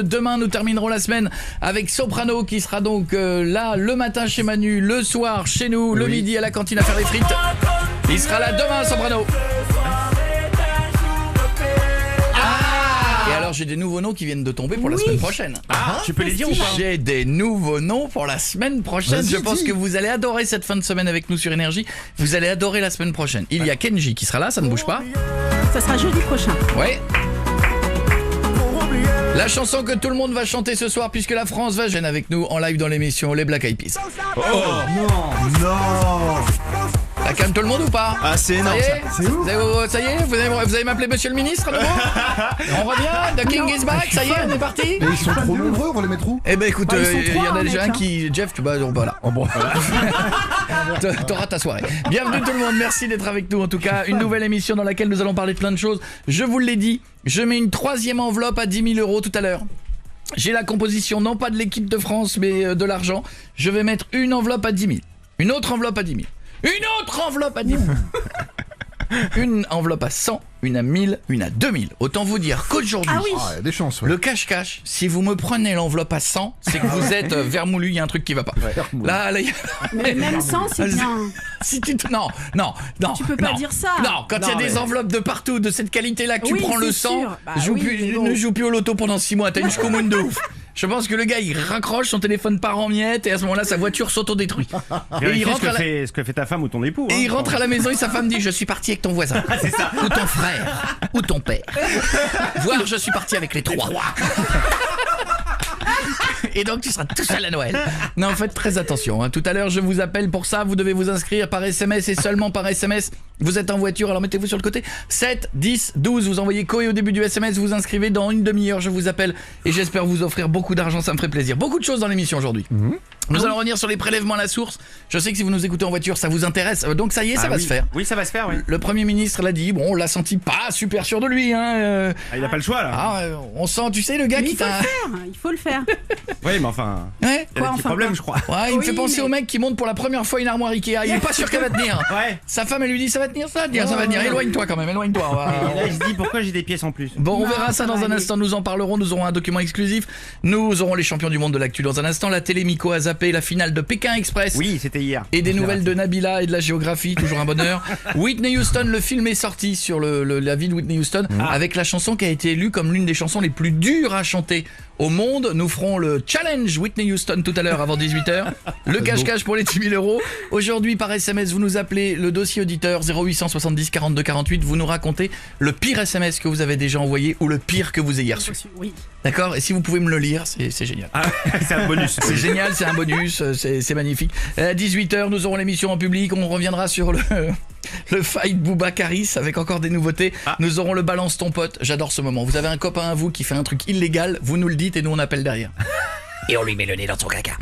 Demain, nous terminerons la semaine avec Soprano qui sera donc là le matin chez Manu, le soir chez nous, le midi à la cantine à faire les frites. Il sera là demain, Soprano. Et alors, j'ai des nouveaux noms qui viennent de tomber pour la semaine prochaine. Tu peux les dire ou pas? J'ai des nouveaux noms pour la semaine prochaine. Vas-y, Je pense dis. que vous allez adorer cette fin de semaine avec nous sur Énergie. Vous allez adorer la semaine prochaine. Il y a Kenji qui sera là, ça ne bouge pas. Ça sera jeudi prochain. Ouais. La chanson que tout le monde va chanter ce soir puisque la France va gêner avec nous en live dans l'émission Les Black Eyed Peas. Ça calme tout le monde ou pas? Ah, c'est énorme, ça y est, C'est ouf. ça y est, vous allez m'appeler monsieur le ministre à nouveau? On revient, The King is back, ça y est, on est parti? Mais ils sont trop nombreux, on va les mettre où? Eh ben écoute, Bah, ils sont il y trois, en a mec, déjà un hein. qui... Jeff, tu vas... Voilà. Oh bon. T'auras ta soirée. Bienvenue tout le monde, merci d'être avec nous en tout cas. Une nouvelle émission dans laquelle nous allons parler de plein de choses. Je vous l'ai dit, je mets une troisième enveloppe à 10 000 € tout à l'heure. J'ai la composition non pas de l'équipe de France mais de l'argent. Je vais mettre une enveloppe à 10 000. Une autre enveloppe à 10 000. Une autre enveloppe à 10 000. Une enveloppe à 100, une à 1000, une à 2000. Autant vous dire qu'aujourd'hui, Ah oui. Ah, il y a des chances, ouais. le cache-cache, si vous me prenez l'enveloppe à 100, c'est que vous êtes vermoulu, il y a un truc qui va pas. Vermoulu. Là, il y a... Mais même sans, c'est bien. Si tu te... Non. Tu peux pas non. dire ça. Non, quand il y a des enveloppes de partout de cette qualité-là que tu Oui, prends le c'est 100, sûr. Bah joue oui, plus- mais bon. ne joue plus au loto pendant 6 mois, t'as une schkoumoune de ouf. Je pense que le gars il raccroche, son téléphone part en miettes et à ce moment-là sa voiture s'autodétruit. Et il rentre ce que fait ta femme ou ton époux. et il rentre à la maison et sa femme dit je suis parti avec ton voisin. Ou ton frère. Ou ton père. Voire je suis parti avec les trois. Et donc tu seras tout seul à Noël. Non, faites très attention, hein. Tout à l'heure je vous appelle pour ça. Vous devez vous inscrire par SMS et seulement par SMS. Vous êtes en voiture, alors mettez-vous sur le côté. 7, 10, 12, vous envoyez Koé au début du SMS. Vous vous inscrivez, dans une demi-heure je vous appelle. Et j'espère vous offrir beaucoup d'argent, ça me ferait plaisir. Beaucoup de choses dans l'émission aujourd'hui. Nous allons revenir sur les prélèvements à la sourse. Je sais que si vous nous écoutez en voiture ça vous intéresse. Donc ça y est, ça va se faire. Oui, ça va se faire, oui. Le Premier ministre l'a dit, bon on l'a senti pas super sûr de lui, hein. Ah, il a pas le choix, là. On sent, tu sais, le gars Mais qui il faut t'a... le faire. Il faut le faire. Oui, mais enfin... Ouais. Il y a Quoi, des petits enfin, problèmes, quoi je crois. Ouais, il me Oui, fait penser mais- au mec qui monte pour la première fois une armoire Ikea. Il est pas sûr qu'elle va tenir. Ouais. Sa femme elle lui dit ça va tenir, ça va tenir, ça va tenir. Éloigne-toi quand même, éloigne-toi. on va- Et là, il se dit pourquoi j'ai des pièces en plus. Bon, on Non, verra ça ça dans va un aller. instant, nous en parlerons, nous aurons un document exclusif. Nous aurons les champions du monde de l'actu dans un instant. La télé Miko a zappé la finale de Pékin Express. Oui, c'était hier. Et des nouvelles de Nabila et de la géographie, toujours un bonheur. Whitney Houston, le film est sorti sur la vie de Whitney Houston avec la chanson qui a été élue comme l'une des chansons les plus dures à chanter au monde. Nous ferons le challenge Whitney Houston tout à l'heure avant 18h. Le cache-cache pour les 10 000 €. Aujourd'hui par SMS, vous nous appelez le dossier auditeur 0870 42 48. Vous nous racontez le pire SMS que vous avez déjà envoyé ou le pire que vous ayez reçu. Oui. D'accord? Et si vous pouvez me le lire, c'est génial. Ah, c'est un bonus. C'est génial, c'est un bonus, c'est magnifique. À 18h, nous aurons l'émission en public. On reviendra sur le fight Booba Caris avec encore des nouveautés. Nous aurons le balance ton pote. J'adore ce moment. Vous avez un copain à vous qui fait un truc illégal, vous nous le dites et nous on appelle derrière. Et on lui met le nez dans son caca.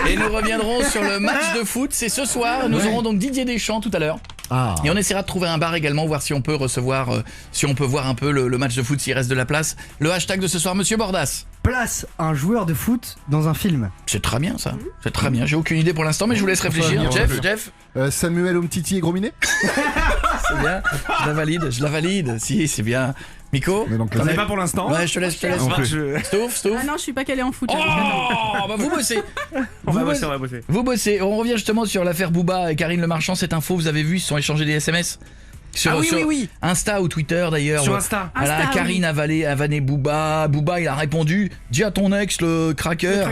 Et nous reviendrons sur le match de foot. C'est ce soir. Nous aurons donc Didier Deschamps tout à l'heure. Ah. Et on essaiera de trouver un bar également, voir si on peut recevoir, si on peut voir un peu le match de foot s'il reste de la place. Le hashtag de ce soir, Monsieur Bordas. Place un joueur de foot dans un film. C'est très bien ça, c'est très bien. J'ai aucune idée pour l'instant, mais je vous laisse réfléchir. bien, Jeff, Samuel Umtiti et Grominet. c'est bien. Je la valide. Si, c'est bien. Miko. Mais donc, t'en On as- n'est pas pour l'instant. Ouais, je te laisse. On va- je- Stouff. Ah non, je suis pas calé en foot. Oh, bah vous bossez. On va Vous bosser, on va bosser. Vous bossez. On revient justement sur l'affaire Booba et Karine Le Marchand. Cette info, vous avez vu, ils se sont échangés des SMS. Sur, Ah oui, sur oui, oui. Insta ou Twitter d'ailleurs. Sur Insta. Voilà, Insta, Karine a vanné Booba. Booba, il a répondu: dis à ton ex, le cracker,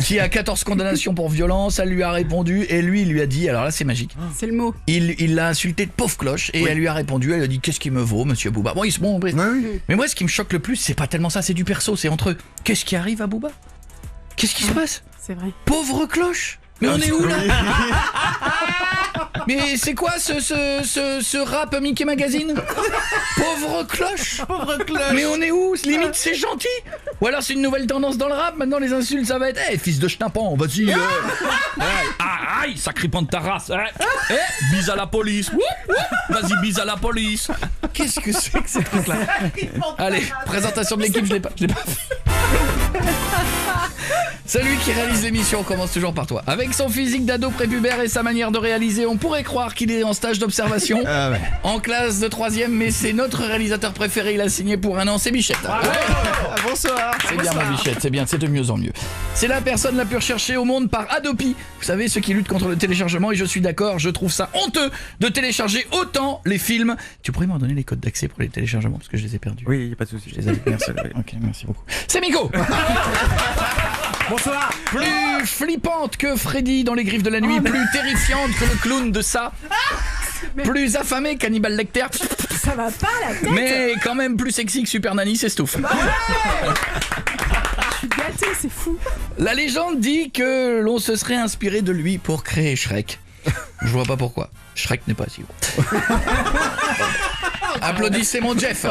qui a 14 condamnations pour violence. Elle lui a répondu et lui, il lui a dit, alors là c'est magique. C'est le mot. Il l'a insulté de pauvre cloche et elle lui a répondu, elle a dit qu'est-ce qui me vaut monsieur Booba. Bon, ils se bon, Ouais, oui. mais moi ce qui me choque le plus c'est pas tellement ça, c'est du perso, c'est entre eux. Qu'est-ce qui arrive à Booba? Qu'est-ce qui se passe? C'est vrai. Pauvre cloche. Mais on est où là? Mais c'est quoi ce rap Mickey Magazine? Pauvre cloche. Mais on est où? Limite c'est gentil. Ou alors c'est une nouvelle tendance dans le rap. Maintenant les insultes ça va être fils de schnappant, vas-y. Aïe, sacré pan de ta race. Bise à la police. Vas-y, bise à la police. Qu'est-ce que c'est que ces trucs là? Allez, présentation de l'équipe, je l'ai pas fait. Celui qui réalise l'émission commence toujours par toi. Avec son physique d'ado prépubère et sa manière de réaliser, on pourrait croire qu'il est en stage d'observation. En classe de 3ème, mais c'est notre réalisateur préféré, il a signé pour 1 an, c'est Bichette. Bonsoir. C'est bien, mon Bichette, c'est bien, c'est de mieux en mieux. C'est la personne la plus recherchée au monde par Adopi. Vous savez, ceux qui luttent contre le téléchargement, et je suis d'accord, je trouve ça honteux de télécharger autant les films. Tu pourrais m'en donner les codes d'accès pour les téléchargements, parce que je les ai perdus. Oui, pas de soucis. Je les avais. Merci. Ok, merci beaucoup. C'est Miko. Bonsoir. Plus flippante que Freddy dans Les Griffes de la Nuit, plus terrifiante que le clown de ça, plus affamée qu'Hannibal Lecter, Ça va pas la tête. mais quand même plus sexy que Super Nanny, c'est Stouff. Je suis gâtée, c'est fou. La légende dit que l'on se serait inspiré de lui pour créer Shrek. Je vois pas pourquoi. Shrek n'est pas si gros. Applaudissez mon Jeff.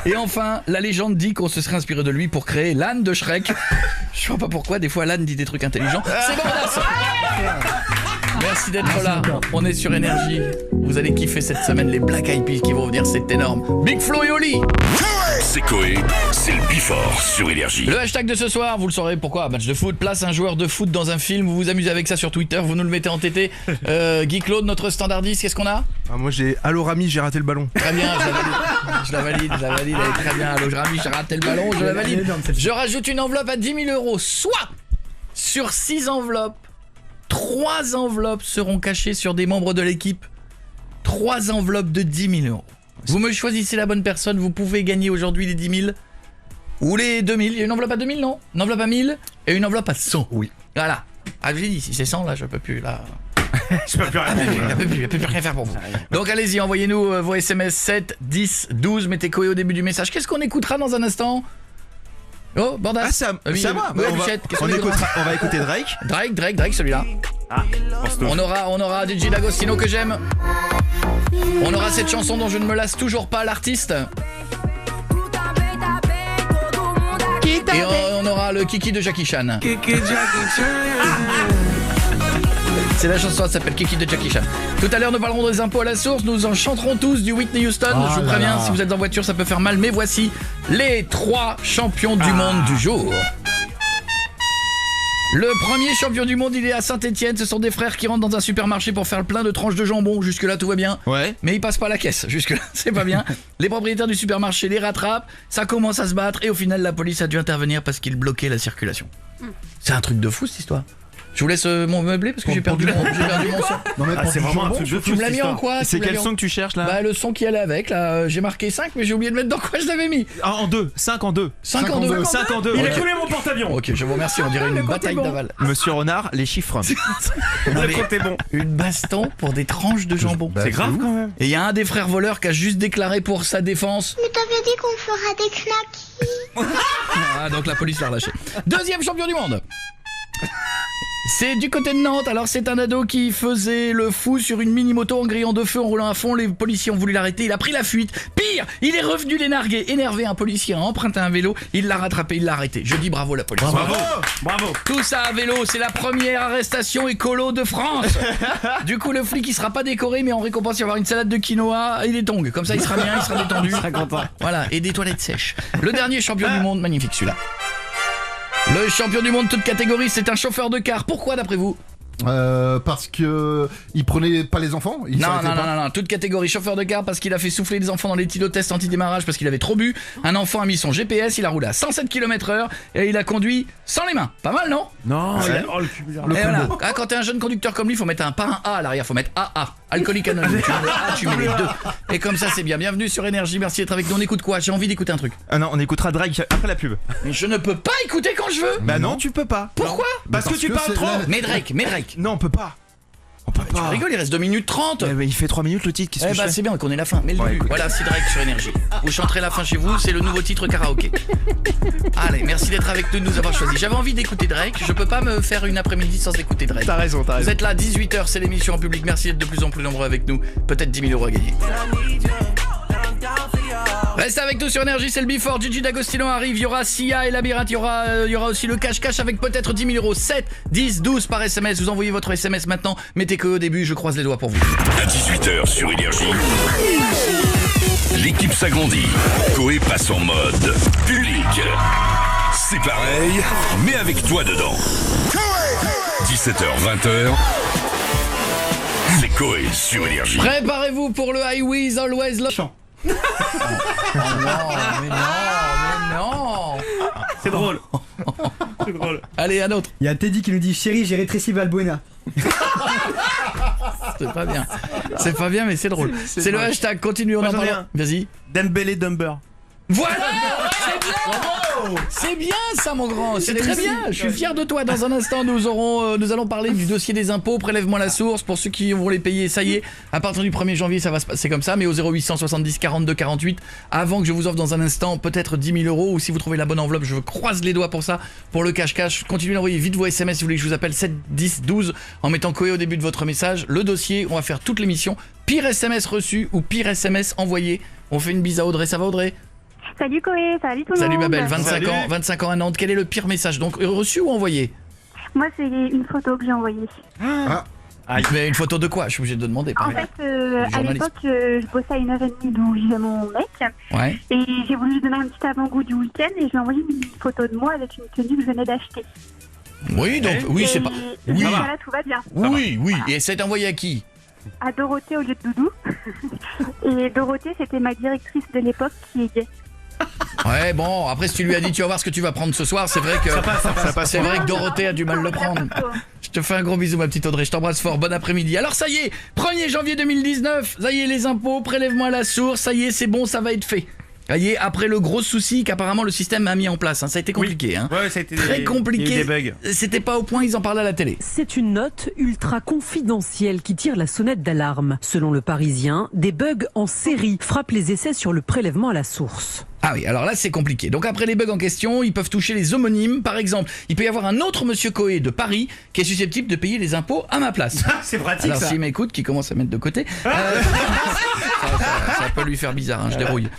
Et enfin, la légende dit qu'on se serait inspiré de lui pour créer l'âne de Shrek. Je vois pas pourquoi, des fois l'âne dit des trucs intelligents. C'est Bordas. Merci d'être là, on est sur Énergie. Vous allez kiffer cette semaine les Black Eyed Peas qui vont venir, c'est énorme. Big Flo et Oli. C'est Coé, c'est le Before sur Énergie. Le hashtag de ce soir, vous le saurez pourquoi. Match de foot, place un joueur de foot dans un film. Vous vous amusez avec ça sur Twitter, vous nous le mettez en TT. Guy Claude, notre standardiste, qu'est-ce qu'on a? Moi j'ai Allo Rami, j'ai raté le ballon. Très bien, je la valide, elle est très bien. Allo Rami, j'ai raté le ballon, je la valide. Je rajoute une enveloppe à 10 000 €, soit sur 6 enveloppes, 3 enveloppes seront cachées sur des membres de l'équipe. 3 enveloppes de 10 000 €. Vous me choisissez la bonne personne, vous pouvez gagner aujourd'hui les 10 000 ou les 2 000. Il y a une enveloppe à 2 000, non? Une enveloppe à 1 000 et une enveloppe à 100. Oui. Voilà. Ah, j'ai dit, si c'est 100, là, je peux plus, là. Je peux plus rien. Je peux plus rien faire pour vous. Donc allez-y, envoyez-nous vos SMS 7, 10, 12, mettez Coé au début du message. Qu'est-ce qu'on écoutera dans un instant? Oh, Bordas. Ah, c'est à moi. Oui, on va écouter Drake. Drake, celui-là. On aura DJ D'Agostino que j'aime. On aura cette chanson dont je ne me lasse toujours pas, l'artiste. Et on aura le Kiki de Jackie Chan. C'est la chanson, elle s'appelle Kiki de Jackie Chan. Tout à l'heure, nous parlerons des impôts à la source. Nous en chanterons tous du Whitney Houston. Je vous préviens, si vous êtes en voiture, ça peut faire mal. Mais voici les 3 champions du monde du jour. Le premier champion du monde, il est à Saint-Etienne. Ce sont des frères qui rentrent dans un supermarché pour faire le plein de tranches de jambon. Jusque-là, tout va bien. Ouais. Mais ils passent pas la caisse. Jusque-là, c'est pas bien. Les propriétaires du supermarché les rattrapent. Ça commence à se battre. Et au final, la police a dû intervenir parce qu'ils bloquaient la circulation. C'est un truc de fou, cette histoire. Je vous laisse mon meublé parce que j'ai perdu mon son. Non, mais C'est vraiment un truc de Tu fou. me l'as mis en quoi? C'est quel son que tu cherches là? Bah le son qui allait avec là, j'ai marqué 5 mais j'ai oublié de mettre dans quoi je l'avais mis. En 2, 5 en 2. 5 en 2. 5 en 2. Il a coulé mon porte-avions. Ok, je vous remercie, on dirait une bataille d'aval. Monsieur Renard, les chiffres. Le compte est bon. Une baston pour des tranches de jambon. C'est grave quand même. Et il y a un des frères voleurs qui a juste déclaré pour sa défense. Mais t'avais dit qu'on fera des knackis. Ah donc la police l'a relâché. Deuxième champion du monde. C'est du côté de Nantes, alors c'est un ado qui faisait le fou sur une mini-moto en grillant de feu, en roulant à fond, les policiers ont voulu l'arrêter, il a pris la fuite. Pire, il est revenu les narguer, énervé, un policier a emprunté un vélo, il l'a rattrapé, il l'a arrêté. Je dis bravo la police. Bravo. Tout ça à vélo, c'est la première arrestation écolo de France. Du coup le flic il sera pas décoré mais en récompense il va avoir une salade de quinoa et des tongs, comme ça il sera bien, il sera détendu. Il sera content. Voilà, et des toilettes sèches. Le dernier champion du monde, magnifique celui-là. Le champion du monde toute catégorie, c'est un chauffeur de car. Pourquoi d'après vous? Parce que il prenait pas les enfants. Non, toute catégorie, chauffeur de car parce qu'il a fait souffler des enfants dans les tests anti-démarrage parce qu'il avait trop bu. Un enfant a mis son GPS, il a roulé à 107 km/h et il a conduit sans les mains. Pas mal, non? Non, Et voilà. Ah, quand t'es un jeune conducteur comme lui, faut mettre pas un A à l'arrière, faut mettre AA. Alcoolique anonyme. Tu mets le A, tu mets les 2. Et comme ça, c'est bien. Bienvenue sur Énergie, merci d'être avec nous. On écoute quoi? J'ai envie d'écouter un truc. Ah non, on écoutera Drake après la pub. Mais je ne peux pas écouter quand je veux. Bah non, tu peux pas. Pourquoi? Parce que tu parles trop. Mais Drake. Non, on peut pas. On peut Tu pas. rigoles, il reste 2 minutes 30. Mais il fait 3 minutes le titre, qu'est-ce que je fais? C'est bien qu'on ait la fin, mais le début. écoute. Voilà, c'est Drake sur Énergie. Vous chanterez la fin chez vous, c'est le nouveau titre karaoké. Allez, merci d'être avec nous, de nous avoir choisi. J'avais envie d'écouter Drake, je peux pas me faire une après-midi sans écouter Drake. T'as raison. Vous êtes là, 18h, c'est l'émission en public, merci d'être de plus en plus nombreux avec nous. Peut-être 10 000 € à gagner. Restez avec nous sur Énergie, c'est le Before. Gigi D'Agostino arrive, il y aura Sia et Labyrinthe, il y aura aussi le cache-cache avec peut-être 10 000 €. 7, 10, 12 par SMS. Vous envoyez votre SMS maintenant. Mettez que au début, je croise les doigts pour vous. À 18h sur Énergie. L'équipe s'agrandit. Coé passe en mode public. C'est pareil, mais avec toi dedans. 17h, 20h. C'est Coé sur Énergie. Préparez-vous pour le I Wiz Always Love. Chant. Oh non, mais non. C'est drôle. C'est drôle. Allez, un autre. Il y a Teddy qui nous dit chérie, j'ai rétréci Valbuena. C'est pas bien. C'est pas bien, mais c'est drôle. C'est le hashtag. Continue, on Moi, en j'en ai parle. un. Vas-y. Dembélé Dumber. Voilà, c'est bien. C'est bien ça, mon grand. C'est très bien. Je suis fier de toi. Dans un instant, nous allons parler du dossier des impôts. Prélève-moi la source pour ceux qui vont les payer. Ça y est, à partir du 1er janvier, ça va se passer comme ça. Mais au 0800 70 42 48, avant que je vous offre dans un instant peut-être 10 000 €, ou si vous trouvez la bonne enveloppe, je croise les doigts pour ça. Pour le cache-cache, continuez d'envoyer vite vos SMS si vous voulez que je vous appelle 7 10 12 en mettant Coé au début de votre message. Le dossier, on va faire toute l'émission. Pire SMS reçu ou pire SMS envoyé. On fait une bise à Audrey. Ça va, Audrey? Salut Coé, salut tout le Salut monde. ma belle, 25 ans à Nantes. Quel est le pire message? Donc reçu ou envoyé? Moi c'est une photo que j'ai envoyée. Mais une photo de quoi? Je suis obligé de demander. En pareil. fait, à journaliste. l'époque, je bossais à 1h30 d'où vivait mon mec. Ouais. Et j'ai voulu lui donner un petit avant-goût du week-end et je lui ai envoyé une photo de moi avec une tenue que je venais d'acheter. Oui, donc oui, c'est pas. Et Oui. jusqu'à là, tout va bien. Oui, oui. Et c'est envoyé à qui? À Dorothée au lieu de Doudou. Et Dorothée, c'était ma directrice de l'époque qui est gay. Ouais, bon. Après, si tu lui as dit, tu vas voir ce que tu vas prendre ce soir, c'est vrai que c'est vrai que Dorothée a du mal à le prendre. Je te fais un gros bisou, ma petite Audrey. Je t'embrasse fort. Bon après-midi. Alors ça y est, 1er janvier 2019. Ça y est, les impôts, prélève-moi la source. Ça y est, c'est bon, ça va être fait. Ça y est, après le gros souci qu'apparemment le système a mis en place. Hein. Ça a été compliqué. Hein. Ouais, ça a été Très compliqué. Il y a eu des bugs. C'était pas au point, ils en parlaient à la télé. C'est une note ultra confidentielle qui tire la sonnette d'alarme. Selon le Parisien, des bugs en série frappent les essais sur le prélèvement à la source. Ah oui, alors là c'est compliqué. Donc après les bugs en question, ils peuvent toucher les homonymes. Par exemple, il peut y avoir un autre monsieur Coé de Paris qui est susceptible de payer les impôts à ma place. C'est pratique Alors ça. s'il m'écoute, qui commence à mettre de côté, ça peut lui faire bizarre, hein, je dérouille.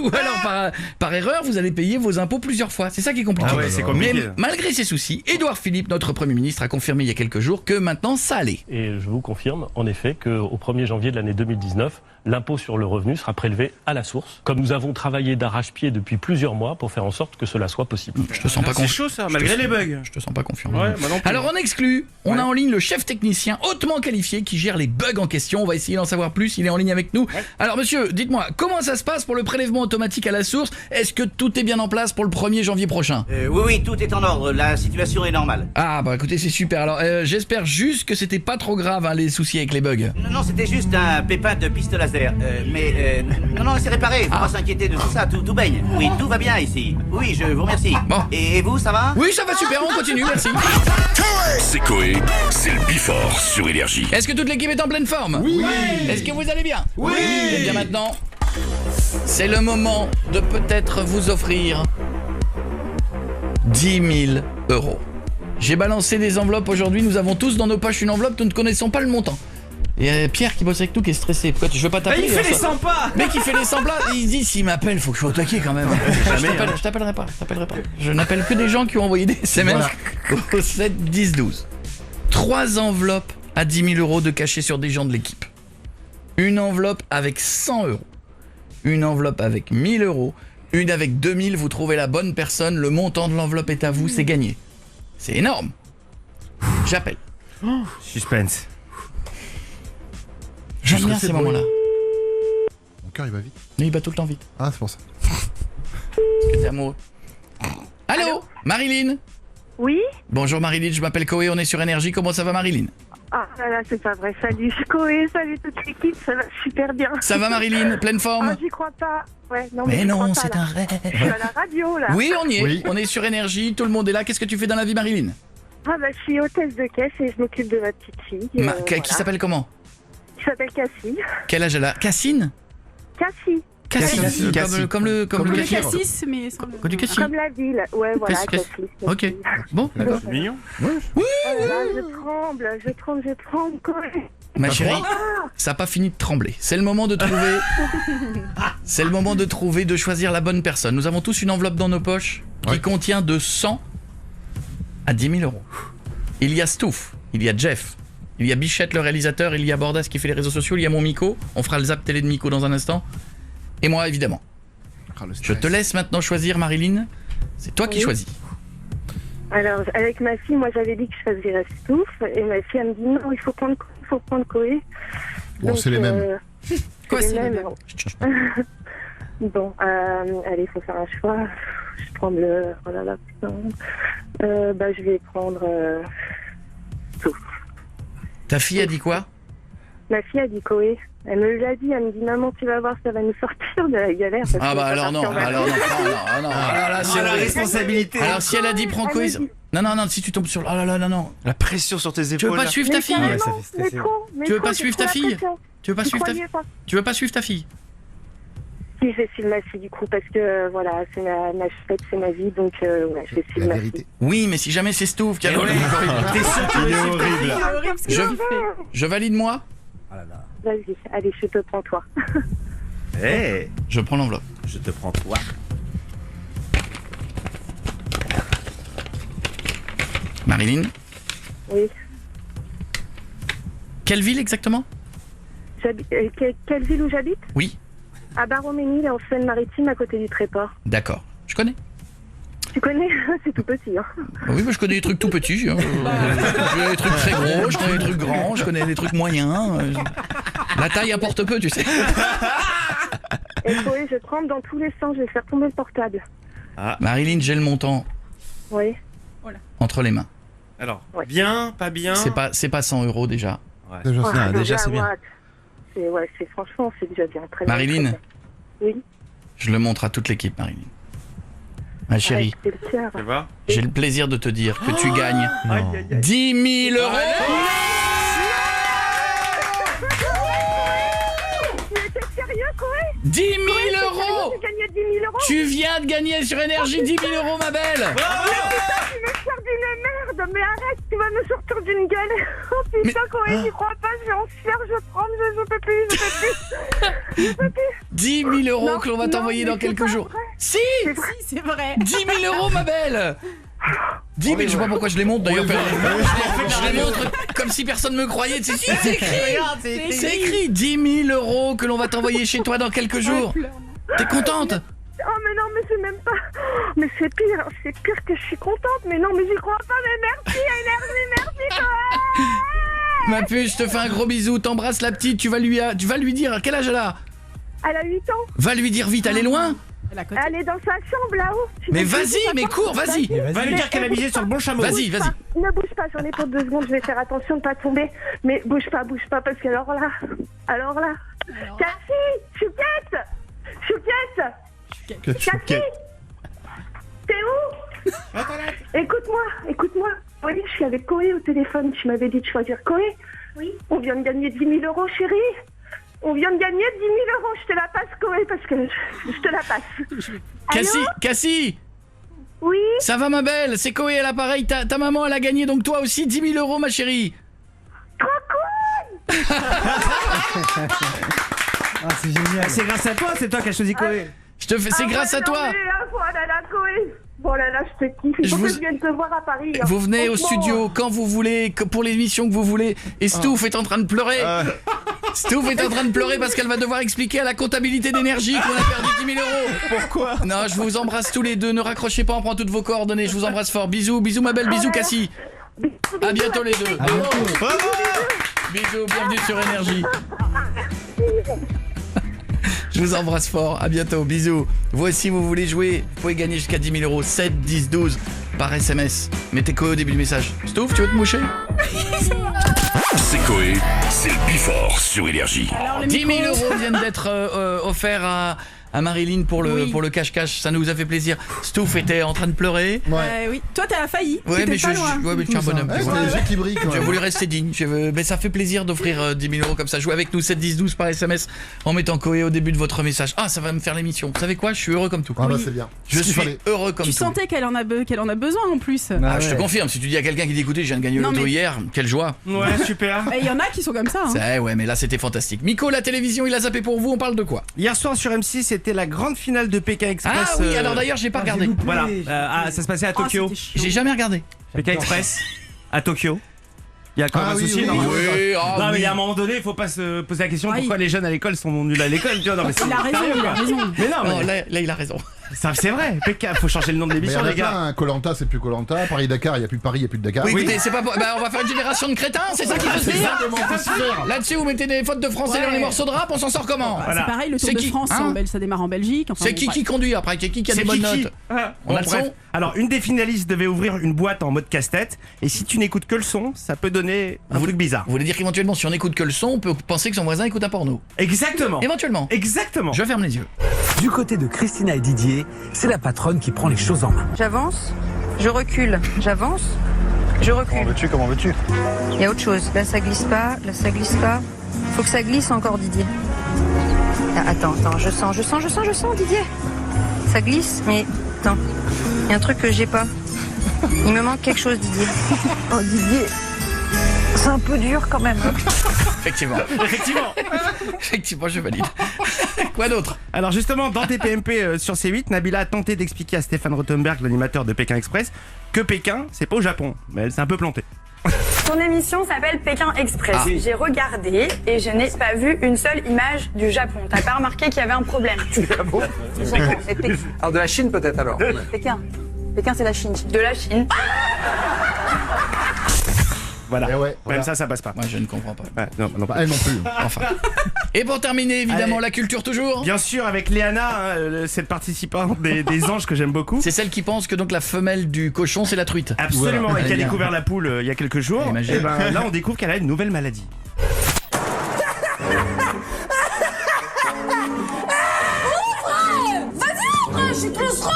Ou alors par erreur, vous allez payer vos impôts plusieurs fois. C'est ça qui est compliqué. Ah ouais, c'est compliqué. Mais malgré ces soucis, Édouard Philippe, notre Premier ministre, a confirmé il y a quelques jours que maintenant ça allait. Et je vous confirme en effet qu'au 1er janvier de l'année 2019, l'impôt sur le revenu sera prélevé à la source, comme nous avons travaillé d'arrache-pied depuis plusieurs mois pour faire en sorte que cela soit possible. Je te sens pas C'est confiant. chaud ça, malgré les bugs. Je te sens pas confiant. Ouais, moi non plus. Alors on exclut, on a en ligne le chef technicien hautement qualifié qui gère les bugs en question. On va essayer d'en savoir plus, il est en ligne avec nous. Alors monsieur, dites-moi, comment ça se passe pour le prélèvement automatique à la source? Est-ce que tout est bien en place pour le 1er janvier prochain? Oui, tout est en ordre. La situation est normale. Ah bah écoutez, c'est super. Alors j'espère juste que c'était pas trop grave hein, les soucis avec les bugs. Non, c'était juste un pépin de piste laser. Non, c'est réparé. Faut pas s'inquiéter de tout ça. Tout baigne. Oui, tout va bien ici. Oui, je vous remercie. Bon. Et vous, ça va? Oui, ça va super, on continue, merci. C'est Coé, c'est le Bifort sur Énergie. Est-ce que toute l'équipe est en pleine forme? Oui. Est-ce que vous allez bien? Oui. Et bien maintenant, c'est le moment de peut-être vous offrir 10 000 €. J'ai balancé des enveloppes aujourd'hui, nous avons tous dans nos poches une enveloppe, nous ne connaissons pas le montant. Et Pierre qui bosse avec nous qui est stressé. Pourquoi je veux pas t'appeler? Il fait les 100 pas. Mec il fait les 100 plats, il dit s'il m'appelle, faut que je sois au taquet quand même. Je t'appellerai pas. Je n'appelle que des gens qui ont envoyé des SMS au 7 10 12. 3 enveloppes à 10 000 € de cachés sur des gens de l'équipe. Une enveloppe avec 100 €. Une enveloppe avec 1 000 €. Une avec 2 000, vous trouvez la bonne personne, le montant de l'enveloppe est à vous, c'est gagné. C'est énorme. J'appelle. Suspense. J'aime bien ces moments-là. Mon cœur il va vite. Mais il bat tout le temps vite. Ah, c'est pour ça. Parce que t'es amoureux. Allô, Marilyn? Oui? Bonjour Marilyn, je m'appelle Coé, on est sur Énergie. Comment ça va Marilyn? Ah là là, c'est pas vrai. Salut Coé, salut toute l'équipe, ça va super bien. Ça va Marilyn? Pleine forme? Ah, j'y crois pas. Ouais, non, Mais j'y crois non, pas, c'est là. un rêve. Je suis à la radio là. Oui, on y est. Oui. On est sur Énergie, tout le monde est là. Qu'est-ce que tu fais dans la vie Marilyn? Ah bah je suis hôtesse de caisse et je m'occupe de ma petite fille. Qui s'appelle comment? Qui s'appelle Cassie. Quel âge elle a? Cassine? Cassie. Cassie. Comme le kefir. Cassis, mais sans le... Comme du cassis. Comme la ville. Ouais, voilà, Cassis. Cassie. Ok. Bon, d'accord. C'est mignon. Oh là là, je tremble, Coé. Ma chérie, ça n'a pas fini de trembler. C'est le moment de trouver. C'est le moment de trouver, de choisir la bonne personne. Nous avons tous une enveloppe dans nos poches qui contient de 100 à 10 000 €. Il y a Stouff, il y a Jeff, il y a Bichette le réalisateur, il y a Bordas qui fait les réseaux sociaux, il y a mon Miko. On fera le zap télé de Miko dans un instant. Et moi évidemment. Je te laisse maintenant choisir Marilyn. C'est toi qui Oui. choisis. Alors, avec ma fille, moi, j'avais dit que je choisirais Stouff. Et ma fille, elle me dit non, il faut prendre Koé. Bon, c'est les mêmes. Quoi, c'est les mêmes. mêmes? Bon, allez, il faut faire un choix. Je prends le... Oh là là, putain. Je vais prendre Stouff. Ta fille a dit quoi? Ma fille a dit Koé. Elle me l'a dit, elle me dit maman, tu vas voir, ça va nous sortir de la galère. parce Ah qu'on bah va alors non, partir en alors non, ah non, ah là, c'est la vrai. responsabilité. Alors si elle a dit prends Elle Koé... me dit- Non, si tu tombes sur... Oh là là, non. La pression sur tes épaules. Tu veux pas là. suivre ta fille? Mais Ouais, ça carrément, fait stresser. mais trop, mais Tu veux trop, pas j'ai suivre trop ta la fille? pression. Tu veux pas J'y suivre ta fille? croyais pas. Tu veux pas suivre ta fille? Si, je vais suivre ma fille du coup, parce que voilà, c'est ma fête, c'est ma vie, donc ouais, je vais La suivre ma vérité. fille. Oui, mais si jamais c'est Stouff qui a... T'es sûr que Il est tu veux horrible. C'est horrible ce que Je- tu fais. Je valide moi? Vas-y, allez, je te prends toi. Eh, Je prends l'enveloppe. je te prends toi. Marilyn, Oui. quelle ville exactement? Quelle ville où j'habite? Oui, À Baroménil, en Seine-Maritime, à côté du Tréport. d'accord. Je connais. Tu connais? C'est tout petit, hein. Oui, mais je connais des trucs tout petits. Hein. Je connais des trucs très gros, je connais des trucs grands, je connais des trucs moyens. La taille apporte peu, tu sais. Et Koé, je tremble dans tous les sens, je vais faire tomber le portable. Marilyn, j'ai le montant Oui. entre les mains. Alors, Ouais. bien, pas bien. C'est pas 100 € déjà. Déjà, Oh, c'est- déjà, c'est bien. ouais, franchement, c'est déjà bien. Très bien, Marilyn, très bien. Oui. je le montre à toute l'équipe, Marilyn. Ma chérie, Ouais, c'est le cœur. Tu vois? j'ai le plaisir de te dire que tu gagnes 10 000 €. Mais t'es sérieux, Koé? 10 000 €! €. J'ai gagné 10 000 €! Tu viens de gagner sur Énergie 10 000 € ma belle. Tu me sors d'une merde! Mais arrête, tu vas me sortir d'une gueule! Oh putain, Koé, j'y crois pas, je vais en faire, je tremble, je peux plus! Je peux plus! 10 000 € Non, que l'on va non, t'envoyer mais dans c'est quelques pas jours. vrai. Si, C'est vrai. Si, c'est vrai. 10 000 € ma belle. 10 000, je sais pas pourquoi je les montre d'ailleurs. Je les montre comme si personne me croyait. Si, c'est écrit. C'est écrit 10 000 € que l'on va t'envoyer chez toi dans quelques jours. T'es contente? Oh mais non, mais c'est même pas... Mais c'est pire que je suis contente, mais non, mais j'y crois pas, mais merci Énergie, merci Koé! Ma puce, je te fais un gros bisou. T'embrasses la petite. Tu vas lui dire quel âge elle a. Elle a 8 ans, Va lui dire vite. Elle est loin. Elle a côté. elle est dans sa chambre là-haut. Tu Mais peux plus vas-y, mais cours, vas-y. Va lui dire qu'elle a misé sur le bon chameau. Vas-y. Ne bouge pas, j'en ai pour 2 secondes, je vais faire attention de pas tomber. Mais bouge pas, parce que alors là... Cassie, Chouquette, Que tu Cassie, t'es où? Écoute-moi. Oui, je suis avec Koé au téléphone, tu m'avais dit de choisir Koé. Oui. On vient de gagner 10 000 €, chérie. On vient de gagner 10 000 €, je te la passe Koé, parce que je te la passe. Cassie, Oui. ça va ma belle? C'est Koé à l'appareil. Ta maman elle a gagné donc toi aussi 10 000 € ma chérie. Trop cool. Ah, c'est génial. C'est grâce à toi, c'est toi qui as choisi Koé. C'est grâce à toi. Voilà, Koé. Bon là, je te kiffe. Il faut que je vienne te voir à Paris. Hein. Vous venez au Franchement, studio quand vous voulez, pour l'émission que vous voulez. Et Stouff est en train de pleurer. Stouff est en train de pleurer parce qu'elle va devoir expliquer à la comptabilité d'énergie qu'on a perdu 10 000 €. Pourquoi? Non, je vous embrasse tous les deux. Ne raccrochez pas, on prend toutes vos coordonnées. Je vous embrasse fort. Bisous ma belle. Bisous Cassie. À bientôt les deux. Bisous, bienvenue sur Énergie. Je vous embrasse fort, à bientôt, bisous. Vous aussi vous voulez jouer, vous pouvez gagner jusqu'à 10 000 €, 7, 10, 12 par SMS. Mettez Koé au début du message. Stouff, tu veux te moucher? C'est Koé, c'est le Bifort sur Énergie. Alors, le 10 000 micro. € viennent d'être offerts à Marilyn pour le cache-cache, ça nous a fait plaisir. Stouff était en train de pleurer. Oui. Toi, t'as failli. Ouais, T'étais mais pas loin. ouais, mais je suis un bonhomme. Ouais, c'est les yeux qui brillent quand J'ai même. voulu rester digne. Mais ça fait plaisir d'offrir 10 000 € comme ça. Jouez avec nous 7, 10, 12 par SMS en mettant Koé au début de votre message. Ah, ça va me faire l'émission. Vous savez quoi? Je suis heureux comme tout. Ah bah c'est bien. Je Ce qu'il suis fallait. heureux comme Tu tout. sentais qu'elle en a besoin en plus. Ah, je te confirme, si tu dis à quelqu'un qui dit écoutez, je viens de gagner Non, l'auto mais- hier, quelle joie. Ouais, super. Et il y en a qui sont comme ça. Hein. C'est- ouais, mais là c'était fantastique. Miko, la télévision, il a zappé pour vous, on parle de quoi? Hier soir sur M6, c'était la grande finale de Pékin Express. Ah oui, alors d'ailleurs, j'ai pas regardé. Voilà, ça se passait à Ah, Tokyo. c'était chiant. J'ai jamais regardé. Pékin Express à Tokyo. Il y a quand même Ah un oui, souci, oui, non? oui. Non, mais il y a un moment donné, il faut pas se poser la question Ah, pourquoi les jeunes à l'école sont nuls à l'école. Tu vois, non, mais c'est Il a raison, sérieux, il a quoi. raison. Mais non, Non, mais. là il a raison. Ça, c'est vrai. Pékin, faut changer le nom de Mais il y l'émission, en a les gars. plein, Koh-Lanta c'est plus Koh-Lanta, Paris-Dakar il n'y a plus de Paris, il n'y a plus de Dakar. Oui, écoutez, c'est pas. On va faire une génération de crétins, c'est ça qu'il faut se C'est dire. exactement ce qu'il faut se faire. Là-dessus, vous mettez des fautes de français Ouais. dans les morceaux de rap, on s'en sort comment? Voilà. C'est pareil, le Tour C'est de qui, France, hein ça démarre en Belgique. Enfin, C'est bon, qui bref. conduit après? Qui a des C'est bonnes Kiki. notes? Ah, On a le bref. son? Alors, une des finalistes devait ouvrir une boîte en mode casse-tête. Et si tu n'écoutes que le son, ça peut donner un truc bizarre. Vous voulez dire qu'éventuellement, si on écoute que le son, on peut penser que son voisin écoute un porno? Exactement. Éventuellement. Exactement. Je ferme les yeux. Du côté de Christina et Didier, c'est la patronne qui prend les choses en main. J'avance, je recule, j'avance, je recule. Comment veux-tu Il y a autre chose. Là, ça glisse pas, là, ça glisse pas. Faut que ça glisse encore, Didier. Ah, attends, je sens, Didier. Ça glisse, mais attends, il y a un truc que j'ai pas. Il me manque quelque chose, Didier. Oh, Didier, c'est un peu dur quand même. Effectivement. Effectivement, je valide. Quoi d'autre? Alors justement, dans TPMP sur C8, Nabila a tenté d'expliquer à Stéphane Rothenberg, l'animateur de Pékin Express, que Pékin, c'est pas au Japon. Mais elle s'est un peu plantée. Ton émission s'appelle Pékin Express. Ah. J'ai regardé et je n'ai pas vu une seule image du Japon. T'as pas remarqué qu'il y avait un problème? Ah bon? Alors de la Chine peut-être alors? Pékin. Pékin, c'est la Chine. De la Chine. Voilà. Eh ouais, voilà. Même ça passe pas. Moi, je ne comprends pas. Ouais, non, Bah, elle non plus. Enfin. Et pour terminer, évidemment, Allez. la culture toujours. Bien sûr, avec Léana, cette participante des anges que j'aime beaucoup. C'est celle qui pense que donc la femelle du cochon, c'est la truite. Absolument, Voilà. et qui a Bien. découvert la poule il y a quelques jours. Imagine. Et ben là, on découvre qu'elle a une nouvelle maladie. Vas-y, je suis claustro.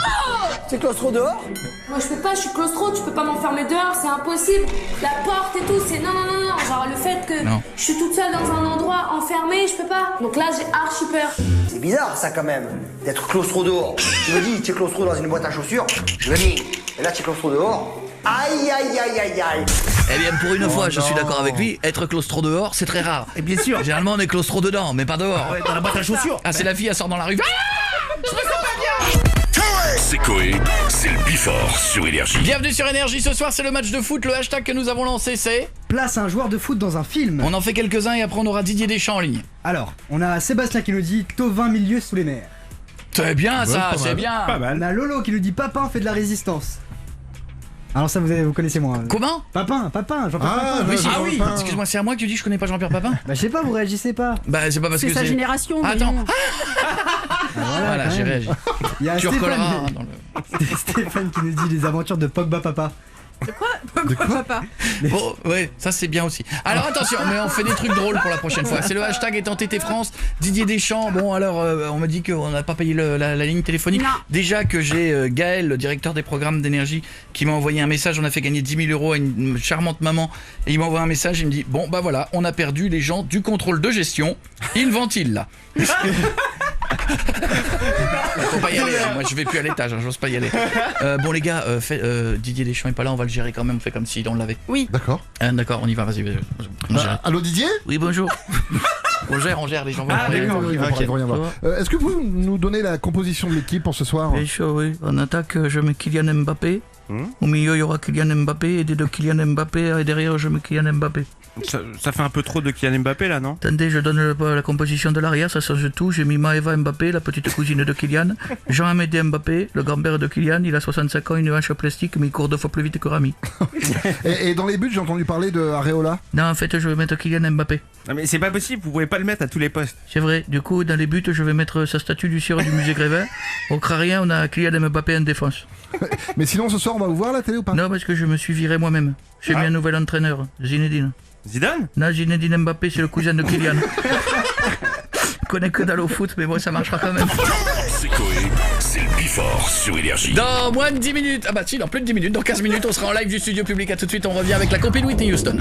C'est claustro dehors? Moi je peux pas, je suis claustro, tu peux pas m'enfermer dehors, c'est impossible. La porte et tout, c'est non. Genre le fait que Non. je suis toute seule dans un endroit enfermé, je peux pas. Donc là j'ai archi peur. C'est bizarre ça quand même, d'être claustro dehors. Tu me dis, tu es claustro dans une boîte à chaussures, je me dis, et là tu es claustro dehors. Aïe aïe aïe aïe aïe. Eh bien, pour une fois, je suis d'accord avec lui, être claustro dehors, c'est très rare. Et bien sûr. Généralement, on est claustro dedans, mais pas dehors. Ouais, dans la boîte à chaussures. Ah, c'est la fille, elle sort dans la rue. C'est Coé, c'est le Bifort sur Énergie. Bienvenue sur Énergie, ce soir c'est le match de foot, le hashtag que nous avons lancé c'est... Place un joueur de foot dans un film. On en fait quelques-uns et après on aura Didier Deschamps en ligne. Alors, on a Sébastien qui nous dit Tovin milieu sous les nerfs. C'est bien Ouais, ça, pas c'est mal. bien. Pas mal. On a Lolo qui nous dit Papin fait de la résistance. Alors ça vous connaissez moins. Comment? Papin, Jean-Pierre Ah, Papin. ouais, Ah oui, Papin. excuse-moi, c'est à moi que tu dis que je connais pas Jean-Pierre Papin? Bah je sais pas, vous réagissez pas. Bah c'est pas parce C'est que sa c'est... génération. Attends, voyons. voilà, quand j'ai même. réagi. Il y a Tu Stéphane, recolleras dans le... Stéphane qui nous dit les aventures de Pogba Papa. Pourquoi pas? Bon, ouais, ça c'est bien aussi. Alors attention, mais on fait des trucs drôles pour la prochaine fois. C'est le hashtag étant TT France. Didier Deschamps, bon alors on m'a dit qu'on n'a pas payé la ligne téléphonique. Non. Déjà que j'ai Gaël, le directeur des programmes d'énergie, qui m'a envoyé un message. On a fait gagner 10 000 euros à une charmante maman. Et il m'a envoyé un message, il me dit, bon bah voilà, on a perdu les gens du contrôle de gestion. Ils ventilent là. Faut pas y aller, hein. Moi je vais plus à l'étage, hein, j'ose pas y aller. Bon les gars, Didier Deschamps est pas là, on va le gérer quand même, on fait comme si on l'avait. Oui. D'accord. D'accord, on y va, vas-y. On gère. Allô Didier? Oui, bonjour. on gère, les gens vont D'accord, il va Ok. rien voir. Est-ce que vous pouvez nous donner la composition de l'équipe pour ce soir? Bien sûr, oui. En attaque, je mets Kylian Mbappé. Au milieu, il y aura Kylian Mbappé. Et des deux Kylian Mbappé. Et derrière, je mets Kylian Mbappé. Ça fait un peu trop de Kylian Mbappé là, non? Attendez, je donne la composition de l'arrière, ça change tout. J'ai mis Maëva Mbappé, la petite cousine de Kylian. Jean-Amédée Mbappé, le grand-père de Kylian. Il a 65 ans, une hanche plastique, mais il court 2 fois plus vite que Rami. Et dans les buts, j'ai entendu parler de Areola. Non, en fait, je vais mettre Kylian Mbappé. Non mais c'est pas possible, vous pouvez pas le mettre à tous les postes. C'est vrai. Du coup, dans les buts, je vais mettre sa statue du sire du musée Grévin. Au crarien, on a Kylian Mbappé en défense. Mais sinon, ce soir, on va vous voir la télé ou pas? Non, parce que je me suis viré moi-même. J'ai mis un nouvel entraîneur, Zinedine. Zidane? Non, Zinedine Mbappé, c'est le cousin de Kylian. Je connais que dalle au foot, mais bon, ça marchera quand même. C'est Coé, c'est le Bifort sur Énergie. Dans moins de 10 minutes, ah bah si, dans plus de 10 minutes, dans 15 minutes, on sera en live du studio public. À tout de suite, on revient avec la copine Whitney Houston.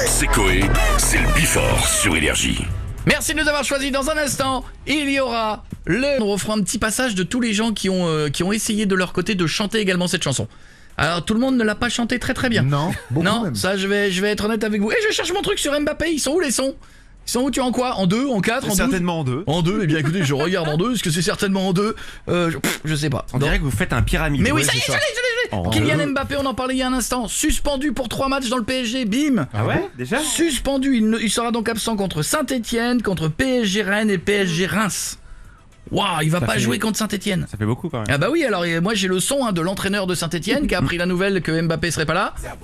C'est Coé, c'est le Bifort sur Énergie. Merci de nous avoir choisis. Dans un instant, il y aura le... On refera un petit passage de tous les gens qui ont essayé de leur côté de chanter également cette chanson. Alors tout le monde ne l'a pas chanté très très bien. Non, beaucoup non, même. ça je vais être honnête avec vous. Et je cherche mon truc sur Mbappé, ils sont où les sons? Ils sont où, tu es en quoi? En 2, en 4, en 12? Certainement en 2. En 2, eh bien écoutez, je regarde en 2, est-ce que c'est certainement en 2? Je sais pas. On dirait que vous faites un pyramide. Mais oui, Ouais, ça y est, c'est je l'ai. En Kylian deux. Mbappé, on en parlait il y a un instant, suspendu pour 3 matchs dans le PSG, bim. Ah ouais, déjà? Suspendu, il sera donc absent contre Saint-Etienne, contre PSG Rennes et PSG Reims. Waouh, il va Ça pas fait- jouer contre Saint-Etienne. Ça fait beaucoup quand même. Ah bah oui, alors moi j'ai le son de l'entraîneur de Saint-Etienne qui a appris la nouvelle que Mbappé serait pas là. C'est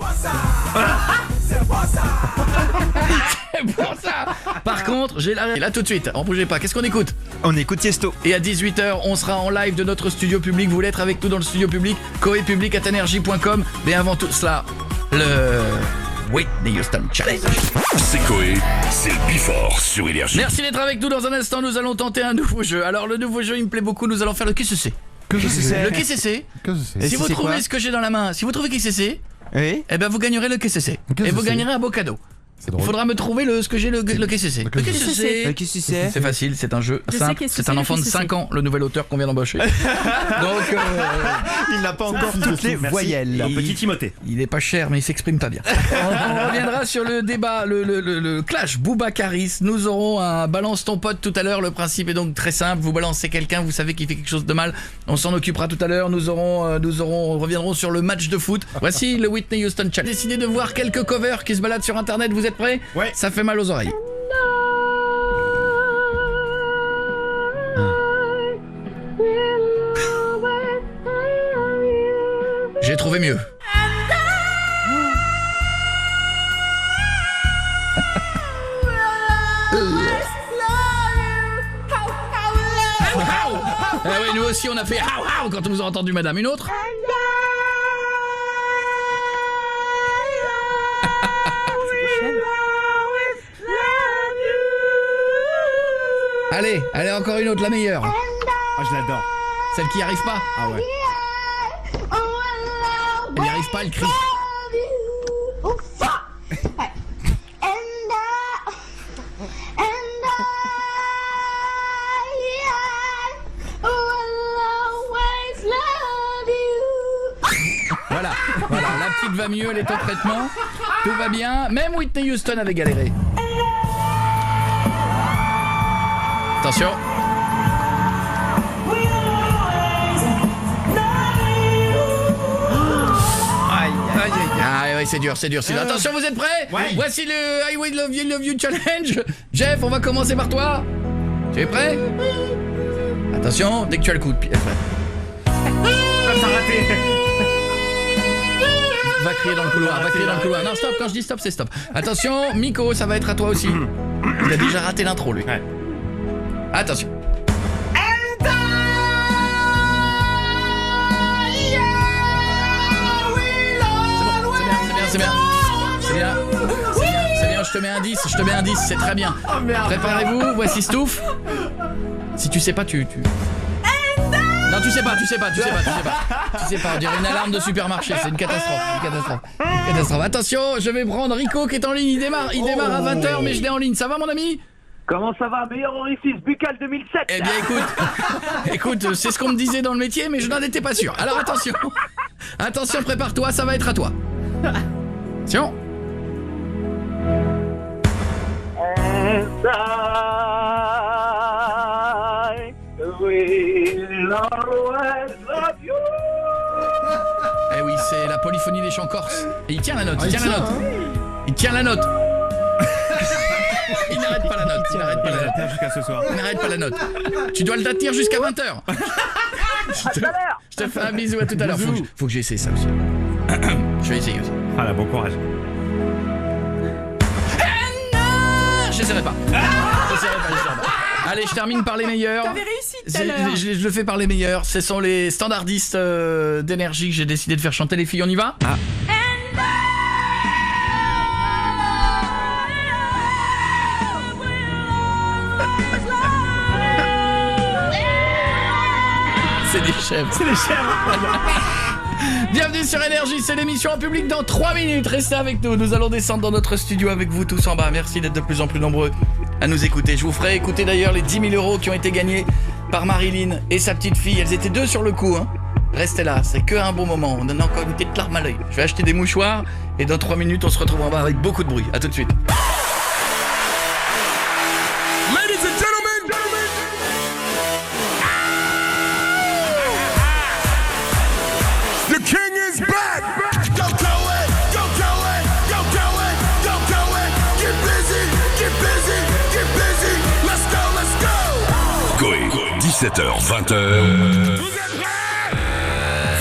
pour ça. Par contre, j'ai la... Et là tout de suite, en bougez pas, qu'est-ce qu'on écoute? On écoute Tiesto. Et à 18h, on sera en live de notre studio public. Vous voulez être avec nous dans le studio public? coepublic@energie.com. Mais avant tout cela, le Whitney Houston Challenge. C'est Coé, c'est le Bifort sur Énergie. Merci d'être avec nous. Dans un instant, nous allons tenter un nouveau jeu. Alors le nouveau jeu, il me plaît beaucoup. Nous allons faire le qui c'est. Que je sais. Le qui c'est. Si vous trouvez ce que j'ai dans la main, si vous trouvez qui c'est, oui, eh ben vous gagnerez le KCC. Et vous gagnerez un beau cadeau. Il faudra me trouver ce que j'ai le KCC. Le KCC. C'est facile, c'est un jeu simple. C'est un enfant de 5 ans, le nouvel auteur qu'on vient d'embaucher. Donc il n'a pas encore toutes les voyelles. Petit Timothée. Il est pas cher, mais il s'exprime pas bien. On reviendra sur le débat, le clash Boubacaris. Nous aurons un balance ton pote tout à l'heure. Le principe est donc très simple. Vous balancez quelqu'un, vous savez qu'il fait quelque chose de mal. On s'en occupera tout à l'heure. Nous reviendrons sur le match de foot. Voici le Whitney Houston Challenge. Décidez de voir quelques covers qui se baladent sur internet. Vous êtes prêts? Ouais. Ça fait mal aux oreilles. J'ai trouvé mieux. Eh oui, nous aussi on a fait how quand on nous a entendu madame. Une autre? Allez, encore une autre, la meilleure. Ah, je l'adore. Celle qui n'y arrive pas. Ah ouais. Elle n'y arrive pas, elle crie. Voilà, la petite va mieux, elle est en traitement. Tout va bien. Même Whitney Houston avait galéré. Attention. Ah ouais, c'est dur. Attention, vous êtes prêts? Ouais. Voici le I Will Love You Challenge. Jeff, on va commencer par toi. Tu es prêt? Attention, dès que tu as le coup de pied. T'as raté. Va crier dans le couloir, Non, stop, quand je dis stop, c'est stop. Attention, Miko, ça va être à toi aussi. Il a déjà raté l'intro, lui. Ouais. Attention. C'est bien. Je te mets un 10, c'est très bien. Oh merde. Préparez-vous, voici Stouff. Si tu sais pas, tu... Non, tu sais pas, on dirait une alarme de supermarché, c'est une catastrophe. Attention, je vais prendre Rico qui est en ligne, il démarre à 20h, mais je l'ai en ligne, ça va mon ami? Comment ça va? Meilleur orifice buccal 2007. Eh bien écoute, c'est ce qu'on me disait dans le métier, mais je n'en étais pas sûr. Alors attention, prépare-toi, ça va être à toi. Attention. Eh oui, c'est la polyphonie des chants corses. Et il tient la note, Il tient la note. Il n'arrête pas la note. Jusqu'à ce soir. Il n'arrête pas la note. Tu dois le tenir jusqu'à 20h. Je te fais un bisou, à tout à l'heure. Faut que j'essaie ça aussi. Je vais essayer aussi. Ah là, bon courage. J'essaierai pas. Allez, je termine par les meilleurs. T'avais réussi tout à l'heure. Je le fais par les meilleurs. Ce sont les standardistes d'énergie que j'ai décidé de faire chanter. Les filles, on y va? C'est des chefs. Bienvenue sur Énergie, c'est l'émission en public dans 3 minutes. Restez avec nous, nous allons descendre dans notre studio avec vous tous en bas. Merci d'être de plus en plus nombreux à nous écouter. Je vous ferai écouter d'ailleurs les 10 000 € qui ont été gagnés par Marilyn et sa petite fille. Elles étaient 2 sur le coup, hein. Restez là, c'est que un bon moment. On en a encore une petite larme à l'œil. Je vais acheter des mouchoirs et dans 3 minutes on se retrouve en bas avec beaucoup de bruit. A tout de suite. Ladies and gentlemen. The king is back. Go Cohen, go Cohen, go Cohen, go Cohen. Get busy, get busy, get busy. Let's go, let's go. Coé, 17h, 20h. Vous êtes prêts?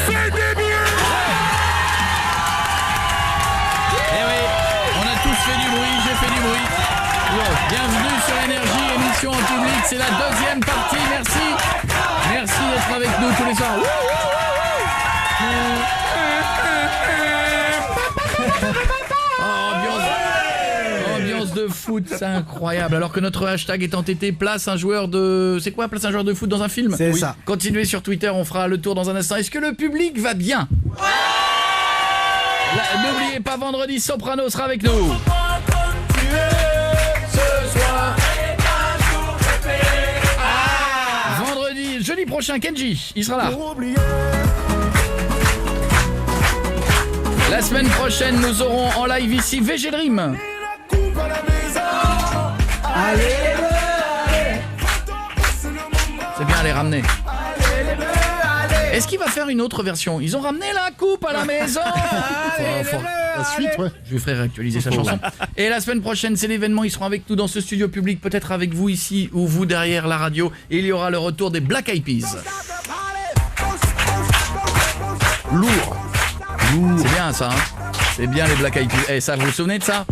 C'est début! Eh oui, on a tous fait du bruit, j'ai fait du bruit. Bienvenue sur Énergie, émission en public, c'est la deuxième partie, merci. Merci d'être avec nous tous les soirs. Ambiance de foot, c'est incroyable. Alors que notre hashtag est entêté, place un joueur de... C'est quoi, place un joueur de foot dans un film? C'est ça. Continuez sur Twitter, on fera le tour dans un instant. Est-ce que le public va bien? N'oubliez pas, vendredi, Soprano sera avec nous. Vendredi, jeudi prochain, Kenji, il sera là. La semaine prochaine, nous aurons en live ici VG Dream. C'est bien à les ramener. Est-ce qu'il va faire une autre version? Ils ont ramené la coupe à la maison. La suite, ouais. Je lui ferai réactualiser sa chanson. Et la semaine prochaine, c'est l'événement. Ils seront avec nous dans ce studio public, peut-être avec vous ici ou vous derrière la radio. Et il y aura le retour des Black Eyed Peas. Lourd. C'est bien ça, hein. C'est bien les Black Eyed Peas. Eh, ça, vous vous souvenez de ça?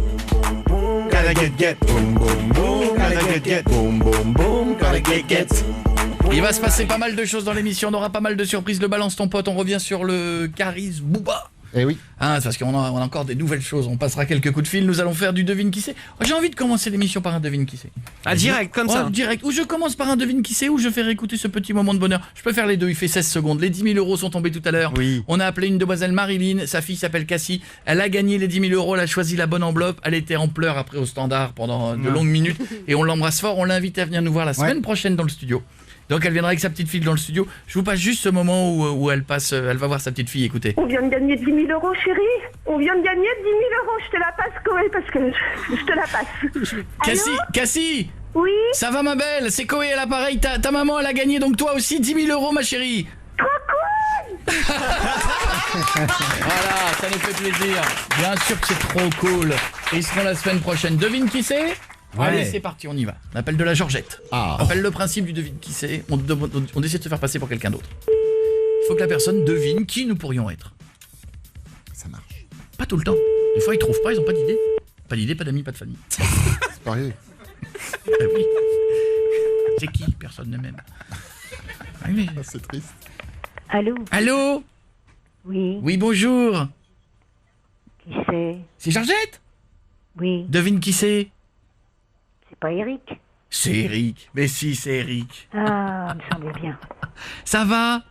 Il va se passer pas mal de choses dans l'émission, on aura pas mal de surprises. Le balance ton pote, on revient sur le Caris Booba. Eh oui. Hein, c'est parce qu'on a encore des nouvelles choses. On passera quelques coups de fil. Nous allons faire du devine qui c'est. Oh, j'ai envie de commencer l'émission par un devine qui c'est. Ah, direct, comme ça. Direct. Ou je commence par un devine qui c'est, ou je fais réécouter ce petit moment de bonheur. Je peux faire les deux. Il fait 16 secondes. Les 10 000 € sont tombés tout à l'heure. Oui. On a appelé une demoiselle Marilyn. Sa fille s'appelle Cassie. Elle a gagné les 10 000 €. Elle a choisi la bonne enveloppe. Elle était en pleurs après au standard pendant de longues minutes. Et on l'embrasse fort. On l'invite à venir nous voir la semaine prochaine dans le studio. Donc elle viendra avec sa petite fille dans le studio. Je vous passe juste ce moment où elle passe, elle va voir sa petite fille, écoutez. On vient de gagner 10 000 € chérie. On vient de gagner 10 000 €. Je te la passe Koé parce que je te la passe. Cassie. Oui. Ça va ma belle, c'est Koé à l'appareil. Ta maman elle a gagné donc toi aussi 10 000 € ma chérie. Trop cool. Voilà, ça nous fait plaisir. Bien sûr que c'est trop cool. Et ils seront la semaine prochaine. Devine qui c'est? Ouais. Allez, c'est parti, on y va. On appelle de la Georgette. On appelle le principe du devine qui c'est. On décide de se faire passer pour quelqu'un d'autre. Il faut que la personne devine qui nous pourrions être. Ça marche. Pas tout le temps. Des fois, ils trouvent pas, ils ont pas d'idée. Pas d'idée, pas d'amis, pas de famille. C'est pareil. Oui. C'est qui? Personne ne m'aime. Ah oui. C'est triste. Allô? Allô? Oui. Oui, bonjour. Qui c'est? C'est Georgette? Oui. Devine qui c'est? C'est pas Eric? C'est Eric. Mais si, c'est Eric. Ah, il me semblait bien. Ça va?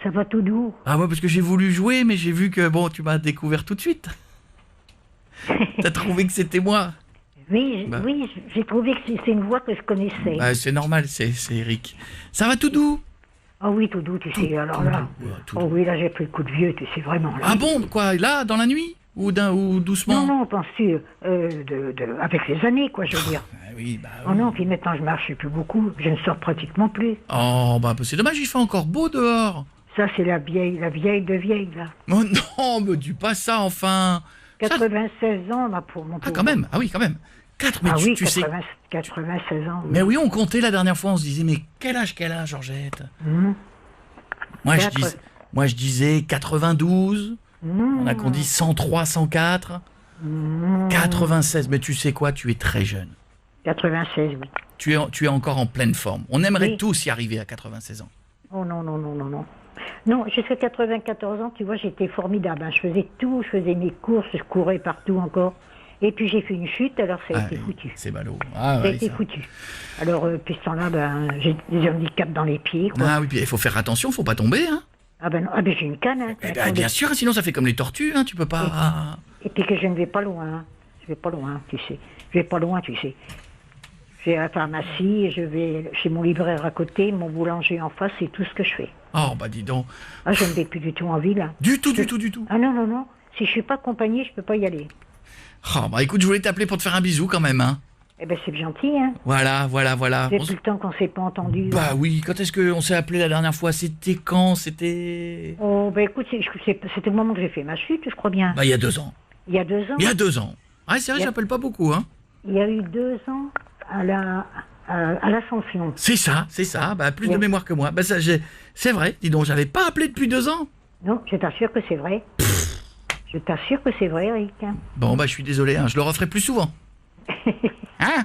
Ça va tout doux. Ah ouais, parce que j'ai voulu jouer, mais j'ai vu que, bon, tu m'as découvert tout de suite. T'as trouvé que c'était moi? Oui, oui, j'ai trouvé que c'est une voix que je connaissais. Bah, c'est normal, c'est Eric. Ça va tout doux? Ah oui, tout doux, tu sais, alors là... Oh oui, là j'ai pris le coup de vieux, tu sais, vraiment. Là. Ah bon? Quoi, là, dans la nuit? Ou doucement? Non, penses-tu, avec les années, quoi, je veux dire. Oui, bah oui. Oh non, puis maintenant je marche plus beaucoup, je ne sors pratiquement plus. Oh, bah c'est dommage, il fait encore beau dehors. Ça, c'est la vieille de vieille, là. Oh non, me dis pas ça, enfin. 96 ans, ma pour mon pauvre. Ah, quand même, ah oui, quand même. Mais oui, tu sais... 96 ans. Oui. Mais oui, on comptait la dernière fois, on se disait, mais quel âge qu'elle a, Georgette? Moi, je disais 92. On a qu'on dit 103, 104. 96, mais tu sais quoi, tu es très jeune. 96, oui. Tu es encore en pleine forme. On aimerait tous y arriver à 96 ans. Oh non. Non, jusqu'à 94 ans, tu vois, j'étais formidable. Hein. Je faisais tout, je faisais mes courses, je courais partout encore. Et puis j'ai fait une chute, alors ça a été foutu. C'est ballot. Ça a été foutu. Alors, depuis ce temps-là, j'ai des handicaps dans les pieds. Quoi. Ah oui, puis il faut faire attention, faut pas tomber. Hein. Ah ben non, j'ai une canne. Hein, bien sûr, sinon ça fait comme les tortues, hein, tu peux pas... Et puis que je ne vais pas loin. Hein. Je vais pas loin, tu sais. Je vais pas loin, tu sais. Je vais à la pharmacie, je vais chez mon libraire à côté, mon boulanger en face, c'est tout ce que je fais. Oh, bah dis donc. Ah, je ne vais plus du tout en ville. Du tout. Ah non. Si je suis pas accompagnée, je peux pas y aller. Oh, bah écoute, je voulais t'appeler pour te faire un bisou quand même, hein. Eh ben c'est gentil, hein. Voilà. Depuis le temps qu'on s'est pas entendu. Bah oui, quand est-ce qu'on s'est appelé la dernière fois? C'était quand? C'était... Oh, bah écoute, c'était le moment que j'ai fait ma chute, je crois bien. Bah il y a 2 ans. Il y a 2 ans? Il y a 2 ans. Ah, c'est vrai, j'appelle pas beaucoup, hein. Il y a eu 2 ans à la À l'Ascension. C'est ça. Bah, plus de mémoire que moi. Bah, ça, c'est vrai. Dis donc, j'avais pas appelé depuis 2 ans. Non, je t'assure que c'est vrai. Je t'assure que c'est vrai, Eric. Bon, bah, je suis désolé, hein, je le referai plus souvent. Hein?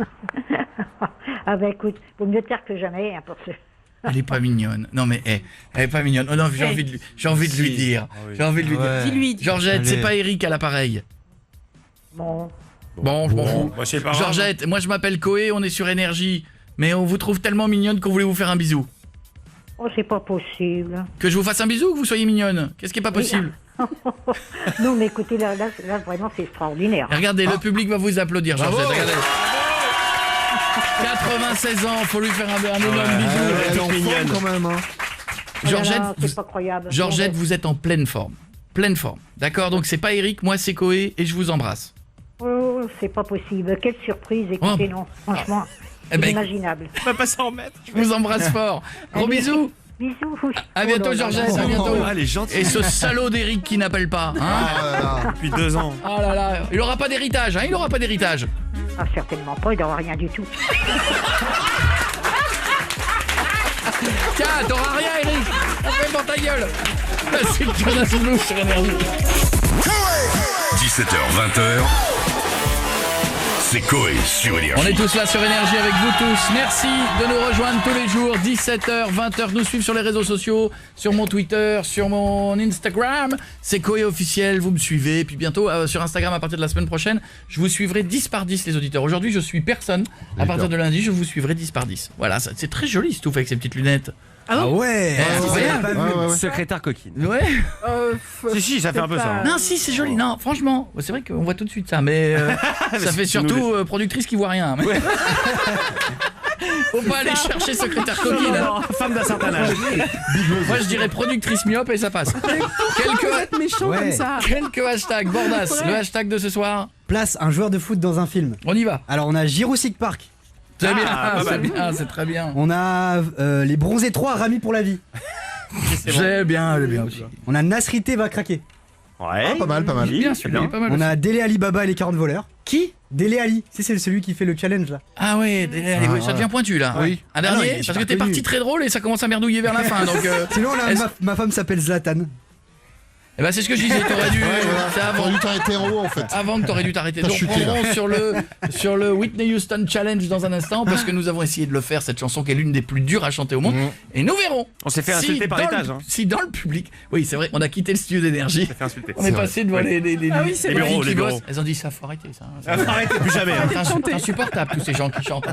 Ah bah écoute, vaut mieux taire que jamais, hein, pour ce... Elle est pas mignonne. Non mais elle est pas mignonne. Oh non, j'ai envie de lui dire. J'ai envie de lui dire. Dis-lui. Georgette, c'est pas Eric à l'appareil. Bon, je m'en fous. Bah, c'est pas grave. Georgette, moi je m'appelle Koé, on est sur Énergie. Mais on vous trouve tellement mignonne qu'on voulait vous faire un bisou. oh c'est pas possible. Que je vous fasse un bisou ou que vous soyez mignonne? Qu'est-ce qui est pas possible? Non mais écoutez, là vraiment c'est extraordinaire. Et regardez, le public va vous applaudir, Georgette. Regardez. 96 ans, faut lui faire un énorme bisou. Elle est en forme quand même. Hein. Georgette, c'est pas croyable. Georgette, vous êtes en pleine forme. D'accord, donc c'est pas Eric, moi c'est Koé et je vous embrasse. Oh, c'est pas possible. Quelle surprise, écoutez, non. Franchement, inimaginable. On va pas s'en remettre. Je vous embrasse fort. Gros bisous. Bisous. À bientôt, Georgette, à bientôt. Elle est gentille. Et ce salaud d'Eric qui n'appelle pas. Depuis 2 ans. Oh là là, il aura pas d'héritage, hein, il aura pas d'héritage. Ah, certainement pas, il n'aura rien du tout. Tiens, t'auras rien, Eric. Fais pour ta gueule. C'est le Jonas Blue sur Énergie. 17h-20h, c'est Koé sur Énergie. On est tous là sur Énergie avec vous tous. Merci de nous rejoindre tous les jours, 17h, 20h. Nous suivre sur les réseaux sociaux, sur mon Twitter, sur mon Instagram. C'est Koé officiel, vous me suivez. Et puis bientôt, sur Instagram, à partir de la semaine prochaine, je vous suivrai 10 par 10 les auditeurs. Aujourd'hui, je suis personne. À partir de lundi, je vous suivrai 10 par 10. Voilà, c'est très joli ce tout fait avec ces petites lunettes. Ah ouais, Secrétaire coquine. Ouais. Si, ça fait un peu ça. Non, si, c'est joli. Non, franchement, c'est vrai qu'on voit tout de suite ça, mais ça fait surtout productrice qui voit rien. Mais... Faut pas aller chercher secrétaire coquine. Femme d'un certain âge. Moi, je dirais productrice myope et ça passe. Quelques méchant comme ça. Quelques hashtags. Bordas, le hashtag de ce soir. Place un joueur de foot dans un film. On y va. Alors on a Jurassic Park. C'est bien, c'est très bien. On a les Bronzés 3 Rami pour la vie. C'est bien, elle est bien aussi. On a Nasrité va craquer. Ouais. Ah, pas mal. Bien, celui-là, pas mal. On a Dele Alibaba et les 40 voleurs. Qui? Dele Ali, c'est celui qui fait le challenge là. Ah ouais, ça devient pointu là. Oui. Un dernier, non, parce que t'es parti très drôle et ça commence à merdouiller vers la fin. Donc, sinon là, ma femme s'appelle Zlatan. Eh ben c'est ce que je disais, t'aurais dû. T'aurais dû t'arrêter en haut en fait. Avant que t'aurais dû t'arrêter. Nous reprendrons sur le Whitney Houston Challenge dans un instant parce que nous avons essayé de le faire, cette chanson qui est l'une des plus dures à chanter au monde. Et nous verrons. On s'est fait insulter par l'étage. Si dans le public, oui c'est vrai, on a quitté le studio d'énergie. On s'est fait insulter. On est passé devant les bureaux, qui bossent. Elles ont dit ça, faut arrêter ça. Arrêtez plus jamais. C'est insupportable tous ces gens qui chantent.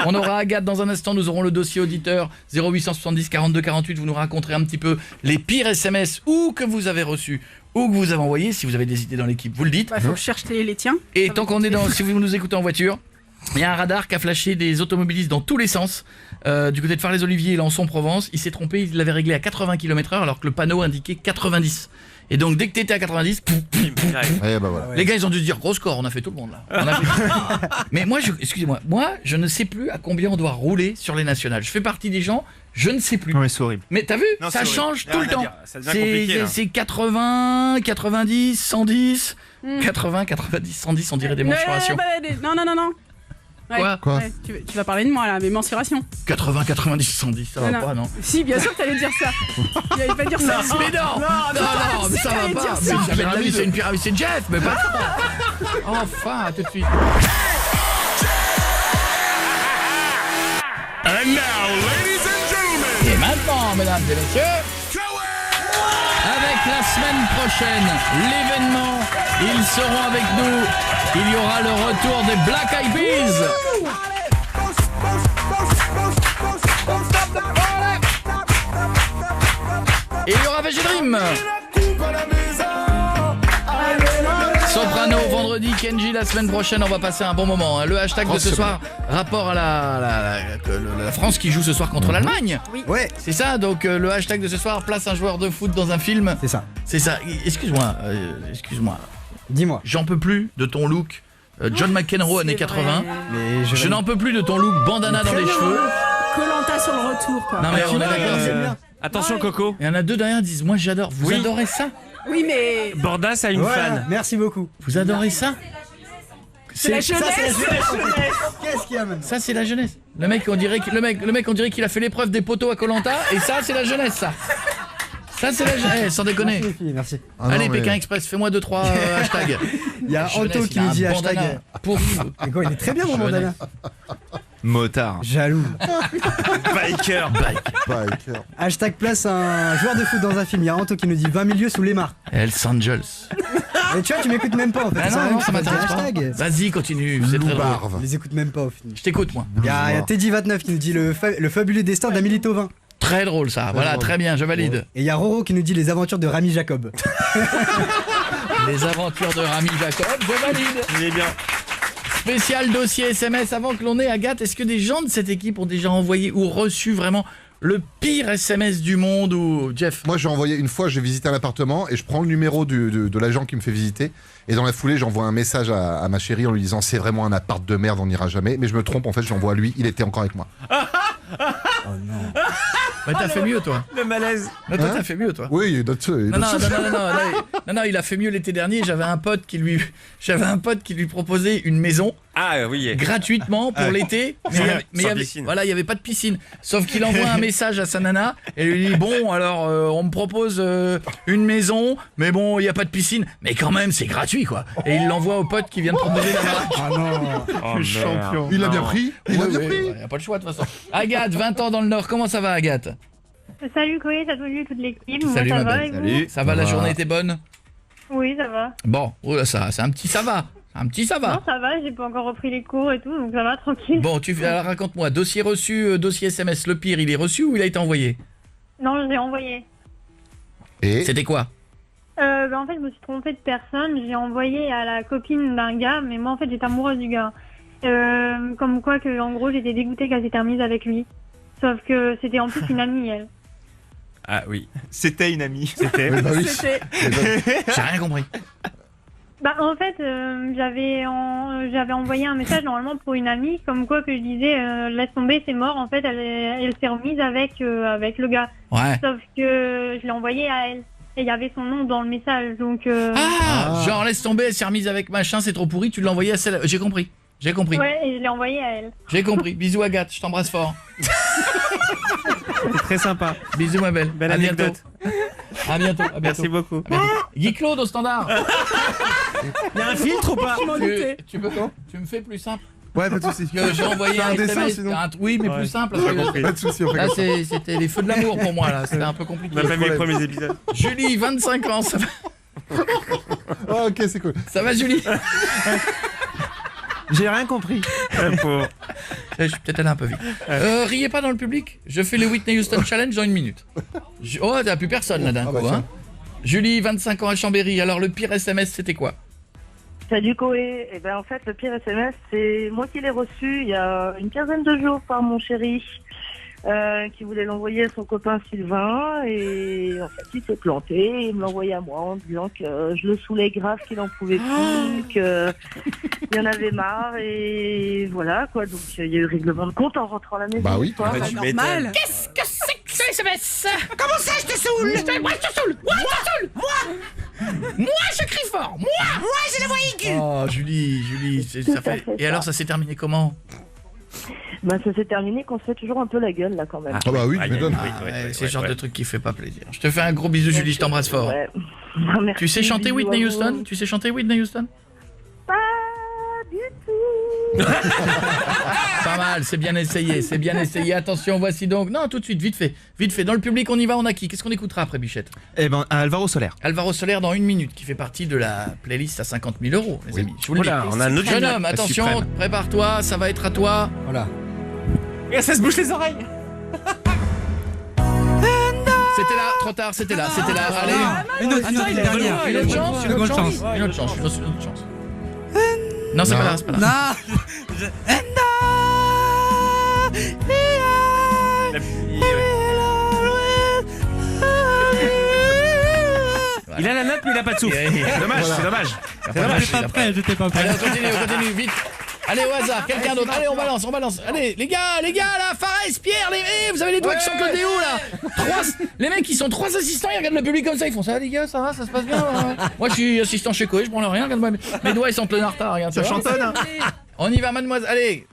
On aura Agathe dans un instant, nous aurons le dossier auditeur 0870 42 48. Vous nous raconterez un petit peu les pires SMS ou que vous avez reçus ou que vous avez envoyé, si vous avez des idées dans l'équipe, vous le dites. Faut chercher les tiens. Et tant qu'on est si vous nous écoutez en voiture, il y a un radar qui a flashé des automobilistes dans tous les sens. Du côté de Far-les-Oliviers et Lançon-Provence, il s'est trompé, il l'avait réglé à 80 km/h alors que le panneau indiquait 90. Et donc dès que t'étais à 90, les gars ils ont dû se dire gros score, on a fait tout le monde là. Mais moi, excusez-moi, je ne sais plus à combien on doit rouler sur les nationales. Je fais partie des gens, je ne sais plus. Non mais c'est horrible. Mais t'as vu, non, ça change tout le temps. C'est 80, 90, 110, 80, 90, 110, on dirait des mensuration. Non. Ouais, Quoi ouais, tu vas parler de moi là, mais mensuration. 80, 90, 110, ça va pas, non? Si, bien sûr que t'allais dire ça. Il allait pas dire ça. Mais non, mais ça va pas. Mais jamais de la vie, c'est une pyramide, c'est Jeff, mais pas enfin, tout de suite. And now, ladies and gentlemen. Et maintenant, mesdames et messieurs, avec la semaine prochaine, l'événement, ils seront avec nous. Il y aura le retour des Black Eyed Peas. Et il y aura VG Dream. Soprano vendredi, Kenji la semaine prochaine, on va passer un bon moment. Le hashtag de ce soir, rapport à la France qui joue ce soir contre l'Allemagne. Oui. Ouais. C'est ça, donc le hashtag de ce soir, place un joueur de foot dans un film. C'est ça. C'est ça. Excuse-moi. Dis-moi. J'en peux plus de ton look John McEnroe années 80. Mais je n'en peux plus de ton look bandana dans les cheveux. Koh-Lanta sur le retour quoi. Non mais on est d'accord. Attention Coco. Il y en a deux derrière qui disent moi j'adore. Vous adorez ça? Oui mais Bordas a une fan. Merci beaucoup. Vous adorez ça? C'est la jeunesse. Qu'est-ce qu'il y a maintenant? Ça, c'est la jeunesse. Le mec, on dirait qu'il a fait l'épreuve des poteaux à Koh-Lanta, et ça, c'est la jeunesse, ça. Ça, c'est la jeunesse, sans déconner. Merci, les filles, merci. Allez, Pékin Express, fais-moi 2-3 hashtags. Il y a Jeunesse, Anto qui il a nous un dit bandana. hashtag. Pour Il est très bien mon bandana. Motard. Jaloux. Biker. Hashtag place un joueur de foot dans un film. Il y a Anto qui nous dit 20 milieux sous les mares. Hells Angels. Et tu vois, tu m'écoutes même pas en fait. Ah non, ça m'intéresse pas. Vas-y, continue, c'est très drôle. Je les écoute même pas au final. Je t'écoute, moi. Il y a Teddy29 qui nous dit le fabuleux destin d'Amélie Tauvin. Très drôle, ça. Voilà, très bien, je valide. Et il y a Roro qui nous dit les aventures de Rami Jacob. Les aventures de Rami Jacob, je valide. Il est bien. Spécial dossier SMS. Avant que l'on ait, Agathe, est-ce que des gens de cette équipe ont déjà envoyé ou reçu vraiment le pire SMS du monde ou Jeff? Moi j'ai envoyé une fois, j'ai visité un appartement et je prends le numéro de l'agent qui me fait visiter et dans la foulée j'envoie un message à ma chérie en lui disant c'est vraiment un appart de merde, on n'ira jamais, mais je me trompe en fait, j'envoie à lui, il était encore avec moi. Oh non. Mais t'as fait mieux toi. Le malaise. Non, toi t'as fait mieux toi. Oui, il y a d'autres. Non, il a fait mieux l'été dernier. J'avais un pote qui lui proposait une maison. Ah oui. Gratuitement pour l'été. Mais il y avait pas de piscine. Sauf qu'il envoie un message à sa nana et lui dit bon alors on me propose une maison, mais bon il y a pas de piscine, mais quand même c'est gratuit quoi. Et il l'envoie au pote qui vient de proposer la maison. Ah non. Le champion. Il l'a bien pris. Il a bien pris. Il y a pas le choix de toute façon. Agathe, 20 ans dans le Nord. Comment ça va Agathe? Salut Chloé, salut toute l'équipe. Salut Moi, ma ça va belle. et vous? Salut. Ça va, la journée était bonne? Oui, ça va. Bon, oh là, ça, c'est un petit ça va. Un petit ça va. Non, ça va, j'ai pas encore repris les cours et tout, donc ça va, tranquille. Bon, alors raconte-moi, dossier reçu, dossier SMS, le pire, il est reçu ou il a été envoyé? Non, je l'ai envoyé. Et c'était quoi? En fait, je me suis trompée de personne. J'ai envoyé à la copine d'un gars, mais moi, en fait, j'étais amoureuse du gars. Comme quoi que, en gros, j'étais dégoûtée qu'elle s'était remise avec lui. Sauf que c'était en plus une amie, elle. Ah oui. C'était une amie. C'était. Oui, bah oui. C'était. J'ai rien compris. Bah, en fait, j'avais envoyé un message normalement pour une amie, comme quoi que je disais laisse tomber, c'est mort. En fait, elle s'est remise avec le gars. Ouais. Sauf que je l'ai envoyé à elle. Et il y avait son nom dans le message, donc... Genre laisse tomber, elle s'est remise avec machin, c'est trop pourri, tu l'as envoyé à celle... J'ai compris. Ouais, et je l'ai envoyé à elle. J'ai compris. Bisous Agathe, je t'embrasse fort. C'est très sympa. Bisous ma belle. Belle à anecdote. À bientôt. Merci beaucoup. Guy Claude au standard. Il y a un filtre ou pas? Tu me fais plus simple. Ouais, pas de soucis. J'ai envoyé un dessin SMS, sinon. oui, mais plus simple. Pas de soucis, on fait Là, comme ça. c'était les feux de l'amour pour moi, là. C'était un peu compliqué. On a pas vu les premiers épisodes. Julie, 25 ans, ça va? Ah, ok, c'est cool. Ça va, Julie? J'ai rien compris. Je suis peut-être allé un peu vite. Riez pas dans le public. Je fais le Whitney Houston Challenge dans 1 minute. Oh, t'as plus personne là d'un coup. Hein. Julie, 25 ans à Chambéry. Alors, le pire SMS, c'était quoi? Salut Koé. Et ben en fait le pire SMS c'est moi qui l'ai reçu il y a une quinzaine de jours par mon chéri qui voulait l'envoyer à son copain Sylvain et en fait il s'est planté, il me l'a envoyé à moi en disant que je le saoulais grave, qu'il en pouvait plus, qu'il y en avait marre et voilà quoi, donc il y a eu règlement de compte en rentrant à la maison. Bah oui, quoi. Normal. Qu'est-ce que c'est que ce SMS? Comment ça, je te saoule? Moi, je te saoule. Moi, je crie fort. Moi, j'ai la voix aiguë. Oh, Julie, ça fait... Et alors, ça s'est terminé comment? Bah ça s'est terminé qu'on se fait toujours un peu la gueule là quand même. Ah bah oui, tu m'étonnes. C'est le genre de truc qui fait pas plaisir. Je te fais un gros bisou, Julie, je t'embrasse fort. Ouais. Merci, Tu sais chanter bisous Whitney à vous. Houston? Tu sais chanter Whitney Houston? Pas du tout. Pas mal, c'est bien essayé. Attention, voici donc... Non, tout de suite, vite fait. Dans le public, on y va, on a qui? Qu'est-ce qu'on écoutera après, Bichette? Eh ben, Alvaro Soler. Alvaro Soler dans 1 minute, qui fait partie de la playlist à 50 000 €, les amis. Je vous le dis. Voilà, on a un autre Jeune génie, homme, la attention, suprême. prépare-toi, ça va être à toi. Voilà. Et ça se bouche les oreilles. C'était là, trop tard, c'était là. Allez, Une autre dernière. une autre chance. Non, c'est pas là, Non. Il a la note mais il a pas de souffle. Dommage, c'est dommage. J'étais pas prêt. Allez, on continue, vite. Allez, au hasard, quelqu'un d'autre. Allez, on balance. Allez, les gars, là, Fares, Pierre, vous avez les doigts qui sont codés où, là? Les mecs, ils sont 3 assistants, ils regardent le public comme ça, ils font ça, les gars, ça va, ça se passe bien. Moi, je suis assistant chez Koé, je prends rien, regarde-moi. Mes doigts, ils sont pleins en retard, regarde. Ça chantonne, hein. On y va, mademoiselle, allez.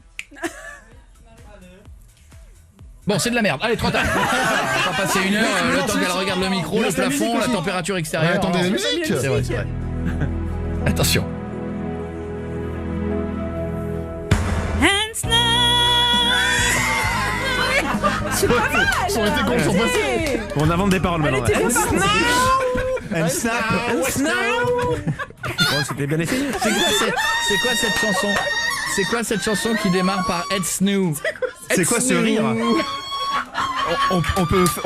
Bon, c'est de la merde. Allez, trop tard. On va passer 1 heure, le temps qu'elle regarde le micro, le plafond, la température extérieure. Ouais, attendez la musique. C'est vrai. Attention. C'est pas mal. Ça aurait été con, ils sont passés. On invente des paroles maintenant. Elle était bien partie. And snap. Bon, c'était bien essayé. C'est quoi cette chanson? C'est quoi cette chanson qui démarre par Ed Snoo? C'est quoi ce rire? On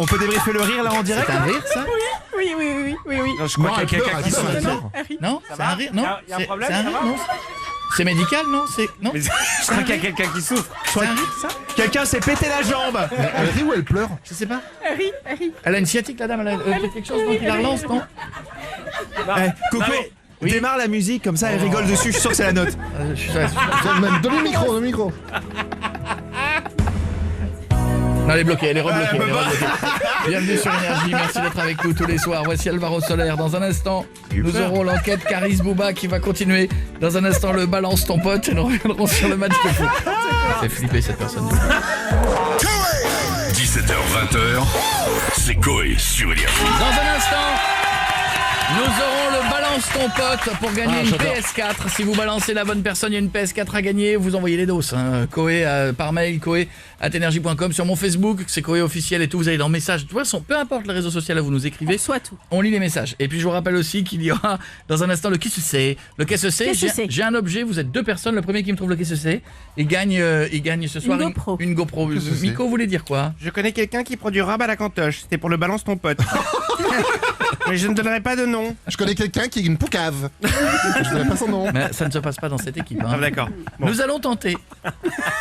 peut débriefer le rire là en direct? C'est un rire, ça? Oui. Non, je crois qu'il y a quelqu'un qui souffre. Non, c'est un rire, non? Il y a un problème? C'est un rire, non? C'est médical, non? Non? Je crois qu'il y a quelqu'un qui souffre. C'est un rire, ça? Quelqu'un s'est pété la jambe. Elle rit ou elle pleure? Je sais pas. Elle rit. Elle a une sciatique, la dame, elle a fait quelque chose, donc il la relance, non? Coco, démarre la musique, comme ça elle rigole dessus, je suis sûr que c'est la note. Donne le micro. Non, elle est bloquée, elle est rebloquée. Bienvenue sur Énergie, merci d'être avec nous tous les soirs. Voici Alvaro Soler. Dans un instant, nous aurons l'enquête Caris Bouba qui va continuer. Dans un instant, le balance ton pote et nous reviendrons sur le match de foot. C'est flippé cette personne. 17h-20h, c'est Koé sur Énergie. Dans un instant, nous aurons le balance ton pote pour gagner une PS4. Si vous balancez la bonne personne, il y a une PS4 à gagner. Vous envoyez les doses. Koé par mail, koé@energie.com. Sur mon Facebook, c'est Koé officiel et tout. Vous allez dans messages. De toute façon, peu importe le réseau social, vous nous écrivez. Soit tout. On lit les messages. Et puis je vous rappelle aussi qu'il y aura dans un instant le qu'est-ce que c'est. Le qu'est-ce que c'est. J'ai un objet. Vous êtes 2 personnes. Le premier qui me trouve le qu'est-ce que c'est, il gagne ce soir une GoPro. Miko, vous voulez dire quoi? Je connais quelqu'un qui produit rab à la cantoche. C'était pour le balance ton pote. Mais je ne donnerai pas de nom. Je connais quelqu'un qui est une poucave. Je donnerai pas son nom. Mais ça ne se passe pas dans cette équipe. Ah, d'accord. Bon. Nous allons tenter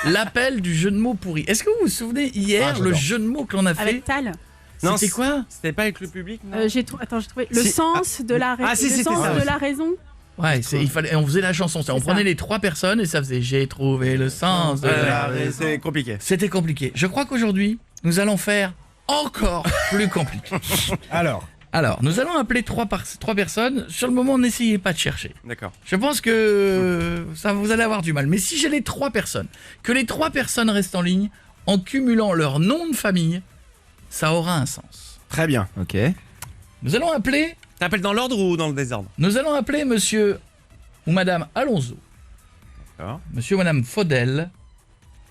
l'appel du jeu de mots pourri. Est-ce que vous vous souvenez hier le jeu de mots que l'on a fait avec Tal? C'était quoi? C'était pas avec le public, non? J'ai trouvé le sens de la raison. Ouais, on faisait la chanson, on prenait les 3 personnes et ça faisait j'ai trouvé le sens de la raison. C'est compliqué. C'était compliqué. Je crois qu'aujourd'hui, nous allons faire encore plus compliqué. Alors, nous allons appeler 3 personnes. Sur le moment, n'essayez pas de chercher. D'accord. Je pense que vous allez avoir du mal. Mais si j'ai les 3 personnes, que les 3 personnes restent en ligne, en cumulant leur nom de famille, ça aura un sens. Très bien. Ok. Nous allons appeler... T'appelles dans l'ordre ou dans le désordre? Nous allons appeler monsieur ou madame Alonso. D'accord. Monsieur ou madame Faudel.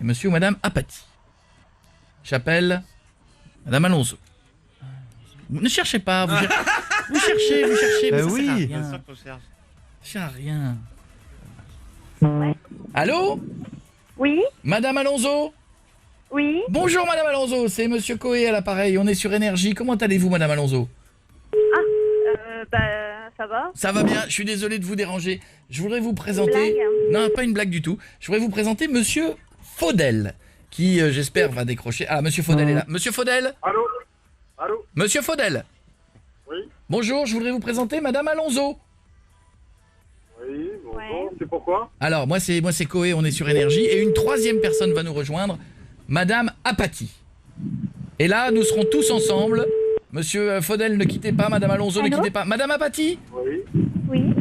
Et monsieur ou madame Apathy. J'appelle madame Alonso. Ne cherchez pas, vous cherchez, mais ça oui. sert à rien. Ça sert à rien. Allô? Oui? Madame Alonso? Oui? Bonjour Madame Alonso, c'est Monsieur Koé à l'appareil, on est sur Énergie. Comment allez-vous Madame Alonso? Ça va? Ça va bien, je suis désolé de vous déranger. Je voudrais vous présenter... Non, pas une blague du tout. Je voudrais vous présenter Monsieur Faudel, qui j'espère va décrocher... Ah, Monsieur Faudel est là. Monsieur Faudel? Allô? Monsieur Faudel? Oui? Bonjour, je voudrais vous présenter Madame Alonso. Oui, bonjour, c'est pourquoi? Alors, moi c'est Koé, on est sur Énergie, et une 3e personne va nous rejoindre, Madame Apathy. Et là, nous serons tous ensemble. Monsieur Faudel, ne quittez pas, Madame Alonso, ne quittez pas. Madame Apathy? Oui.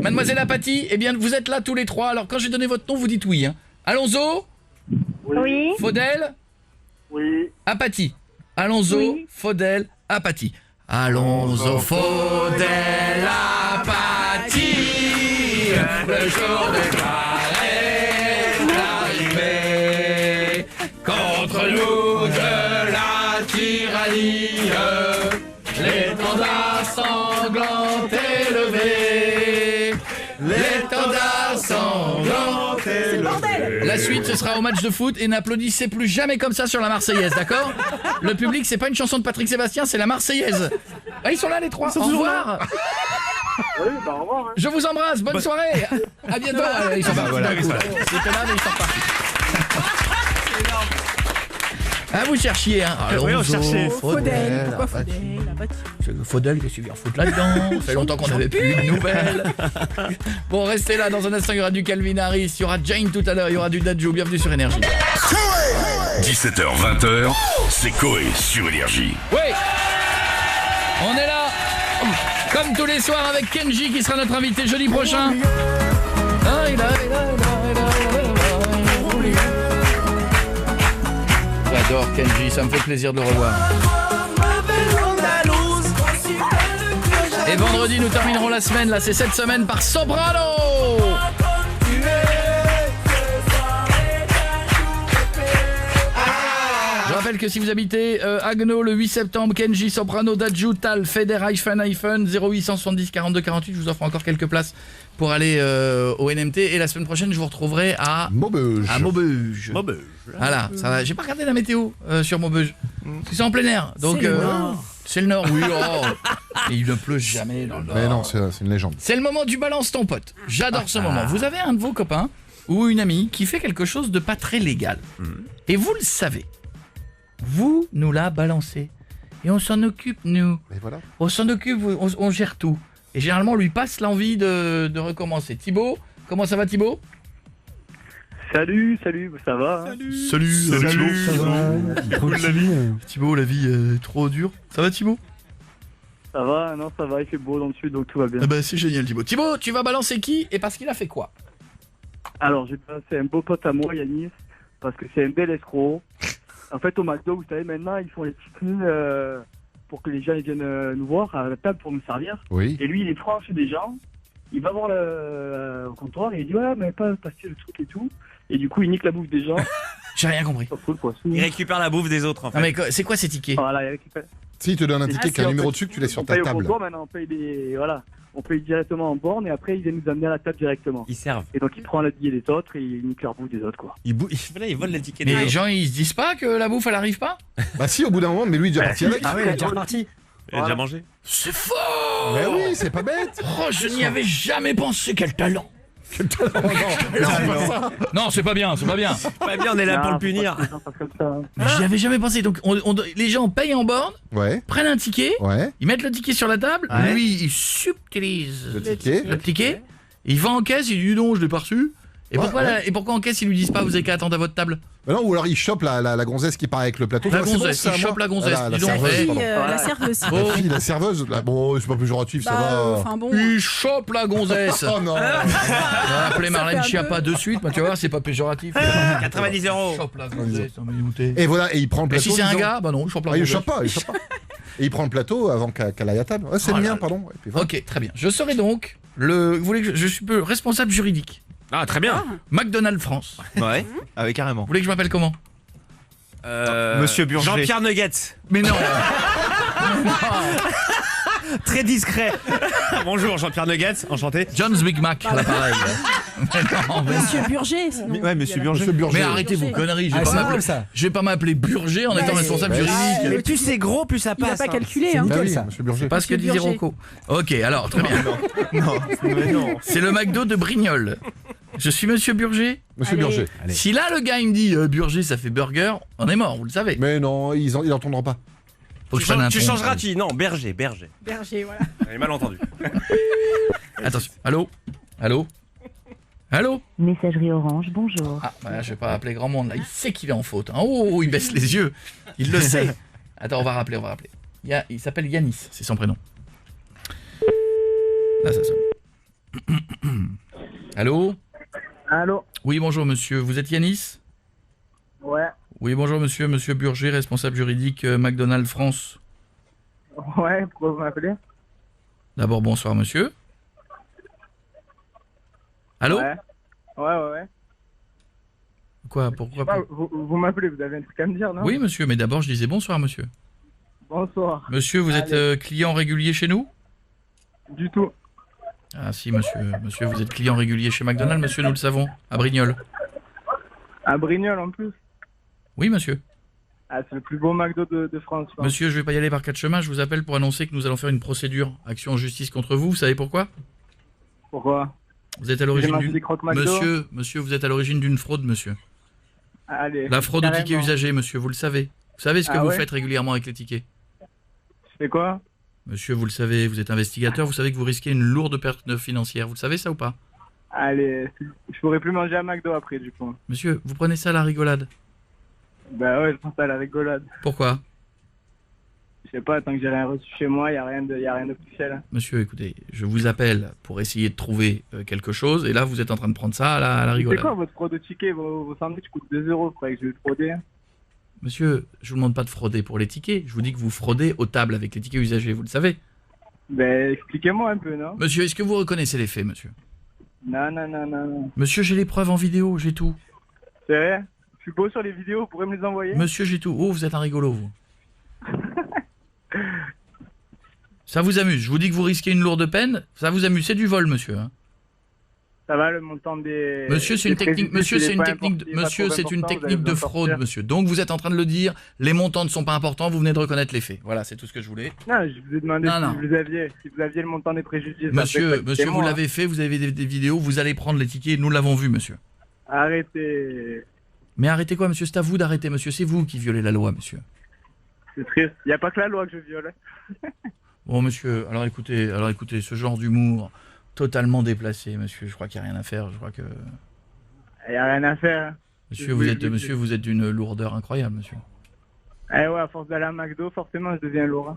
Mademoiselle Apathy, eh bien, vous êtes là tous les 3, alors quand j'ai donné votre nom, vous dites oui. Hein. Alonso? Oui. Faudel? Oui. Apathy. Alonso, oui. Faudel, Apathy. Alonso, Faudel, Apathy. Le jour de gloire est arrivé. Contre nous de la tyrannie, l'étendard sanglant est levé. L'étendard sanglant est levé. La suite, ce sera au match de foot et n'applaudissez plus jamais comme ça sur la Marseillaise, d'accord? Le public, c'est pas une chanson de Patrick Sébastien, c'est la Marseillaise. Ah, ils sont là les 3. Au revoir. Oui, bah au revoir. Hein. Je vous embrasse, bonne soirée. À bientôt. Ils sont partis d'un coup. Ils étaient là, mais ils sont partis. Ah, vous cherchiez, hein. Oui, on cherchait. Faudel, pourquoi Faudel? Faudel, qu'est-ce qu'il vient foutre là-dedans? Ça fait longtemps qu'on n'avait plus de nouvelles. Bon, restez là, dans un instant, il y aura du Calvin Harris, il y aura Jane tout à l'heure, il y aura du Dadju, bienvenue sur Énergie. 17h, 20h, c'est Coé sur Énergie. Oui, on est là, comme tous les soirs avec Kenji qui sera notre invité jeudi prochain. J'adore Kenji, ça me fait plaisir de le revoir. Et vendredi, nous terminerons la semaine, là c'est cette semaine par Soprano. Je rappelle que si vous habitez Agno le 8 septembre, Kenji, Soprano, Dadju, Tal, Feder, iPhone, 0870 42 48, je vous offre encore quelques places pour aller au NMT. Et la semaine prochaine, je vous retrouverai à Maubeuge. Voilà, ça va. J'ai pas regardé la météo sur Maubeuge. C'est en plein air, donc c'est le Nord, oui. Oh. Et il ne pleut jamais dans le Nord. Mais non, c'est une légende. C'est le moment du balance ton pote. J'adore ce moment. Vous avez un de vos copains ou une amie qui fait quelque chose de pas très légal. Et vous le savez. Vous nous la balancez. Et on s'en occupe, nous. Et voilà. On s'en occupe, on gère tout. Et généralement, on lui passe l'envie de recommencer. Thibaut, comment ça va, Thibaut? Salut, ça va? Salut. Cool la vie. Thibaut, la vie est trop dure. Ça va, Thibaut? Ça va, non, ça va, il fait beau dans le sud, donc tout va bien. Ah bah, c'est génial, Thibaut. Thibaut, tu vas balancer qui et parce qu'il a fait quoi? Alors, j'ai passé un beau pote à moi, Yanis, parce que c'est un bel escroc. En fait, au McDo, vous savez, maintenant, ils font les petits prix pour que les gens ils viennent nous voir à la table pour nous servir. Oui. Et lui, il est franche des gens. Il va voir au comptoir et il dit ouais, mais pas passer le truc et tout. Et du coup, il nique la bouffe des gens. J'ai rien compris. Il récupère la bouffe des autres en fait. Non mais c'est quoi ces tickets? Voilà, il récupère. Si, il te donne un ticket qui a un numéro dessus que tu laisses sur ta On paye au table. comptoir maintenant, on paye directement en borne et après ils viennent nous amener à la table directement. Ils servent. Et donc il prend la billet des autres et il nique leur bouffe des autres quoi. Ils volent les tickets Mais des les autres. gens ils se disent pas que la bouffe elle arrive pas? Bah si, au bout d'un moment, mais lui il est déjà parti avec. Ah oui, il est déjà reparti. Il a déjà mangé. C'est fort! Mais oui, c'est pas bête. Oh, je n'y avais jamais pensé, quel talent! Non, c'est pas bien, c'est pas bien. Pas bien, on est là pour le punir. J'y avais jamais pensé. Donc les gens payent en borne, prennent un ticket, ils mettent le ticket sur la table, lui il subtilise le ticket, il va en caisse, il dit non, je l'ai pas reçu. Et pourquoi en caisse ils lui disent pas vous avez qu'à attendre à votre table? Bah non, ou alors il chope la gonzesse qui part avec le plateau. La gonzesse, il chope la gonzesse. La serveuse, pardon. La serveuse. La fille, la serveuse. Bon, c'est pas péjoratif, ça va. Enfin bon. Il chope la gonzesse. Oh non. On va appeler Marlène Schiappa de suite, tu vois, c'est pas péjoratif. 90 €. Chope la gonzesse, on va dégoûter. Et voilà, et il prend le Et plateau. si c'est un gars, bah non, il chope la gonzesse. Il chope pas. Et il prend le plateau avant qu'elle aille à table. Ouais, c'est le mien, pardon. Et puis voilà. Ok, très bien. Je serai donc vous voulez que je suis responsable juridique. Ah, très bien. McDonald's France. Ouais, ah oui, carrément. Vous voulez que je m'appelle comment? Monsieur Burger. Jean-Pierre Nuggets. Mais non. Très discret. Bonjour Jean-Pierre Nuggets, enchanté. John's Big Mac, l'appareil. Monsieur Burger, sinon. Ouais, Monsieur Burger. Mais arrêtez vos conneries, je vais pas m'appeler Burger en étant responsable juridique. Mais plus c'est gros, plus ça passe. Il a pas calculé, hein. Nickel, ça. Monsieur Burger. C'est pas ce que disait Rocco. Ok, alors, très bien. Non. C'est le McDo de Brignoles. Je suis Monsieur Burger. Monsieur Burger. Si là, le gars, il me dit Burger, ça fait burger, on est mort, vous le savez. Mais non, ils entendront pas. Tu changeras, non, Berger. Berger, voilà. J'ai mal entendu. Attention, allô. Messagerie Orange, bonjour. Ah, bah, je vais pas appeler grand monde là, il sait qu'il est en faute. Hein. Oh, il baisse les yeux, il le sait. Attends, on va rappeler. Il s'appelle Yanis, c'est son prénom. Là, ça sonne. Allô? Oui, bonjour monsieur, vous êtes Yanis? Ouais. Oui, bonjour monsieur Burger, responsable juridique McDonald's France. Ouais, pourquoi vous m'appelez? D'abord, bonsoir monsieur. Allô? Ouais. Quoi, pourquoi pas, vous m'appelez, vous avez un truc à me dire, non? Oui monsieur, mais d'abord je disais bonsoir monsieur. Bonsoir. Monsieur, vous êtes client régulier chez nous? Du tout. Ah si monsieur, vous êtes client régulier chez McDonald's, monsieur, nous le savons, à Brignoles. À Brignoles en plus? Oui monsieur. Ah, c'est le plus beau McDo de France. Monsieur, je vais pas y aller par quatre chemins, je vous appelle pour annoncer que nous allons faire une procédure, action en justice contre vous savez pourquoi? Pourquoi? Vous êtes à l'origine Monsieur, vous êtes à l'origine d'une fraude, monsieur. Allez. La fraude au ticket usagé, monsieur, vous le savez. Vous savez ce que vous faites régulièrement avec les tickets? C'est quoi? Monsieur, vous le savez, vous êtes investigateur, vous savez que vous risquez une lourde perte financière. Vous le savez ça ou pas? Allez, je pourrais plus manger à McDo après du coup. Monsieur, vous prenez ça à la rigolade? Bah ouais, je pense à la rigolade. Pourquoi? Je sais pas, tant que j'ai rien reçu chez moi, y a rien d'officiel. Monsieur, écoutez, je vous appelle pour essayer de trouver quelque chose, et là vous êtes en train de prendre ça à la rigolade. C'est quoi votre fraude de tickets? Vos sandwichs coûtent 2 €, vous croyez que je vais frauder? Monsieur, je vous demande pas de frauder pour les tickets, je vous dis que vous fraudez aux tables avec les tickets usagés, vous le savez. Ben, expliquez-moi un peu, non? Monsieur, est-ce que vous reconnaissez les faits, monsieur? Non. Monsieur, j'ai les preuves en vidéo, j'ai tout. C'est vrai? Je suis beau sur les vidéos, vous pourrez me les envoyer? Monsieur, j'ai tout. Oh, vous êtes un rigolo, vous. Ça vous amuse, je vous dis que vous risquez une lourde peine, ça vous amuse, c'est du vol, monsieur. Hein. Ça va, le montant des... Monsieur, c'est une technique, monsieur, c'est une technique de fraude, monsieur. Donc vous êtes en train de le dire, les montants ne sont pas importants, vous venez de reconnaître les faits. Voilà, c'est tout ce que je voulais. Non, je vous ai demandé si vous aviez le montant des préjudices. Monsieur, vous l'avez fait, vous avez des vidéos, vous allez prendre les tickets, nous l'avons vu, monsieur. Arrêtez. Mais arrêtez quoi, monsieur? C'est à vous d'arrêter, monsieur, c'est vous qui violez la loi, monsieur. C'est triste, il n'y a pas que la loi que je viole. Bon, monsieur, alors écoutez, ce genre d'humour totalement déplacé, monsieur, je crois qu'il n'y a rien à faire, je crois que... Il n'y a rien à faire. Monsieur, vous êtes d'une lourdeur incroyable, monsieur. Eh ouais, à force d'aller à McDo, forcément, je deviens lourd.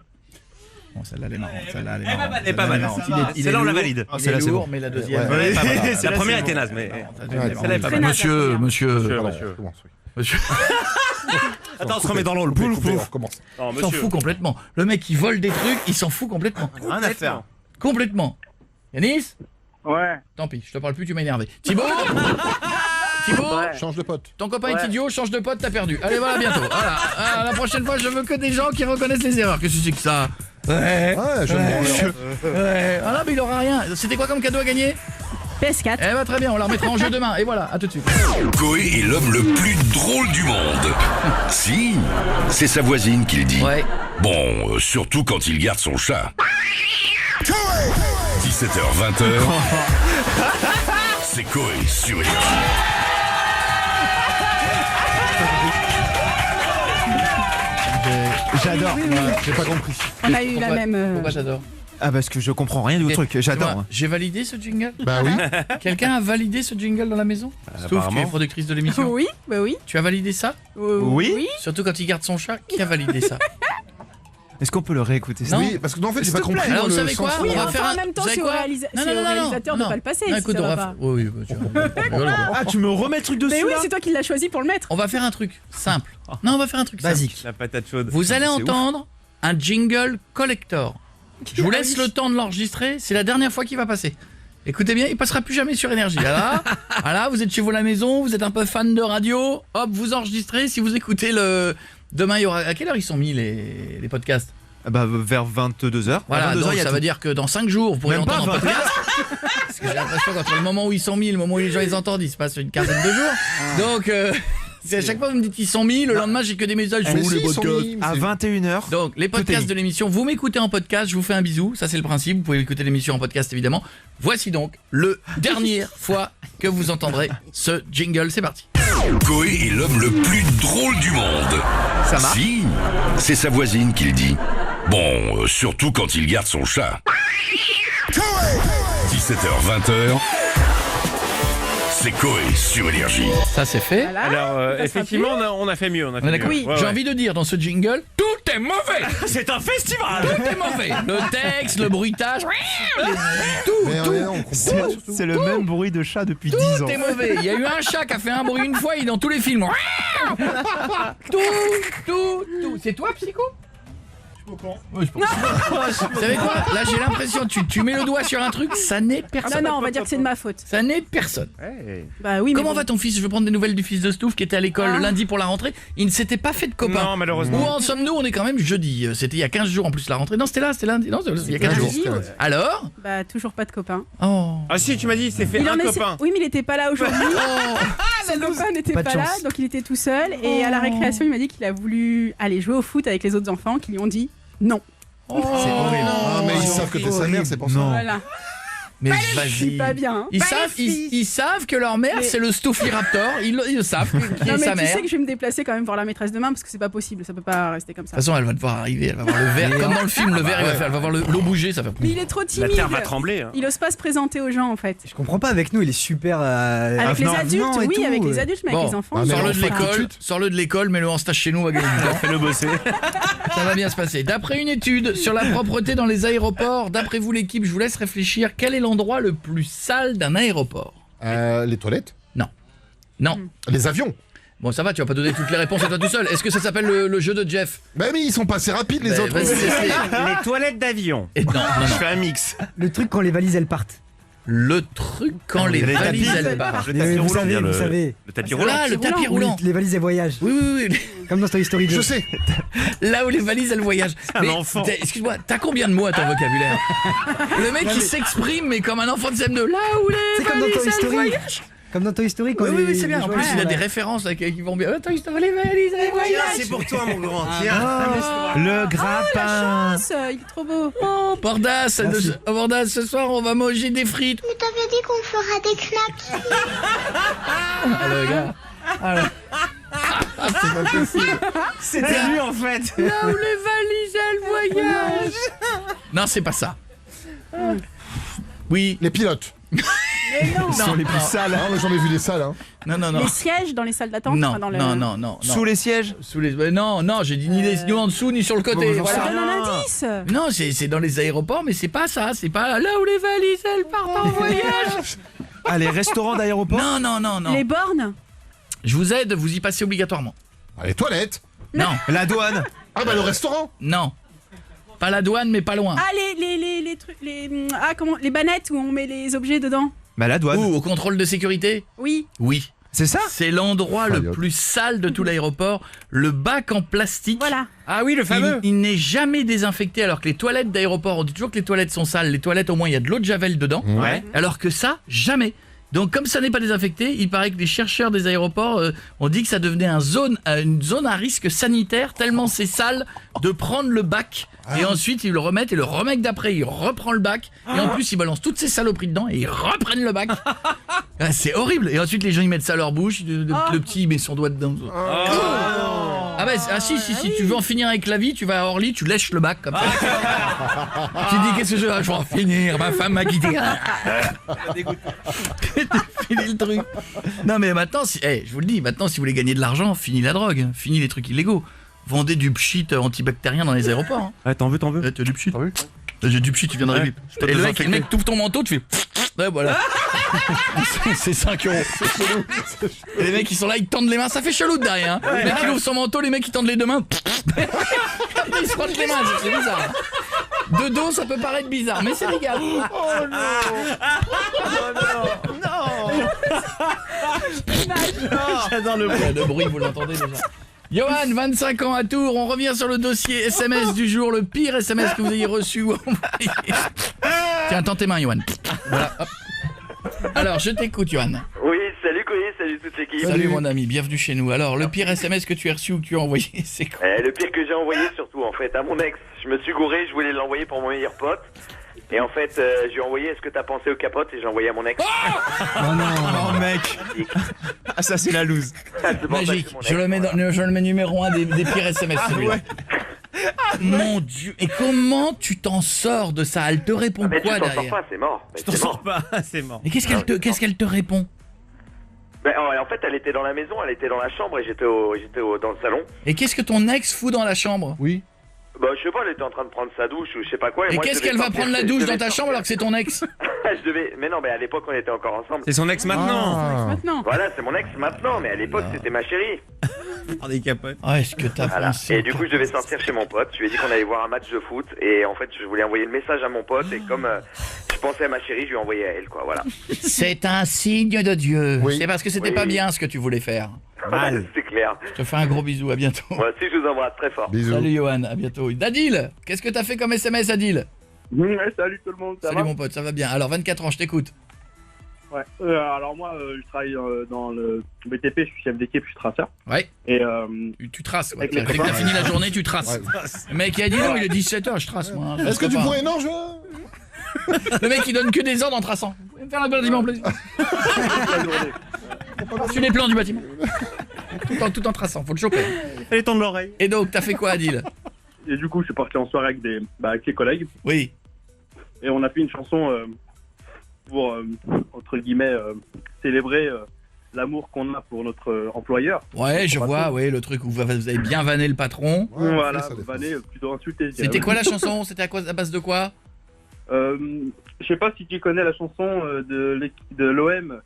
Bon, celle-là, elle est marrante, Elle est pas mal. Celle-là, on la valide. Il est lourd, mais la deuxième... La première était naze, mais... Celle-là est pas mal. Monsieur... Attends, on se remet dans l'eau, le pouf. Il s'en fout complètement. Le mec qui vole des trucs, il s'en fout complètement. Rien à faire. Complètement. Yanis? Ouais. Tant pis, je te parle plus, tu m'as énervé. Thibaut? Change de pote. Ton copain est idiot, change de pote, t'as perdu. Allez, voilà, bientôt. Voilà. La prochaine fois, je veux que des gens qui reconnaissent les erreurs. Qu'est-ce que c'est que ça? Ouais, Ah là, mais il aura rien. C'était quoi comme cadeau à gagner? PS4. Eh bah très bien, on la remettra en jeu demain. Et voilà, à tout de suite. Coé est l'homme le plus drôle du monde. Si, c'est sa voisine qui le dit. Ouais. Bon, surtout quand il garde son chat. 17h, 20h. C'est Coé sur Énergie. J'adore. J'ai pas compris. On a eu la même... Pourquoi j'adore? Ah parce que je comprends rien du truc, j'adore. J'ai validé ce jingle? Bah oui. Quelqu'un a validé ce jingle dans la maison? Sauf tu es productrice de l'émission. Oui, bah oui. Tu as validé ça? Oui. Surtout quand il garde son chat, qui a validé ça? Est-ce qu'on peut le réécouter ça? Oui, parce que non, en fait, j'ai pas compris. Alors, vous savez quoi? Oui, On va faire en même temps, c'est au réalisateur de pas le passer. Non, écoute, oui, Ah, tu me remets le truc dessus? Mais oui, là c'est toi qui l'as choisi pour le mettre. On va faire un truc simple. Non, on va faire un truc basique. simple. La patate chaude. Vous allez entendre un jingle collector. Je vous laisse le temps de l'enregistrer, c'est la dernière fois qu'il va passer. Écoutez bien, il passera plus jamais sur Énergie. Voilà, vous êtes chez vous à la maison, vous êtes un peu fan de radio, hop, vous enregistrez. Si vous écoutez demain, il y aura... À quelle heure ils sont mis les podcasts? Bah vers 22h. Voilà, donc ça veut dire que dans 5 jours, vous pourrez l'entendre en podcast. Parce que j'ai l'impression qu'entre le moment où ils sont mis et le moment où les gens les entendent, il se passe une quinzaine de jours. Donc... c'est à chaque fois vous me dites qu'ils sont mis, le lendemain j'ai que des messages sur les podcasts. À 21h. Donc les podcasts de l'émission, vous m'écoutez en podcast, je vous fais un bisou, ça c'est le principe, vous pouvez écouter l'émission en podcast évidemment. Voici donc le dernière fois que vous entendrez ce jingle, c'est parti. Coé est l'homme le plus drôle du monde. Ça marche? Si, c'est sa voisine qui le dit. Bon, surtout quand il garde son chat. 17h, 20h. C'est Coé sur Énergie. Ça c'est fait. Voilà. Alors effectivement on a fait mieux. On a fait mieux. Oui, j'ai envie de dire dans ce jingle, tout est mauvais. C'est un festival. Tout est mauvais. Le texte, le bruitage, c'est le même bruit de chat depuis 10 ans. Tout est mauvais. Il y a eu un chat qui a fait un bruit une fois, il est dans tous les films. Tout. C'est toi, Psycho? Vous savez quoi? Là j'ai l'impression, tu mets le doigt sur un truc, ça n'est personne. Non, on va dire que c'est de ma faute. Ça n'est personne. Bah oui. Comment va ton fils? Je veux prendre des nouvelles du fils de Stouff qui était à l'école le lundi pour la rentrée. Il ne s'était pas fait de copain. Non, malheureusement. Où en sommes-nous? On est quand même jeudi. C'était il y a 15 jours en plus la rentrée. Non, c'était lundi. Non, il y a 15 jours. Alors? Bah toujours pas de copain. Oh. Ah si, tu m'as dit, il s'est fait un copain. Oui, mais il était pas là aujourd'hui. Son copain n'était pas là, donc il était tout seul. Et à la récréation, il m'a dit qu'il a voulu aller jouer au foot avec les autres enfants, qui lui ont dit non. C'est horrible. Ah, mais ils savent que t'es sa mère, c'est pour ça. Voilà. Mais Je vas-y. suis pas bien. Hein. Ils savent que leur mère, c'est le Stuffy Raptor. Ils le savent qui Non est mais sa tu mère. sais que je vais me déplacer quand même voir la maîtresse demain parce que c'est pas possible, ça peut pas rester comme De ça. toute façon, elle va devoir arriver, elle va voir le verre. Comme dans le film, le verre, elle va voir l'eau bouger, ça va. Mais il est trop timide. La terre va trembler. Hein. Il ose pas se présenter aux gens en fait. Je comprends pas, avec nous, il est super. Avec les adultes, oui, avec les adultes, mais avec les enfants. Sors-le de l'école, mets-le en stage chez nous, va gagner du temps. Fais-le bosser. Ça va bien se passer. D'après une étude sur la propreté dans les aéroports, d'après vous l'équipe, je vous laisse réfléchir. Quel est l'endroit le plus sale d'un aéroport? Les toilettes? Non. Les avions? Bon, ça va, tu vas pas donner toutes les réponses à toi tout seul. Est-ce que ça s'appelle le jeu de Jeff? Bah mais ils sont pas assez rapides les autres. Vas-y, Les toilettes d'avion. Non. Je fais un mix. Le truc quand les valises elles partent. Le truc quand les valises elles partent. Le tapis vous roulant, savez, bien vous savez. le tapis roulant. Là, le tapis roulant. Oui, les valises elles voyagent. Oui. Comme dans Toy Story 2. Je sais. Là où les valises elles voyagent. Un enfant. Excuse-moi, t'as combien de mots à ton vocabulaire? Le mec il s'exprime mais comme un enfant de CM2. Là où les C'est comme dans valises Toy elles Story. voyagent. Comme dans Toy Story quand Oui, les- c'est bien. En les plus, jouets, il a là. des références là, qui vont bien. Toy Story, les valises elles voyagent. C'est pour toi, mon grand. Ah. Tiens. Le grappin. Il est trop beau. Oh, Bordas, ce soir on va manger des frites. Mais t'avais dit qu'on fera des knacks. Ah, le gars. C'est pas possible. C'était lui en fait. Là où les valises elles voyagent. Non, c'est pas ça. Oui. Les pilotes. Mais non. Ils sont les plus sales. Non, j'en ai vu des salles. Hein. Non. Les sièges dans les salles d'attente. Non, enfin, dans le... non. Sous les sièges. Sous les. Non, j'ai dit ni en dessous ni sur le côté. Bon, j'en sais Voilà. Donne un indice. Non, c'est dans les aéroports, mais c'est pas ça. C'est pas là où les valises elles partent en voyage. Ah, les restaurants d'aéroport. Non. Les bornes. Je vous aide, vous y passez obligatoirement. Ah, les toilettes. Non. La douane. Ah bah le restaurant. Non. Pas la douane, mais pas loin. Ah les trucs les bannettes où on met les objets dedans. Bah la douane. Ou au contrôle de sécurité. Oui. Oui. C'est ça. C'est l'endroit le plus sale de tout l'aéroport, le bac en plastique. Voilà. Ah oui, le fameux. Il n'est jamais désinfecté, alors que les toilettes d'aéroport, on dit toujours que les toilettes sont sales. Les toilettes, au moins, il y a de l'eau de javel dedans. Ouais. Alors que ça, jamais. Donc comme ça n'est pas désinfecté, il paraît que les chercheurs des aéroports ont dit que ça devenait une zone à risque sanitaire tellement c'est sale de prendre le bac et ensuite ils le remettent et le mec d'après il reprend le bac et en plus ils balancent toutes ces saloperies dedans et ils reprennent le bac. Ah, c'est horrible. Et ensuite les gens ils mettent ça à leur bouche, le petit il met son doigt dedans. Ah bah si tu veux en finir avec la vie, tu vas à Orly, tu lèches le bac comme ça. Tu dis qu'est-ce que je vais en finir, ma femme m'a quitté. Fini le truc. Non mais maintenant, je vous le dis, maintenant si vous voulez gagner de l'argent, fini la drogue, fini les trucs illégaux. Vendez du pchit antibactérien dans les aéroports. Hein. Ah, t'en veux T'as du pchit. J'ai du pchit, tu viens d'arriver. Ouais, et le mec t'ouvre ton manteau, tu fais. Ouais, voilà. C'est 5 €. C'est chelou. Et les mecs ils sont là, ils tendent les mains, ça fait chelou de derrière. Hein. Le mec il ouvre son manteau, les mecs ils tendent les deux mains. Ils se frottent les mains, c'est bizarre. De dos ça peut paraître bizarre, mais c'est légal. Oh non. J'adore le bruit, vous l'entendez déjà. Johan, 25 ans à Tours, on revient sur le dossier SMS du jour, le pire SMS que vous ayez reçu ou envoyé. Tiens, tends tes mains, Johan. Voilà, hop. Alors, je t'écoute, Johan. Oui, salut Coé, salut toute l'équipe. Salut mon ami, bienvenue chez nous. Alors, le pire SMS que tu as reçu ou que tu as envoyé, c'est quoi? Le pire que j'ai envoyé surtout en fait à mon ex. Je me suis gouré, je voulais l'envoyer pour mon meilleur pote. Et en fait, je lui ai envoyé est-ce que t'as pensé aux capotes et j'ai envoyé à mon ex. Oh mec. Ah ça c'est la loose. Magique, je le mets numéro 1 des pires SMS celui-là. Mon Dieu, et comment tu t'en sors de ça? Elle te répond mais quoi tu t'en derrière? sors pas, c'est mort. Tu t'en sors pas, c'est mort. Et qu'est-ce qu'elle te répond? En fait, elle était dans la maison, elle était dans la chambre et j'étais dans le salon. Et qu'est-ce que ton ex fout dans la chambre? Oui. Bah, je sais pas, elle était en train de prendre sa douche ou je sais pas quoi. Et moi, qu'est-ce je devais qu'elle va sortir, prendre la je douche devais dans ta sortir. chambre alors que c'est ton ex? Mais non, mais à l'époque, on était encore ensemble. C'est son ex maintenant. Maintenant. Voilà, c'est mon ex maintenant, mais à l'époque, c'était ma chérie. Oh, des capotes. Ah, est-ce que t'as Voilà. pensé? Et du coup, je devais sortir chez mon pote. Je lui ai dit qu'on allait voir un match de foot. Et en fait, je voulais envoyer le message à mon pote. Et comme je pensais à ma chérie, je lui ai envoyé à elle, quoi. Voilà. C'est un signe de Dieu. Oui. C'est parce que c'était Oui. pas bien ce que tu voulais faire. C'est clair. Je te fais un gros bisou, à bientôt. Moi aussi, je vous embrasse très fort. Salut Johan, à bientôt. Adil, qu'est-ce que t'as fait comme SMS, Adil? Salut tout le monde, ça Salut va mon pote, ça va bien. Alors 24 ans, je t'écoute. Ouais. Alors moi, je travaille dans le BTP, je suis chef d'équipe, je suis traceur. Ouais. Et tu traces, quoi. avec mes Dès que copains. t'as fini la journée, tu traces. Ouais. Le mec il a dit non, il est 17h, je trace moi. Est-ce que tu pourrais... Non, je... Le mec, il donne que des ordres en traçant. Vous pouvez me faire un bâtiment, plaisir. Sur les plans du bâtiment. Tout en traçant, faut le choper. Elle est tendre l'oreille. Et donc, t'as fait quoi, Adil? Et du coup, je suis parti en soirée avec les collègues. Oui. Et on a fait une chanson pour, entre guillemets, célébrer l'amour qu'on a pour notre employeur. Ouais, je vois, ouais, le truc où vous avez bien vanné le patron. Ouais, voilà, vanné, plutôt insulté. C'était quoi la chanson? C'était à base de quoi? Je sais pas si tu connais la chanson de l'OM.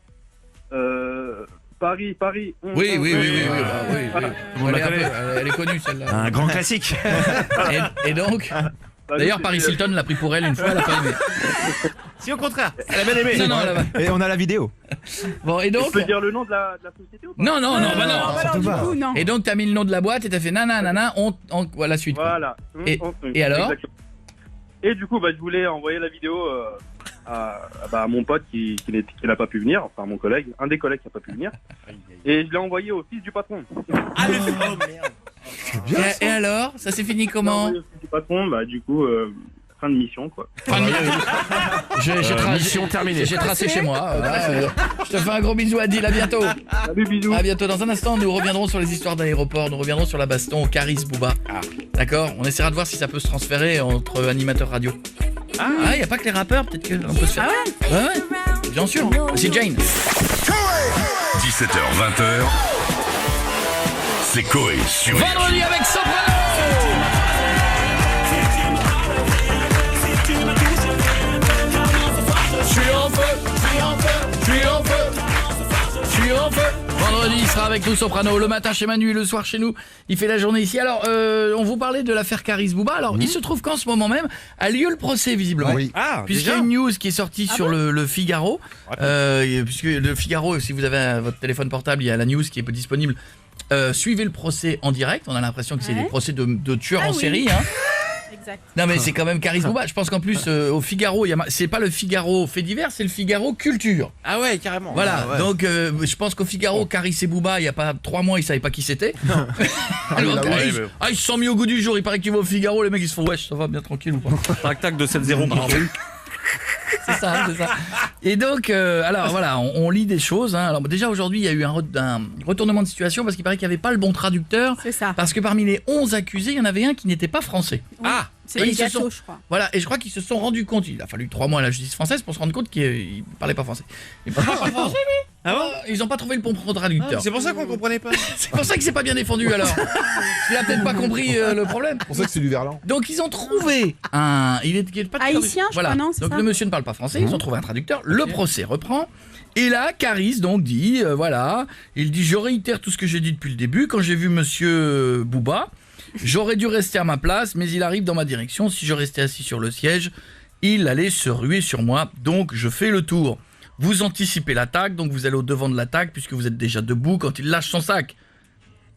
Paris. Oui. Voilà. Elle est connue celle-là. Un grand classique. Et donc d'ailleurs, Paris Hilton l'a pris pour elle une fois, elle a pas aimé. Si au contraire, elle a bien aimé. Non, Et on a la vidéo. Bon, et donc. Tu peux dire le nom de la société ou pas? Non, non. Et donc, t'as mis le nom de la boîte et t'as fait nanana, la suite. Voilà. Et alors? Et du coup, je voulais envoyer la vidéo à mon pote qui n'a pas pu venir, enfin mon collègue, un des collègues qui n'a pas pu venir. Et je l'ai envoyé au fils du patron. Et alors, ça s'est fini comment? Du patron, du coup, fin de mission, quoi. Mission terminée. J'ai tracé chez moi. Je te fais un gros bisou, Adil, à bientôt. Salut, bisous. À bientôt. Dans un instant, nous reviendrons sur les histoires d'aéroport, nous reviendrons sur la baston au Caris Booba. D'accord? On essaiera de voir si ça peut se transférer entre animateurs radio. Y a pas que les rappeurs, peut-être qu'on peut se faire. Ah ouais? Bien sûr. C'est Jane. 17h, 20h. C'est Coé sur Vendredi avec Soprano. Je suis en feu. Vendredi, il sera avec nous Soprano. Le matin chez Manu, le soir chez nous. Il fait la journée ici. Alors, on vous parlait de l'affaire Caris Booba. Alors, il se trouve qu'en ce moment même a lieu le procès, visiblement. Oui. Puisqu'il y a une news qui est sortie sur le Figaro. Puisque le Figaro, si vous avez votre téléphone portable, il y a la news qui est disponible. Suivez le procès en direct. On a l'impression que c'est des procès de tueurs en série. Hein. Exact. Non mais c'est quand même Caris Booba. Je pense qu'en plus au Figaro, c'est pas le Figaro fait divers, c'est le Figaro culture. Ah ouais, carrément. Voilà, donc je pense qu'au Figaro, Caris et Booba, il y a pas 3 mois, ils savaient pas qui c'était. Ils se sont mis au goût du jour. Il paraît que tu vas au Figaro, les mecs ils se font wesh, ça va bien tranquille ou pas. Tac de 7-0 par C'est ça. Et donc, alors voilà, on lit des choses. Hein. Alors déjà aujourd'hui, il y a eu un retournement de situation parce qu'il paraît qu'il n'y avait pas le bon traducteur. C'est ça. Parce que parmi les 11 accusés, il y en avait un qui n'était pas français. Oui. C'est les gâteaux, je crois. Voilà, et je crois qu'ils se sont rendus compte. Il a fallu 3 mois à la justice française pour se rendre compte qu'il ne parlait pas français. Il parlait pas français, lui. Ah bon? Ils n'ont pas trouvé le bon traducteur. C'est pour ça qu'on comprenait pas. C'est pour ça que c'est pas bien défendu alors. Il a peut-être pas compris le problème. C'est pour ça que c'est du verlan. Donc ils ont trouvé un... Il est pas haïtien, je crois, non? Donc le monsieur ne parle pas français, ils ont trouvé un traducteur. Le procès reprend. Et là, Caris donc dit, il dit, je réitère tout ce que j'ai dit depuis le début. Quand j'ai vu monsieur Booba, j'aurais dû rester à ma place, mais il arrive dans ma direction. Si je restais assis sur le siège, il allait se ruer sur moi. Donc je fais le tour. Vous anticipez l'attaque, donc vous allez au devant de l'attaque puisque vous êtes déjà debout quand il lâche son sac.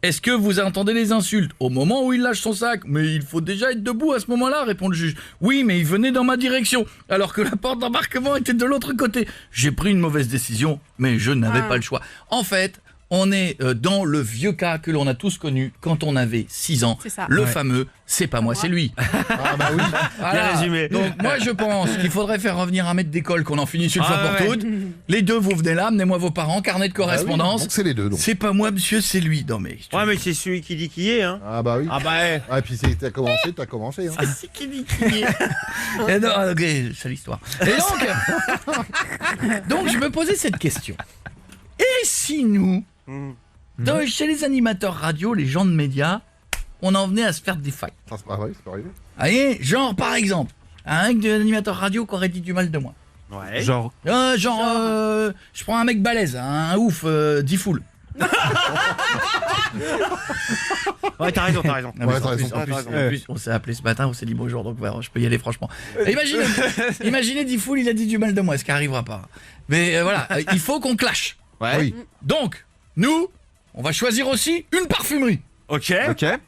Est-ce que vous entendez les insultes au moment où il lâche son sac? Mais il faut déjà être debout à ce moment-là, répond le juge. Oui, mais il venait dans ma direction, alors que la porte d'embarquement était de l'autre côté. J'ai pris une mauvaise décision, mais je n'avais pas le choix. En fait, on est dans le vieux cas que l'on a tous connu quand on avait 6 ans. C'est ça. Le fameux « c'est pas moi, c'est lui ». Ah bah oui. Voilà. Bien résumé. Donc moi je pense qu'il faudrait faire revenir un maître d'école, qu'on en finisse une fois pour toutes. Les deux, vous venez là, amenez-moi vos parents, carnet de correspondance. Donc c'est les deux. Donc. C'est pas moi, monsieur, c'est lui. Non mais... Ouais, mais c'est celui qui dit qui est, hein. Ah bah oui. Ah bah et puis t'as commencé. Hein. C'est qui dit qui est. Et non, ok, c'est l'histoire. Et donc je me posais cette question. Et si nous, chez les animateurs radio, les gens de médias, on en venait à se faire des fights? Ça c'est pas vrai, c'est pas arrivé. Allez, genre par exemple, un mec d'animateur radio qui aurait dit du mal de moi. Ouais. Genre, je prends un mec balèze, un ouf, 10 foules. Ouais, t'as raison. En plus, on s'est appelé ce matin, on s'est dit bonjour, donc voilà, je peux y aller franchement. Imaginez 10 foules, il a dit du mal de moi, ce qui arrivera pas. Mais voilà, il faut qu'on clash. Ouais. Oui. Donc, nous, on va choisir aussi une parfumerie. Ok.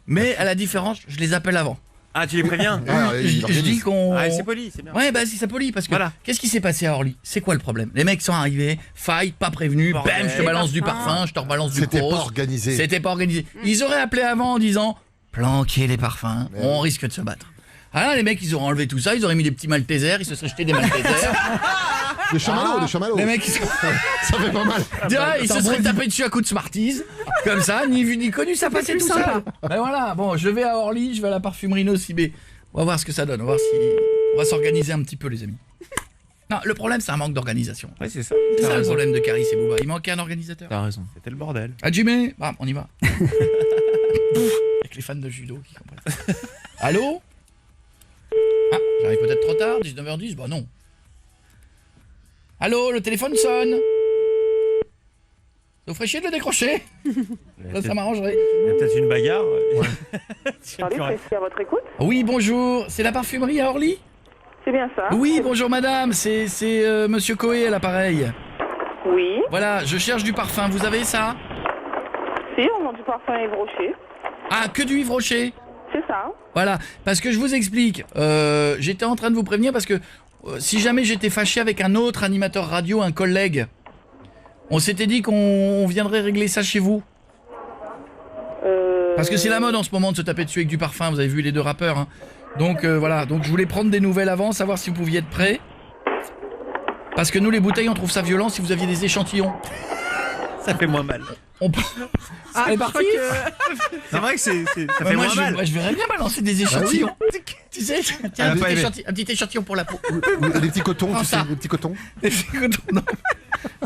Mais à la différence, je les appelle avant. Ah, tu les préviens? Je dis qu'on... Ah, c'est poli, c'est bien. Ouais, bah si c'est poli, parce que qu'est-ce qui s'est passé à Orly? C'est quoi le problème? Les mecs sont arrivés, fight, pas prévenus, bam, je te balance du parfum, je te rebalance du C'était gros. pas organisé. C'était pas organisé. Ils auraient appelé avant en disant planquez les parfums, on risque de se battre. Ah, les mecs, ils auraient enlevé tout ça, ils auraient mis des petits Maltesers, ils se seraient jetés des Maltesers. Des chamallows, des chamallows. Les mecs, ça fait pas mal. Ils se seraient tapés dessus à coups de Smarties. Comme ça, ni vu ni connu, ça passait tout seul. Ben voilà, bon, je vais à Orly, je vais à la parfumerie Nocibé. On va voir ce que ça donne, on va s'organiser un petit peu, les amis. Non, le problème, c'est un manque d'organisation. Ouais, c'est ça. C'est ça le problème de Caris et Booba. Il manquait un organisateur. T'as raison. C'était le bordel. Ah, Jimmy, bam, on y va. Avec les fans de judo qui comprennent. Allô? Ah, j'arrive peut-être trop tard, 19h10, bah non. Allô, le téléphone sonne. Ça vous ferait chier de le décrocher? Là, ça m'arrangerait. Il y a peut-être une bagarre. Attendez, c'est à votre écoute. Oui, bonjour, c'est la parfumerie à Orly? C'est bien ça. Oui, bonjour madame, c'est monsieur Coé à l'appareil. Oui. Voilà, je cherche du parfum, vous avez ça? Si, on vend du parfum Yves Rocher. Ah, que du Yves Rocher? C'est ça. Voilà, parce que je vous explique, j'étais en train de vous prévenir parce que si jamais j'étais fâché avec un autre animateur radio, un collègue, on s'était dit qu'on viendrait régler ça chez vous. Parce que c'est la mode en ce moment de se taper dessus avec du parfum, vous avez vu les deux rappeurs, hein. Donc voilà, donc je voulais prendre des nouvelles avant, savoir si vous pouviez être prêts. Parce que nous les bouteilles on trouve ça violent si vous aviez des échantillons. Ça fait moins mal. Ah, c'est parti. C'est vrai que ça fait moi, moins mal. Moi je verrais bien balancer des échantillons. Tu sais, tiens, un petit échantillon pour la peau. Des petits cotons, tu sais, des petits cotons. Des petits cotons, non.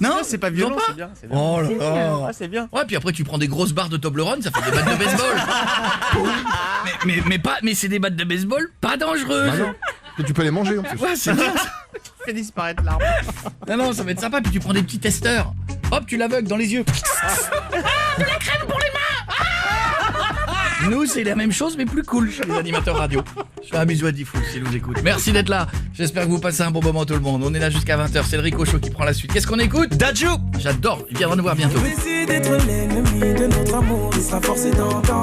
Non, c'est pas violent, c'est bien. Oh là là. Ah, c'est bien. Ouais, puis après tu prends des grosses barres de Toblerone, ça fait des battes de baseball. mais c'est des battes de baseball pas dangereuses. Bah non. Et tu peux les manger en plus. Ouais, c'est bien. Fait disparaître l'arbre. Non, ça va être sympa. Puis tu prends des petits testeurs. Hop, tu l'aveugles dans les yeux. De la crème pour les mains. Nous, c'est la même chose, mais plus cool chez les animateurs radio. Je fais un bisou à Diffoul s'il nous écoute. Merci d'être là. J'espère que vous passez un bon moment, tout le monde. On est là jusqu'à 20h. C'est le Rico Show qui prend la suite. Qu'est-ce qu'on écoute? Dadju. J'adore. Il viendra nous voir bientôt.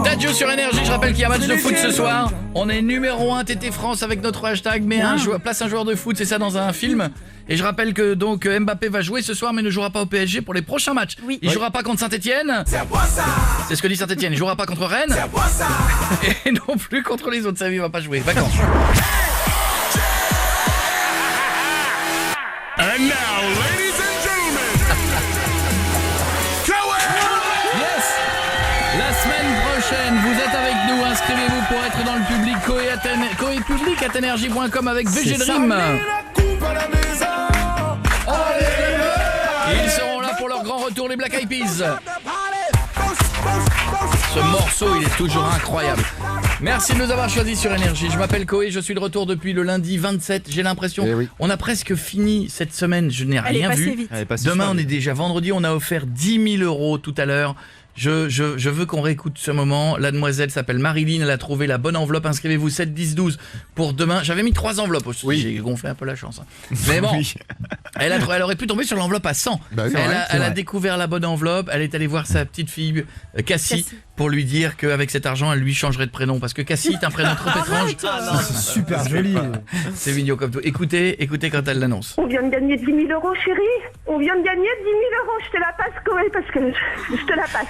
Dadju sur Énergie. Je rappelle qu'il y a un match de foot ce soir. On est numéro 1 TT France avec notre hashtag. Mais place un joueur de foot, c'est ça dans un film. Et je rappelle que donc Mbappé va jouer ce soir mais ne jouera pas au PSG pour les prochains matchs. Oui. Il jouera pas contre Saint-Etienne. C'est ce que dit Saint-Etienne. Il jouera pas contre Rennes. Et non plus contre les autres. Ça, il va pas jouer. Vacances. And now, ladies and gentlemen, Yes. La semaine prochaine, vous êtes avec nous. Inscrivez-vous pour être dans le public. Coepublic@energie.com avec VG Dream. Ils seront là pour leur grand retour, les Black Eyed Peas. Ce morceau, il est toujours incroyable. Merci de nous avoir choisis sur Énergie. Je m'appelle Coé, je suis de retour depuis le lundi 27. J'ai l'impression, on a presque fini cette semaine. Je n'ai rien vu. Demain, on est déjà vendredi. On a offert 10 000 € tout à l'heure. Je veux qu'on réécoute ce moment. La demoiselle s'appelle Marilyn, elle a trouvé la bonne enveloppe. Inscrivez-vous 7, 10, 12 pour demain. J'avais mis 3 enveloppes aussi. Oui. J'ai gonflé un peu la chance. Mais bon, elle aurait pu tomber sur l'enveloppe à 100. Bah oui, elle a découvert la bonne enveloppe. Elle est allée voir sa petite fille Cassie pour lui dire qu'avec cet argent, elle lui changerait de prénom. Parce que Cassie est un prénom trop étrange. C'est super joli. C'est mignon comme tout. Écoutez quand elle l'annonce. On vient de gagner 10 000 € chérie. On vient de gagner 10 000 €. Je te la passe Coé parce que je te la passe.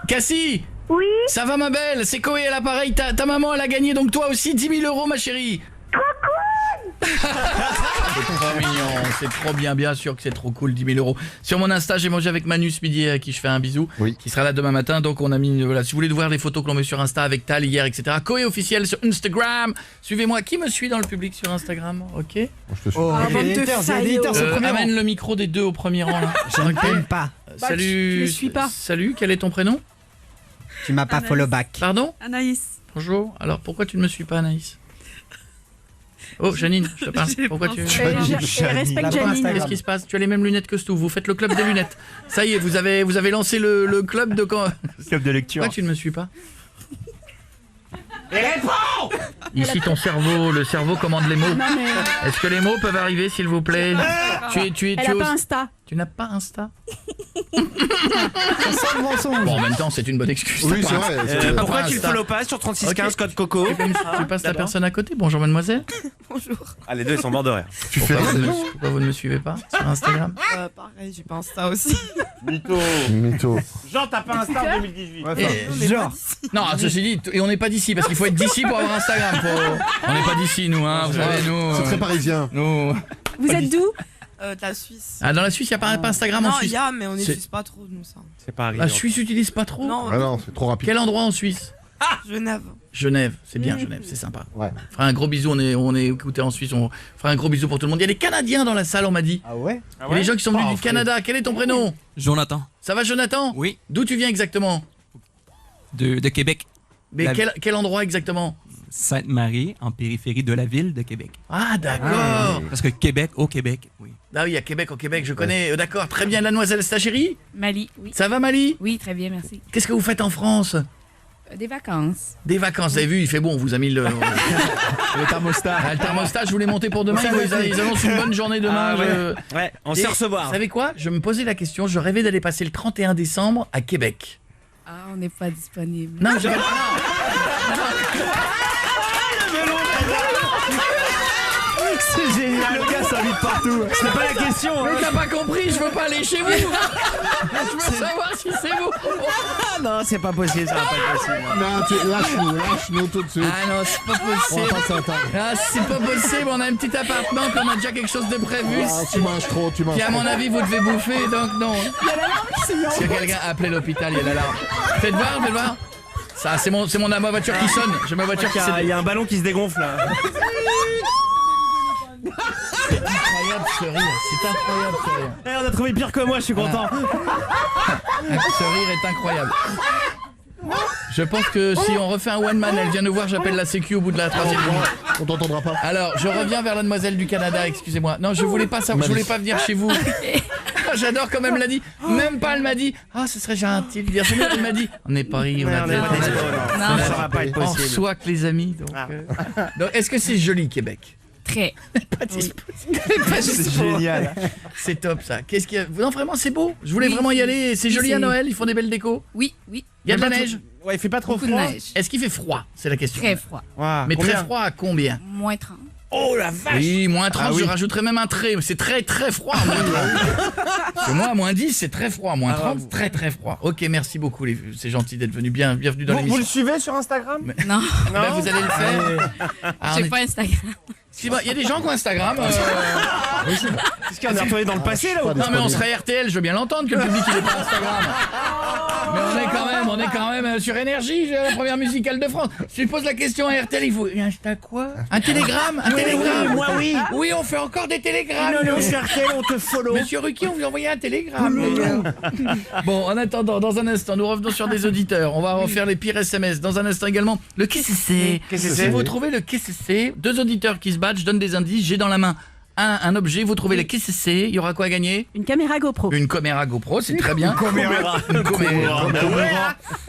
Cassie. Oui. Ça va ma belle, c'est Coé à l'appareil, ta maman elle a gagné donc toi aussi 10 000 € ma chérie. Trop cool. C'est trop mignon, c'est trop bien sûr que c'est trop cool 10 000 €. Sur mon Insta j'ai mangé avec Manu ce midi à qui je fais un bisou, qui sera là demain matin. Donc on a mis, voilà, si vous voulez voir les photos que l'on met sur Insta avec Tal hier etc. Coé officiel sur Instagram, suivez-moi. Qui me suit dans le public sur Instagram? Ok. Je te suis. Amène le micro des deux au premier rang là. Je ne t'aime pas. Salut. Je ne suis pas. Salut, quel est ton prénom? Tu m'as pas follow back. Pardon? Anaïs. Bonjour, alors pourquoi tu ne me suis pas Anaïs? Oh Janine, je te parle. Pourquoi tu... Respecte Janine. Qu'est-ce qui se passe? Tu as les mêmes lunettes que Stu, vous faites le club des lunettes. Ça y est, vous avez lancé le club de quand? Club de lecture. Pourquoi tu ne me suis pas? Et réponds! Ici ton cerveau, le cerveau commande les mots. Est-ce que les mots peuvent arriver s'il vous plaît? Elle n'a pas Insta. Tu n'as pas Insta? Ça sent le mensonge. Bon, en même temps, c'est une bonne excuse. Oui, c'est vrai. Pourquoi tu le follow pas sur 3615 code Coco? Tu passes la personne à côté. Bonjour mademoiselle. Bonjour. Ah, les deux ils sont morts de rire. Pourquoi vous ne me suivez pas sur Instagram? Pareil, j'ai pas Insta aussi. Mytho. Jean, t'as pas Insta en 2018. Genre. Non, ceci dit, et on n'est pas d'ici, parce qu'il faut être d'ici pour avoir Instagram. On n'est pas d'ici, nous, hein, vous savez, nous. C'est très parisien. Nous. Vous êtes d'où De la Suisse. Ah, dans la Suisse, il n'y a pas Instagram en Non, Suisse. il y a, mais on n'utilise pas trop, nous, ça. C'est pas arrivé. La Suisse n'utilise pas trop. Non, Ah non, c'est trop rapide. Quel endroit en Suisse? Genève. Genève, c'est bien Genève, c'est sympa. Ouais. On fera un gros bisou, on est écouté en Suisse, on fera un gros bisou pour tout le monde. Il y a des Canadiens dans la salle, on m'a dit. Ah ouais? Il y a des gens qui sont venus du Canada. Quel est ton prénom? Jonathan. Ça va, Jonathan? Oui. D'où tu viens exactement? De Québec. Mais quel endroit exactement? Sainte-Marie, en périphérie de la ville de Québec. Ah, d'accord. Parce que Québec, au Québec, oui. Ah oui, à Québec, au Québec, je connais. D'accord, très bien. Mademoiselle, c'est ta chérie? Mali, oui. Ça va, Mali? Oui, très bien, merci. Qu'est-ce que vous faites en France? Des vacances. Des vacances, vous avez vu, il fait bon, on vous a mis le thermostat. Le thermostat, je voulais monter pour demain, ils annoncent une bonne journée demain. Ouais, on sait recevoir. Vous savez quoi? Je me posais la question, je rêvais d'aller passer le 31 décembre à Québec. Ah, on n'est pas disponible. Non, je C'est génial, le gars s'invite partout. C'est pas la question. Mais t'as pas compris, je veux pas aller chez vous. Je veux savoir si c'est vous. Non, c'est pas possible, ça va pas être possible. Non, lâche-nous tout de suite. Ah non, c'est pas possible. On va pas s'entendre. Ah, c'est pas possible, on a un petit appartement, puis on a déjà quelque chose de prévu. Ah, tu manges trop, tu manges Puis à trop. mon avis, vous devez bouffer, donc non. Il y a l'alarme qui s'est mise en Si route. quelqu'un a appelé l'hôpital, il y a l'alarme. Faites voir. Ça, c'est ma voiture qui sonne. J'ai ma voiture qui sonne. Il y a un ballon qui se dégonfle là. C'est incroyable ce rire, c'est incroyable ce rire. On a trouvé pire que moi, je suis content. Ce rire est incroyable. Je pense que si on refait un one man, elle vient nous voir, j'appelle la sécu au bout de la 3e minute. On t'entendra pas. Alors, je reviens vers la demoiselle du Canada, excusez-moi. Non, je voulais pas savoir, je voulais pas venir chez vous. J'adore comme elle me l'a dit. Même pas, elle m'a dit, ah, ce serait gentil de dire. Elle m'a dit, on n'est pas riche, on a Non, ça va pas être on possible. reçoit que les amis. Donc, est-ce que c'est joli, Québec? Très. C'est génial. C'est top ça. Qu'est-ce qu'il y a? Non, vraiment, c'est beau. Je voulais vraiment y aller. C'est joli à Noël, ils font des belles décos. Oui. Il y a de la neige. Ouais, il fait pas trop Beaucoup de froid. neige. Est-ce qu'il fait froid? C'est la question. Très froid. Mais Combien? très froid à combien? Moins 30. Oh la vache. Oui, moins 30, Ah oui. je rajouterais même un trait. C'est très très froid, moins 30. Parce que moi, moins 10, c'est très froid. Moins 30, très très froid. Ok, merci beaucoup. C'est gentil d'être venu. Bienvenue dans Vous le l'émission. suivez sur Instagram? Non. Ben, vous allez le faire. Ah, J'ai pas Instagram. Il y a des gens qui ont Instagram. Est-ce qu'on est retourné dans le passé là ou Non, mais on serait RTL, je veux bien l'entendre que le public il est pas Instagram. Mais on est quand même sur Énergie, la première musicale de France. Si tu poses la question à RTL, il faut. Insta quoi? Un télégramme? Un télégramme? Oui, moi oui. Oui, on fait encore des télégrammes. Non, sur RTL, on te follow. Monsieur Ruquier, on vous envoie un télégramme. Bon, en attendant, dans un instant, nous revenons sur des auditeurs. On va refaire les pires SMS. Dans un instant également, le qu'est-ce que c'est? Si vous trouvez le qu'est-ce que c'est, 2 auditeurs qui se battent, je donne des indices. J'ai dans la main un objet, vous trouvez le qu'est-ce que c'est? Il y aura quoi à gagner? Une caméra GoPro. Une caméra GoPro, c'est très bien. Une caméra.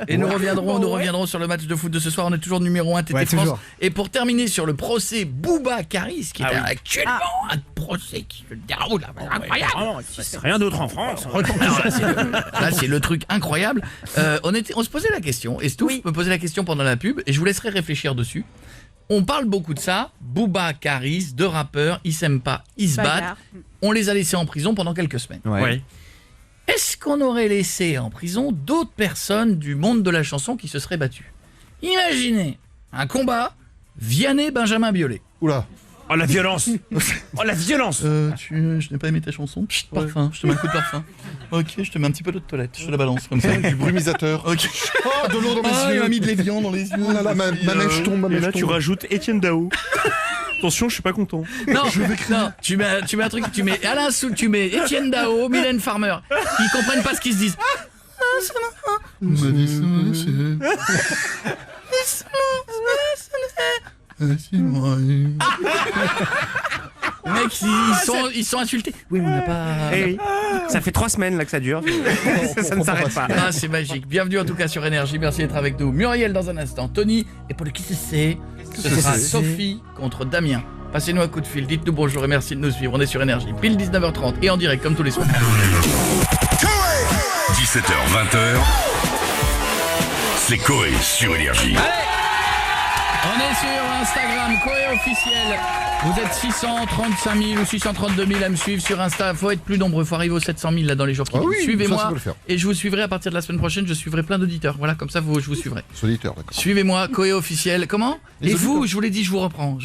Et nous reviendrons sur le match de foot de ce soir. On est toujours numéro 1 TT Ouais, France. toujours. Et pour terminer sur le procès Bouba Karis, qui est actuellement un procès qui se déroule incroyable. Rien d'autre en France. Là, c'est le truc incroyable. On se posait la question, et Stouff me posait la question pendant la pub, et je vous laisserai réfléchir dessus. On parle beaucoup de ça. Bouba, Karis, 2 rappeurs, ils s'aiment pas, ils se battent. On les a laissés en prison pendant quelques semaines. Ouais. Est-ce qu'on aurait laissé en prison d'autres personnes du monde de la chanson qui se seraient battues? Imaginez un combat, Vianney, Benjamin Biolay. Oula. Oh la violence. Oh la violence. Je n'ai pas aimé ta chanson. Chut, parfum, je te mets un coup de parfum. Ok, je te mets un petit peu d'eau de toilette, je te la balance comme ça. Du brumisateur. Ok. Oh, de l'eau dans les yeux. Il m'a mis de l'évian dans les yeux. Oh là là, ma mèche tombe, ma Et mèche là, tu tombe. rajoutes Étienne Dao. Attention, je suis pas content. Non, tu mets un truc, tu mets Alain Soul, tu mets Étienne Dao, Mylène Farmer. Ils comprennent pas ce qu'ils se disent. Les mecs, ils sont insultés. Oui, mais on n'a pas. Eh oui. Ça fait 3 semaines là que ça dure. Ça ne s'arrête pas. Ah, c'est magique. Bienvenue en tout cas sur Énergie. Merci d'être avec nous. Muriel dans un instant. Tony. Et pour le qui c'est, ce sera Sophie contre Damien. Passez-nous un coup de fil. Dites-nous bonjour et merci de nous suivre. On est sur Énergie. Pile 19h30 et en direct comme tous les soirs. 17h, 20h. C'est Coé sur Énergie. On est sur Instagram, Coé officiel. Vous êtes 635 000 ou 632 000 à me suivre sur Insta. Faut être plus nombreux, faut arriver aux 700 000 là dans les jours qui viennent. Suivez-moi et je vous suivrai à partir de la semaine prochaine. Je suivrai plein d'auditeurs. Voilà, comme ça je vous suivrai. Auditeurs, d'accord. Suivez-moi, Coé officiel. Comment? Et vous, je vous l'ai dit, je vous reprends.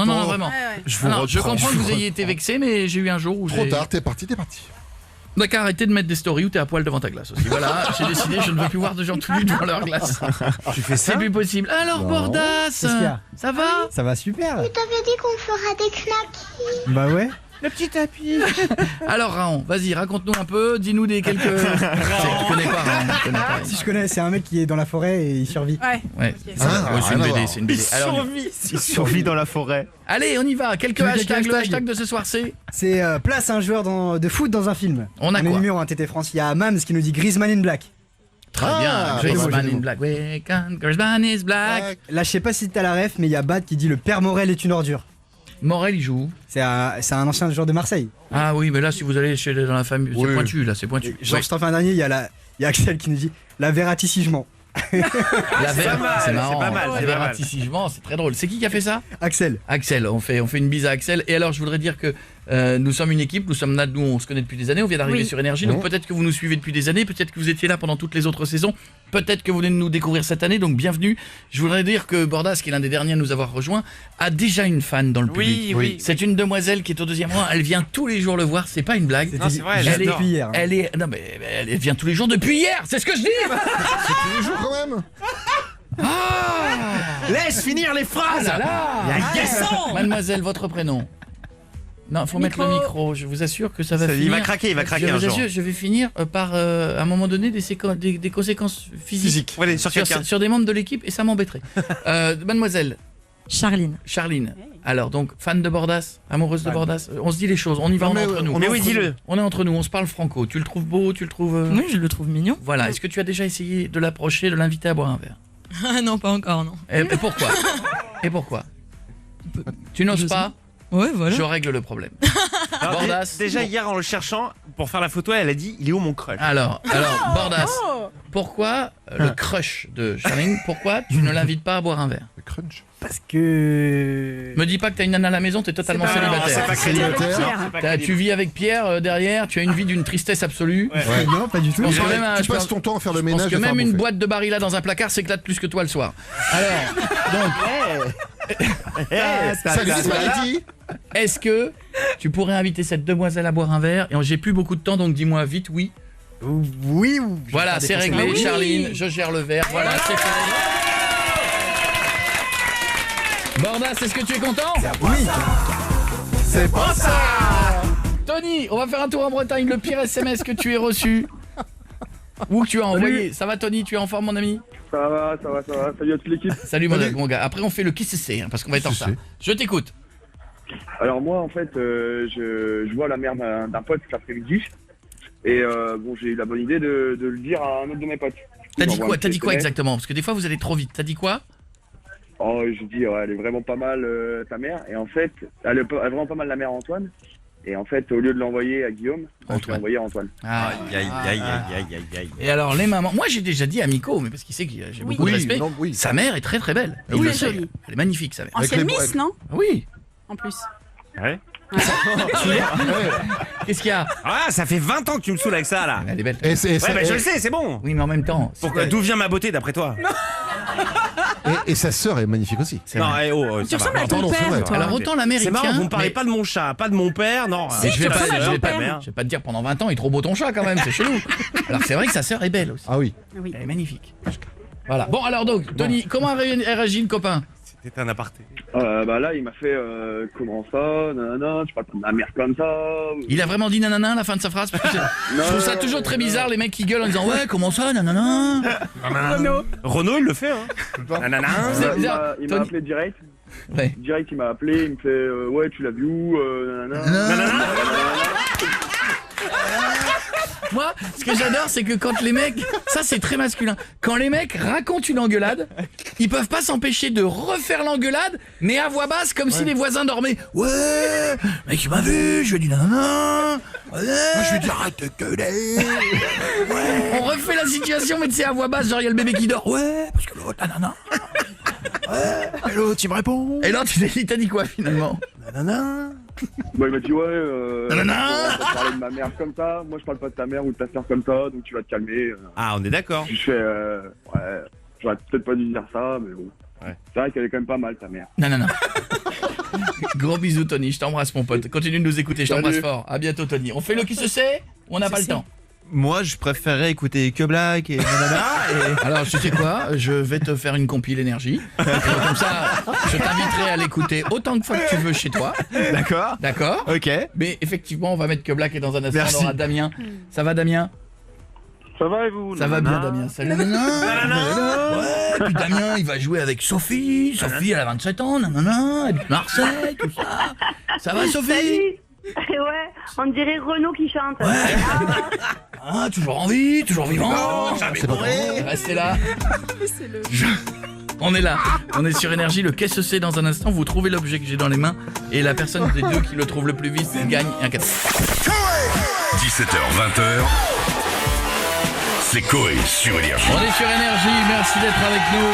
Non, vraiment. Je comprends que vous ayez été vexé, mais j'ai eu un jour où trop tard, t'es parti. D'accord, arrêtez de mettre des stories où t'es à poil devant ta glace aussi. Voilà, j'ai décidé, je ne veux plus voir de gens tout nus devant leur glace. Tu fais ça? C'est plus possible. Alors, Bordas, Qu'est-ce qu'il y a? ça va? Ça va super. Je t'avais dit qu'on fera des knackis. Bah ouais. Le petit tapis. Alors, Raon, vas-y, raconte-nous un peu, dis-nous des quelques... Tu connais pas, Raon, tu connais pas. Si je connais, c'est un mec qui est dans la forêt et il survit. Ouais. C'est une BD. Alors, Il survit dans la forêt. allez, on y va. Quelques hashtags. Le hashtag de ce soir, c'est... C'est place un joueur de foot dans un film. On a est quoi? numéro 1 TT France. Il y a Mams qui nous dit Griezmann in black. Très bien. Griezmann in black. Griezmann is black. Là, je sais pas si t'as la ref, mais il y a Bad qui dit le père Morel est une ordure. Morel, il joue. C'est un ancien joueur de Marseille. Ah oui, mais là, si vous allez dans la famille, c'est pointu, là, c'est pointu. Genre, je t'en fais un dernier, il y a Axel qui nous dit la verraticigement. C'est marrant. C'est pas mal. La verraticigement, c'est très drôle. C'est qui a fait ça? Axel. On fait une bise à Axel. Et alors, je voudrais dire que nous sommes une équipe, nous sommes là, nous on se connaît depuis des années, on vient d'arriver sur Énergie, donc peut-être que vous nous suivez depuis des années, peut-être que vous étiez là pendant toutes les autres saisons, peut-être que vous venez de nous découvrir cette année, donc bienvenue. Je voudrais dire que Bordas, qui est l'un des derniers à nous avoir rejoint, a déjà une fan dans le public. Oui. C'est une demoiselle qui est au 2e rang, elle vient tous les jours le voir, c'est pas une blague. Non, c'est vrai, elle est depuis hier. Elle vient tous les jours depuis hier, c'est ce que je dis. C'est tous les jours quand même. Laisse finir les phrases. Mademoiselle, votre prénom? Non, faut mettre le micro. Je vous assure que ça va finir. Il va craquer un jour. Je vais finir par à un moment donné des conséquences physiques. Ouais, sur des membres de l'équipe et ça m'embêterait. Mademoiselle. Charline. Alors donc fan de Bordas, amoureuse de Bordas. On se dit les choses. On y va entre nous. Mais oui, dis-le. On est entre nous. On se parle franco. Tu le trouves beau? Tu le trouves? Oui, je le trouve mignon. Voilà. Est-ce que tu as déjà essayé de l'approcher, de l'inviter à boire un verre? Ah non, pas encore, non. Et pourquoi? Tu n'oses pas? Ouais, voilà. Je règle le problème. Bordas. Déjà hier en le cherchant pour faire la photo, elle a dit il est où mon crush? Alors Bordas, pourquoi le crush de Charline, pourquoi tu ne l'invites pas à boire un verre? Le crunch. Parce que... Me dis pas que t'as une nana à la maison, t'es totalement célibataire. Tu vis avec Pierre derrière, tu as une vie d'une tristesse absolue. Ouais. Non, pas du tout. Tu passes ton temps à faire le ménage. Parce que même une boîte de Barilla dans un placard s'éclate plus que toi le soir. Alors, est-ce que tu pourrais inviter cette demoiselle à boire un verre? Et j'ai plus beaucoup de temps, donc dis-moi vite oui. Oui. Voilà, c'est réglé. Oui. Charline, je gère le verre. Voilà, c'est fait. Bordas, est-ce que tu es content? Oui. C'est pas ça. Tony, on va faire un tour en Bretagne. Le pire SMS que tu aies reçu ou que tu as envoyé. Ça va Tony, tu es en forme mon ami? Ça va. Salut à toute l'équipe. Salut mon gars. Après on fait le qui c'est parce qu'on va être en retard. Je t'écoute. Alors moi en fait je vois la mère d'un pote cet après-midi et j'ai eu la bonne idée de le dire à un autre de mes potes. T'as dit quoi exactement? Parce que des fois vous allez trop vite. T'as dit quoi? Oh, je dis elle est vraiment pas mal ta mère, et en fait elle est vraiment pas mal la mère Antoine, et en fait au lieu de l'envoyer à Guillaume, je l'ai envoyé à Antoine. Aïe. Et alors les mamans, moi j'ai déjà dit à Miko, mais parce qu'il sait que j'ai beaucoup de respect, sa mère est très très belle. Oui, elle est jolie. Elle est magnifique sa mère. Ancienne Miss, non? Oui. En plus. Ouais. Qu'est-ce qu'il y a? Ah, ça fait 20 ans que tu me saoules avec ça là. Elle est belle. Je le sais, c'est bon. Oui, mais en même temps. D'où vient ma beauté d'après toi? Et sa sœur est magnifique aussi. Non, tu ressembles à ton père, toi. Alors autant la mère c'est marrant, vous me parlez pas de mon chat, pas de mon père, non. Je vais pas te dire pendant 20 ans, il est trop beau ton chat quand même, c'est chelou. Alors c'est vrai que sa sœur est belle aussi. Ah oui. Elle est magnifique. Voilà. Bon alors donc, Tony, comment a réagi le copain? C'était un aparté. Là il m'a fait comment ça, nanana, tu parles pas de ma mère comme ça. Il a vraiment dit nanana à la fin de sa phrase? Je trouve ça toujours très bizarre les mecs qui gueulent en disant ouais comment ça nanana. Renaud il le fait hein. Nanana. Il m'a appelé direct. Ouais. Direct il m'a appelé, il me fait ouais tu l'as vu où nanana. Moi, ce que j'adore, c'est que quand les mecs, ça c'est très masculin, quand les mecs racontent une engueulade, ils peuvent pas s'empêcher de refaire l'engueulade, mais à voix basse, comme si les voisins dormaient. Ouais, mec il m'a vu, je lui ai dit nanana. Ouais. Moi je lui ai dit arrête de gueuler. Ouais. On refait la situation, mais tu sais à voix basse, genre il y a le bébé qui dort. Ouais, parce que l'autre nanana. Hello, tu me réponds? Et l'autre, il t'a dit quoi finalement? Nanana. Bah, il m'a dit ouais, Nanana. on va parler de ma mère comme ça. Moi, je parle pas de ta mère ou de ta soeur comme ça, donc tu vas te calmer. Ah, on est d'accord. Je fais ouais, j'aurais peut-être pas dû dire ça, mais bon. Ouais. C'est vrai qu'elle est quand même pas mal, ta mère. Non. Gros bisous Tony, je t'embrasse mon pote. Continue de nous écouter, je t'embrasse Salut. fort. À bientôt Tony. On fait le qui se sait ou on n'a pas le temps? Moi, je préférerais écouter que Black et nanana. Alors, tu sais quoi? Je vais te faire une compile énergie. Comme ça, je t'inviterai à l'écouter autant de fois que tu veux chez toi. D'accord. D'accord? Ok. Mais effectivement, on va mettre que Black et dans un instant, Merci. on aura Damien. Ça va Damien? Ça va et vous? Ça va bien Damien. Salut. Ouais, puis Damien, il va jouer avec Sophie. Sophie, elle a 27 ans. Nanana, elle est de Marseille, tout ça. Ça va Sophie? Salut. Ouais, on dirait Renaud qui chante. Ah, toujours en vie, toujours vivant, jamais bourré. Restez là. On est là, on est sur Énergie, le qu'est-ce que c'est dans un instant, vous trouvez l'objet que j'ai dans les mains et la personne des deux qui le trouve le plus vite gagne un cadeau. 17h, 20h. C'est Coé sur Énergie. On est sur Énergie, merci d'être avec nous.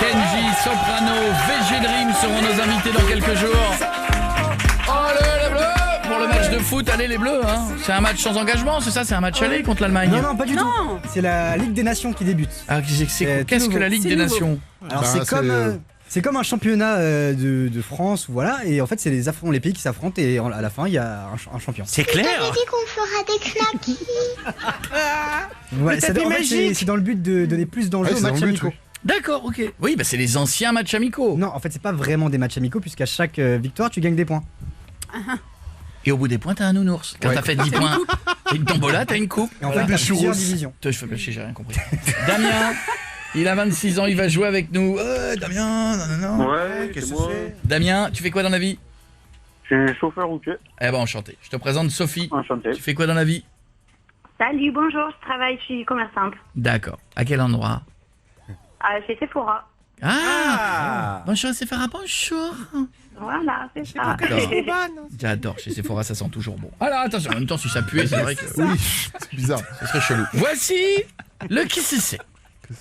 Kenji, Soprano, VG Dream seront nos invités dans quelques jours. Allez les bleus! Pour le match de foot, allez les bleus, hein. C'est un match sans engagement, c'est ça? C'est un match aller contre l'Allemagne? Non, pas du tout. C'est la Ligue des Nations qui débute. Ah, qu'est-ce que la Ligue des Nations? Alors c'est comme un championnat de France, voilà, et en fait c'est les pays qui s'affrontent et à la fin il y a un champion. C'est clair. T'avais dit qu'on fera des knackis. Ouais, en fait, c'est dans le but de donner plus d'enjeux aux matchs amicaux. D'accord, ok. Oui, bah c'est les anciens matchs amicaux. Non, en fait c'est pas vraiment des matchs amicaux puisqu'à chaque victoire tu gagnes des points. Et au bout des points, t'as un nounours. Quand t'as fait 10 points et une tombola, t'as une coupe. Et en fait, t'as plusieurs divisions. Toi, je fais pêcher, j'ai rien compris. Damien, il a 26 ans, il va jouer avec nous. Damien, non. Ouais, Qu'est-ce que c'est? Damien, tu fais quoi dans la vie? Je suis chauffeur routier. Eh ben, enchanté. Je te présente Sophie. Enchanté. Tu fais quoi dans la vie? Salut, bonjour, je travaille, je suis commerçante. D'accord. À quel endroit? Chez Sephora. Ah, bonjour Sephora, bonjour. Voilà, c'est ça. J'adore, chez Sephora, ça sent toujours bon. Alors, attention, en même temps, si ça puait, c'est vrai que... Oui, c'est bizarre. Ce serait chelou. Voici le qui se sait.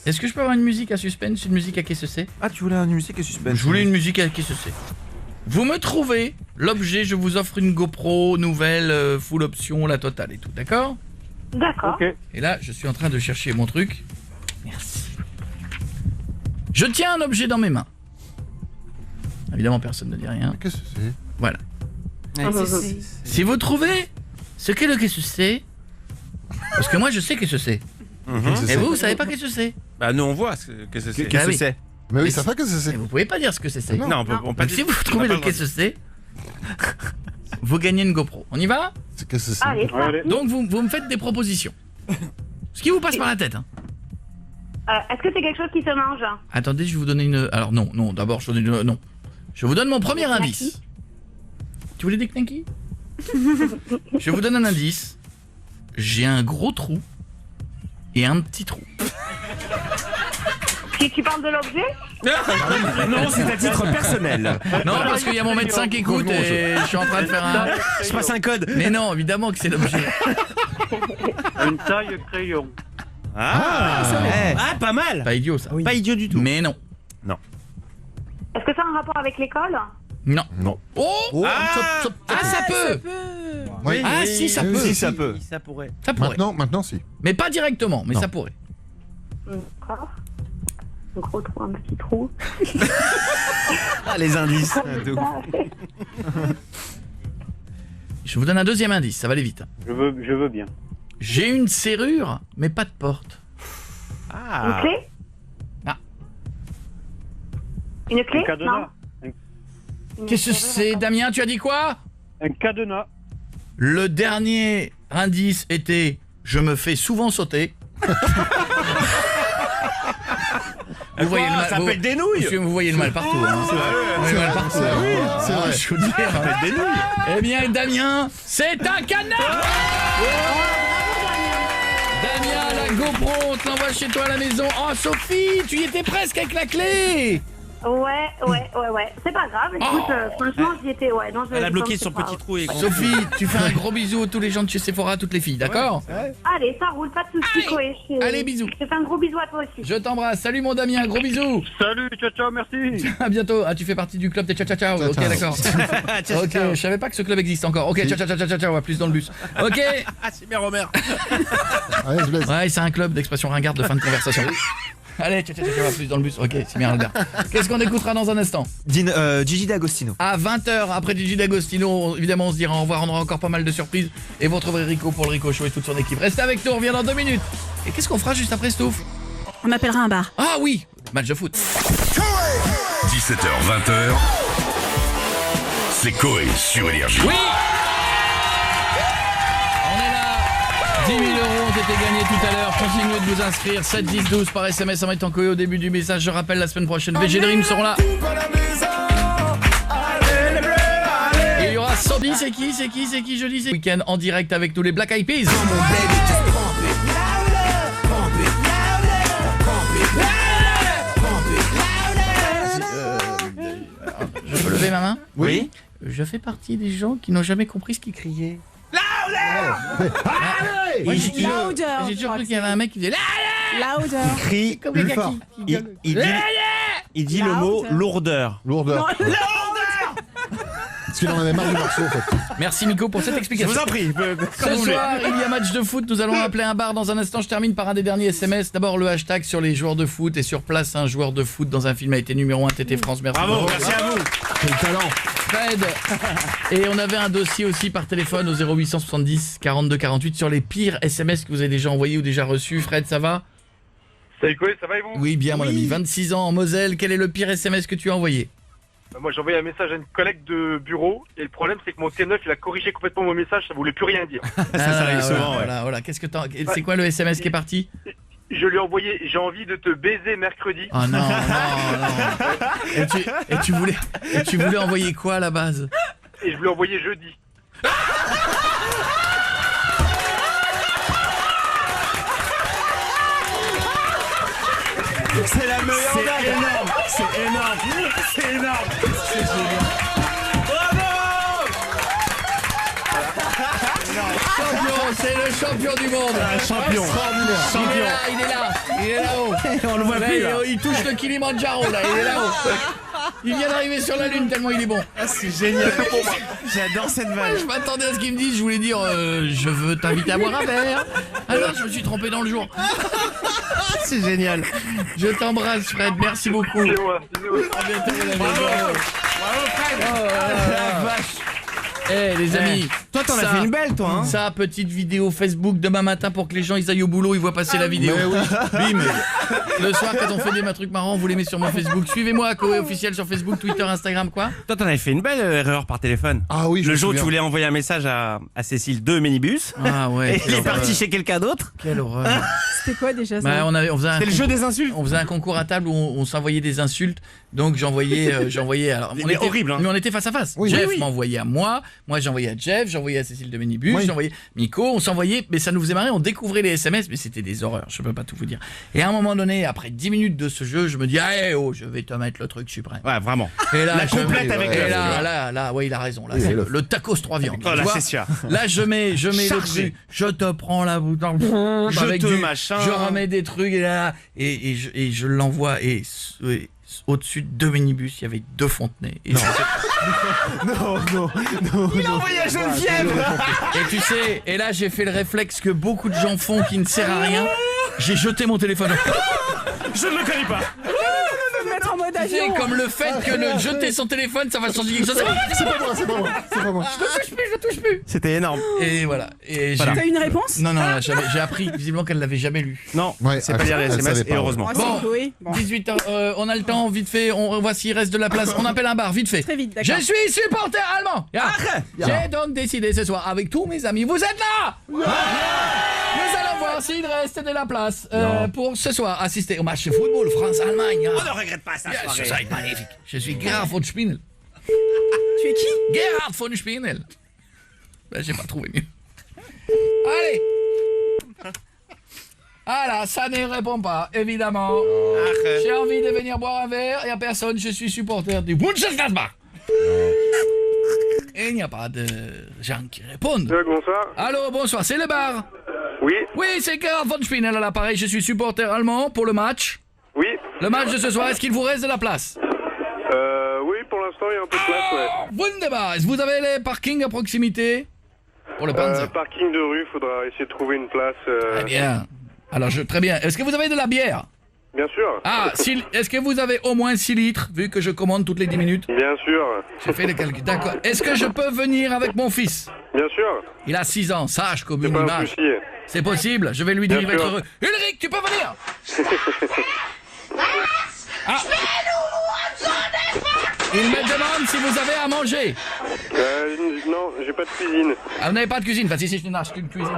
Est-ce que je peux avoir une musique à suspense, une musique à qui se sait? Ah, tu voulais une musique à suspense? Je voulais une musique à qui se sait. Vous me trouvez l'objet, je vous offre une GoPro nouvelle, full option, la totale et tout, d'accord? D'accord. Ok. Et là, je suis en train de chercher mon truc. Merci. Je tiens un objet dans mes mains. Évidemment, personne ne dit rien. Qu'est-ce que c'est? Voilà. Si vous trouvez ce qu'est le qu'est-ce que c'est, parce que moi je sais qu'est-ce que c'est. Et vous savez pas qu'est-ce que c'est? Bah, nous on voit ce que c'est. Qu'est-ce que c'est? Mais oui, ça fait que c'est. Vous pouvez pas dire ce que c'est. Non, on peut Donc, si vous trouvez le qu'est-ce que c'est, vous gagnez une GoPro. On y va? Qu'est-ce que c'est? Allez, Donc vous me faites des propositions. Ce qui vous passe par la tête, hein. est-ce que c'est quelque chose qui se mange? Attendez, je vais vous donner une... Alors non, d'abord je vous donne non. Je vous donne mon premier indice. Tu voulais des knackis? Je vous donne un indice. J'ai un gros trou et un petit trou. Tu parles de l'objet? Non, c'est à titre personnel. Non, parce qu'il y a mon médecin qui écoute et je suis en train de faire un... Je passe un code. Mais non, évidemment que c'est l'objet. Une taille crayon. Ah, pas mal. Pas idiot ça. Pas idiot du tout. Mais non. Est-ce que ça a un rapport avec l'école? Non. Oh, ça peut. Oui. Ah si, ça peut. Si, ça peut. Ça pourrait. Ça pourrait. Maintenant, si. Mais pas directement, mais ça pourrait. D'accord. Un gros trou, un petit trou. Ah, les indices. Je vous donne un deuxième indice, ça va aller vite. Je veux bien. J'ai une serrure, mais pas de porte. Une clé? Ah. Une clé? Un cadenas. Qu'est-ce que c'est, Damien? Tu as dit quoi? Un cadenas. Le dernier indice était « Je me fais souvent sauter ». Vous voyez le mal, ça s'appelle des nouilles. Monsieur, vous voyez le mal partout. Hein. Vous voyez le mal partout. C'est vrai. Je vous dis, Des nouilles. eh bien, Damien, c'est un canard. Damien, la GoPro, on te l'envoie chez toi à la maison. Oh, Sophie, tu y étais presque avec la clé. Ouais. C'est pas grave. Écoute, franchement, j'y étais. Ouais, non, Elle a bloqué son petit trou. Et Sophie, tu fais un gros bisou à tous les gens de chez Sephora, à toutes les filles, d'accord? Allez, ça roule, pas de soucis, Koé. Allez, bisous. Je te fais un gros bisou à toi aussi. Je t'embrasse. Salut mon Damien, gros bisous. Salut, ciao, merci. À bientôt. Ah, tu fais partie du club des ciao. Ok, d'accord. Ok, je savais pas que ce club existe encore. Ok, ciao, à plus dans le bus. Ok. Ah, c'est bien Romer. Ouais, c'est un club d'expression ringarde de fin de conversation. Allez, ciao, à plus dans le bus. Ok, c'est bien Albert. Qu'est-ce qu'on écoutera dans un instant? Gigi D'Agostino. À 20h, après Gigi D'Agostino, évidemment, on se dira au revoir. On aura encore pas mal de surprises. Et vous retrouverez Rico pour le Rico Show et toute son équipe. Restez avec nous, on revient dans 2 minutes. Et qu'est-ce qu'on fera juste après Stouff? On appellera un bar. Ah oui, match de foot. 17h, 20h. C'est Koé sur Énergie. Oui. On est là. 10 000 € ont été gagnés tout à l'heure. Continuez de vous inscrire. 7, 10, 12 par SMS en mettant Koé au début du message. Je rappelle, la semaine prochaine, VG Dream seront là. Et il y aura Sandy, c'est qui jeudi, c'est week-end en direct avec nous, les Black Eyed Peas. Je peux lever ma main? Oui. Je fais partie des gens qui n'ont jamais compris ce qu'ils criaient. Louder. J'ai toujours cru qu'il y avait un mec qui disait Louder. Il crie comme les gars qui il dit le mot lourdeur. Lourdeur. Parce qu'il en avait marre du morceau en fait. Merci Nico pour cette explication. Je vous en prie. Ce soir, il y a match de foot. Nous allons appeler un bar dans un instant. Je termine par un des derniers SMS. D'abord le hashtag sur les joueurs de foot. Et sur place, un joueur de foot dans un film a été numéro 1 TT France. Merci. Bravo, merci à vous. Quel talent. Fred. Et on avait un dossier aussi par téléphone au 0870 42 48 sur les pires SMS que vous avez déjà envoyés ou déjà reçus. Fred, ça va? Salut Koé, ça va et vous? Oui, bien mon ami. 26 ans en Moselle. Quel est le pire SMS que tu as envoyé? Moi j'ai envoyé un message à une collègue de bureau et le problème c'est que mon T9 il a corrigé complètement mon message, ça voulait plus rien dire. Ça arrive souvent. Voilà. Qu'est-ce que c'est quoi le SMS qui est parti? Je lui ai envoyé j'ai envie de te baiser mercredi. Ah non. Et tu voulais envoyer quoi à la base? Et je lui ai envoyé jeudi. C'est la meilleure C'est énorme. C'est énorme. C'est génial. Bravo. Champion, c'est le champion du monde. Champion. Il est là-haut. On le voit plus là. Il touche le Kilimandjaro là, il est là-haut. Il vient d'arriver sur la lune tellement il est bon. Ah, c'est génial. J'adore cette vanne. Je m'attendais à ce qu'il me dise, je voulais dire je veux t'inviter à boire un verre. Alors je me suis trompé dans le jour. C'est génial. Je t'embrasse Fred, merci beaucoup. C'est moi. À bientôt mon ami. Bravo Fred. Oh la vache. Eh les amis, toi t'en as fait une belle toi hein. Ça, petite vidéo Facebook demain matin pour que les gens ils aillent au boulot, ils voient passer la vidéo. Bim. Le soir quand on fait des trucs marrants, vous les mettez sur mon Facebook. Suivez-moi Koé officiel sur Facebook, Twitter, Instagram quoi. Toi t'en avais fait une belle erreur par téléphone. Ah oui, le jour où tu voulais envoyer un message à Cécile de Minibus. Ah ouais. Et il est parti chez quelqu'un d'autre. Quelle horreur. C'était quoi déjà ça? On faisait C'était le jeu des insultes. On faisait un concours à table où on s'envoyait des insultes. Donc j'envoyais alors on était horrible hein. Mais on était face à face. Oui, Jeff oui. m'envoyait à moi j'envoyais à Jeff, j'envoyais à Cécile de Minibus, Oui. j'envoyais Nico, on s'envoyait, mais ça nous faisait marrer, on découvrait les SMS, mais c'était des horreurs, je peux pas tout vous dire. Et à un moment donné, après 10 minutes de ce jeu, je me dis je vais te mettre le truc suprême. Ouais, vraiment. Et là, la complète avec là, ouais, il a raison. Là, c'est le tacos 3 viandes. Oh, tu là, vois. c'est sûr. Là, je mets le truc, je te prends la bouteille, machin. je remets des trucs et je l'envoie et au-dessus de 2 minibus, il y avait 2 Fontenay. Et non. Il a envoyé à Geneviève. Et tu sais, et là j'ai fait le réflexe que beaucoup de gens font qui ne sert à rien. J'ai jeté mon téléphone. Je ne le connais pas. Mettre en mode avion. C'est comme le fait que de jeter son téléphone, ça va changer quelque chose. C'est pas moi. Je le touche plus. C'était énorme. Et voilà. Et t'as eu une réponse? Non, j'ai appris visiblement qu'elle l'avait jamais lu. Non, Ouais, c'est pas lire les SMS et heureusement. Bon, 18h, on a le temps, vite fait, voici, il reste de la place. On appelle un bar, vite fait. Très vite, d'accord. Je suis supporter allemand. J'ai donc décidé ce soir avec tous mes amis, vous êtes là. Nous allons voir s'il reste de la place pour ce soir assister au match de football France-Allemagne. On ne regrette pas ça. Ce sera magnifique. Je suis Gerhard von Spinel. Tu es qui? Gerhard von Spinel. Ben, j'ai pas trouvé mieux. Allez. Ah là, ça ne répond pas, évidemment. J'ai envie de venir boire un verre, il n'y a personne, je suis supporter du Mönchengladbach. Et il n'y a pas de gens qui répondent. Bonsoir. Allô, bonsoir, c'est le bar? Oui. Oui, c'est Karl von Spinel à l'appareil, je suis supporter allemand pour le match. Oui. Le match de ce soir, est-ce qu'il vous reste de la place? Oui, pour l'instant, il y a un peu de place, ouais. Wunderbar, est-ce que vous avez les parkings à proximité? Pour le Panzer. Parking de rue, faudra essayer de trouver une place. Très bien. Alors, très bien. Est-ce que vous avez de la bière? Bien sûr. Ah, est-ce que vous avez au moins 6 litres, vu que je commande toutes les 10 minutes? Bien sûr. J'ai fait le calcul. D'accord. Est-ce que je peux venir avec mon fils? Bien sûr. Il a 6 ans, sage comme une C'est pas un image. souci. C'est possible, je vais lui dire, Bien il va être sûr. heureux. Ulrich, tu peux venir? Ah. Il me demande si vous avez à manger. Non, j'ai pas de cuisine. Ah, vous n'avez pas de cuisine? Enfin, si, c'est une cuisine.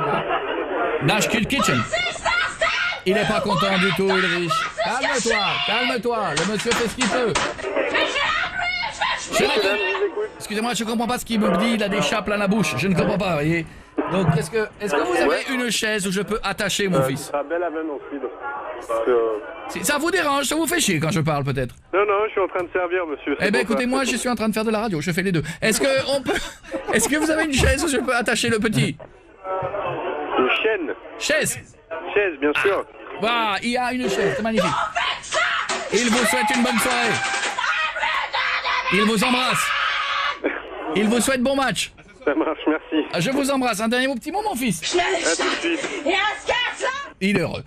Nashkul Kitchen. Il est pas content du tout, Ulrich. Calme-toi. Le monsieur fait ce qu'il peut. Excusez-moi, je comprends pas ce qu'il me dit. Il a des chats plein la bouche. Je ne comprends pas, vous voyez. Donc, est-ce que vous avez une chaise où je peux attacher mon fils? Ça belle aven ensuite. Si ça vous dérange, ça vous fait chier quand je parle, peut-être? Non, je suis en train de servir, monsieur. Eh ben, écoutez, moi, je suis en train de faire de la radio. Je fais les deux. Est-ce que vous avez une chaise où je peux attacher le petit? Une chaîne. Chaise, bien sûr. Voilà, il y a une chaise, c'est magnifique. Il vous souhaite une bonne soirée. Il vous embrasse. Il vous souhaite bon match. Ça marche, merci. Je vous embrasse. Un dernier mot, petit mot, mon fils. À tout de suite. Il est heureux.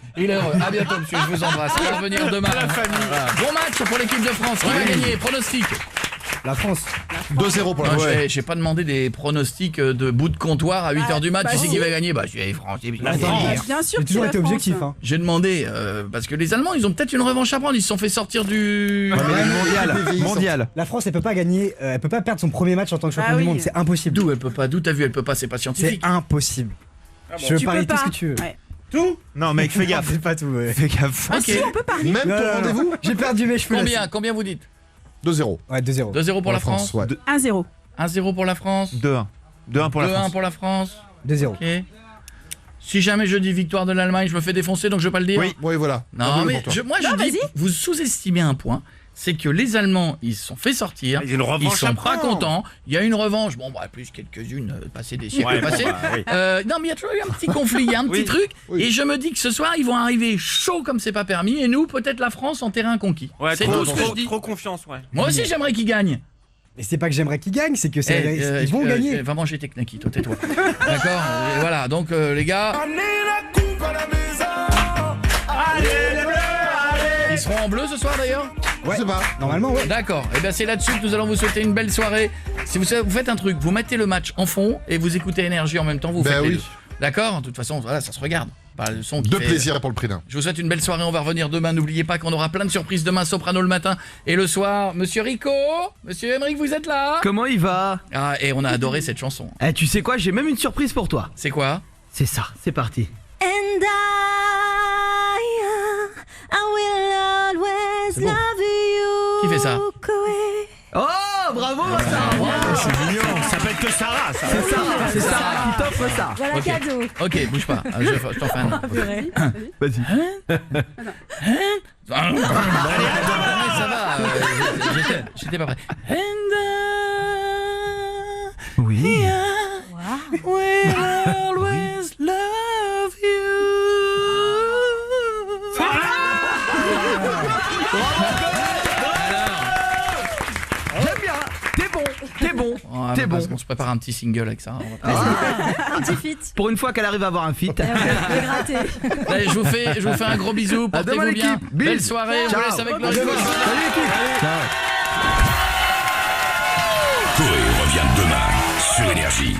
À bientôt, monsieur. Je vous embrasse. On va revenir demain. La famille. Voilà. Bon match pour l'équipe de France. Qui va gagner? Pronostic. La France. 2-0 pour la France. J'ai pas demandé des pronostics de bout de comptoir à 8h du mat. Tu sais qui va gagner? C'est France. Bien sûr. J'ai toujours été objectif. Hein. J'ai demandé, parce que les Allemands, ils ont peut-être une revanche à prendre. Ils se sont fait sortir du... Mondial. La France, elle peut pas gagner, elle peut pas perdre son premier match en tant que champion du monde. C'est impossible. D'où elle peut pas? D'où t'as vu? Elle peut pas, c'est pas scientifique. C'est impossible. Je veux parier tout ce que tu veux. Tout? Non, mec, fais gaffe. C'est pas tout. Fais gaffe. Ah si, on peut parier. Même ton rendez-vous? J'ai perdu mes cheveux. Combien vous dites? 2-0. Ouais, 2-0. 2-0 pour la France. Ouais. 1-0. 1-0 pour la France. 2-1. 2-1 pour la France. 2-1 pour la France. 2-0. Ok. Si jamais je dis victoire de l'Allemagne, je me fais défoncer, donc je vais pas le dire. Oui, voilà. Non, mais moi je dis, vous sous-estimez un point. C'est que les Allemands, ils se sont fait sortir. Il y a une revanche ils sont à pas prendre. contents. Il y a une revanche. Bon, plus quelques-unes passées des siècles passés. Non, mais il y a toujours eu un petit conflit, il y a un petit truc. Oui. Et je me dis que ce soir, ils vont arriver chaud comme c'est pas permis. Et nous, peut-être la France en terrain conquis. Ouais, c'est tout ce que je dis. trop confiance, ouais. Moi aussi, j'aimerais qu'ils gagnent. Mais c'est pas que j'aimerais qu'ils gagnent, c'est que ils vont gagner. Va manger tes knackis, toi, tais-toi. D'accord. Et voilà. Donc, les gars. Ils seront en bleu ce soir d'ailleurs? Ouais, je sais pas. Normalement, ouais. D'accord, et bien c'est là-dessus que nous allons vous souhaiter une belle soirée. Si vous faites un truc, vous mettez le match en fond et vous écoutez Énergie en même temps, vous faites les deux. D'accord? De toute façon, voilà, ça se regarde. Pas le son qui fait... plaisir pour le prix d'un. Je vous souhaite une belle soirée, on va revenir demain. N'oubliez pas qu'on aura plein de surprises demain, Soprano le matin et le soir. Monsieur Rico, Monsieur Emeric, vous êtes là? Comment il va? Ah, et on a adoré cette chanson. Eh, tu sais quoi, j'ai même une surprise pour toi. C'est quoi? C'est ça, c'est parti. And I will always C'est bon. love you. Qui fait ça? Oh, bravo Sarah. C'est mignon. Ça s'appelle que Sarah, ça. C'est Sarah qui t'offre ça. Voilà Ok. cadeau. Ok, bouge pas. Je t'en fais un. Vas-y. Ça va, j'étais pas prêt. Oui. We'll always love you. J'aime bien. T'es bon. T'es bon. On se prépare un petit single avec ça. On va Un petit feat. Pour une fois qu'elle arrive à avoir un feat. Allez, je vous fais un gros bisou. Portez-vous bien. Belle soirée. On vous laisse avec le Salut l'équipe. Coé revient demain sur Énergie.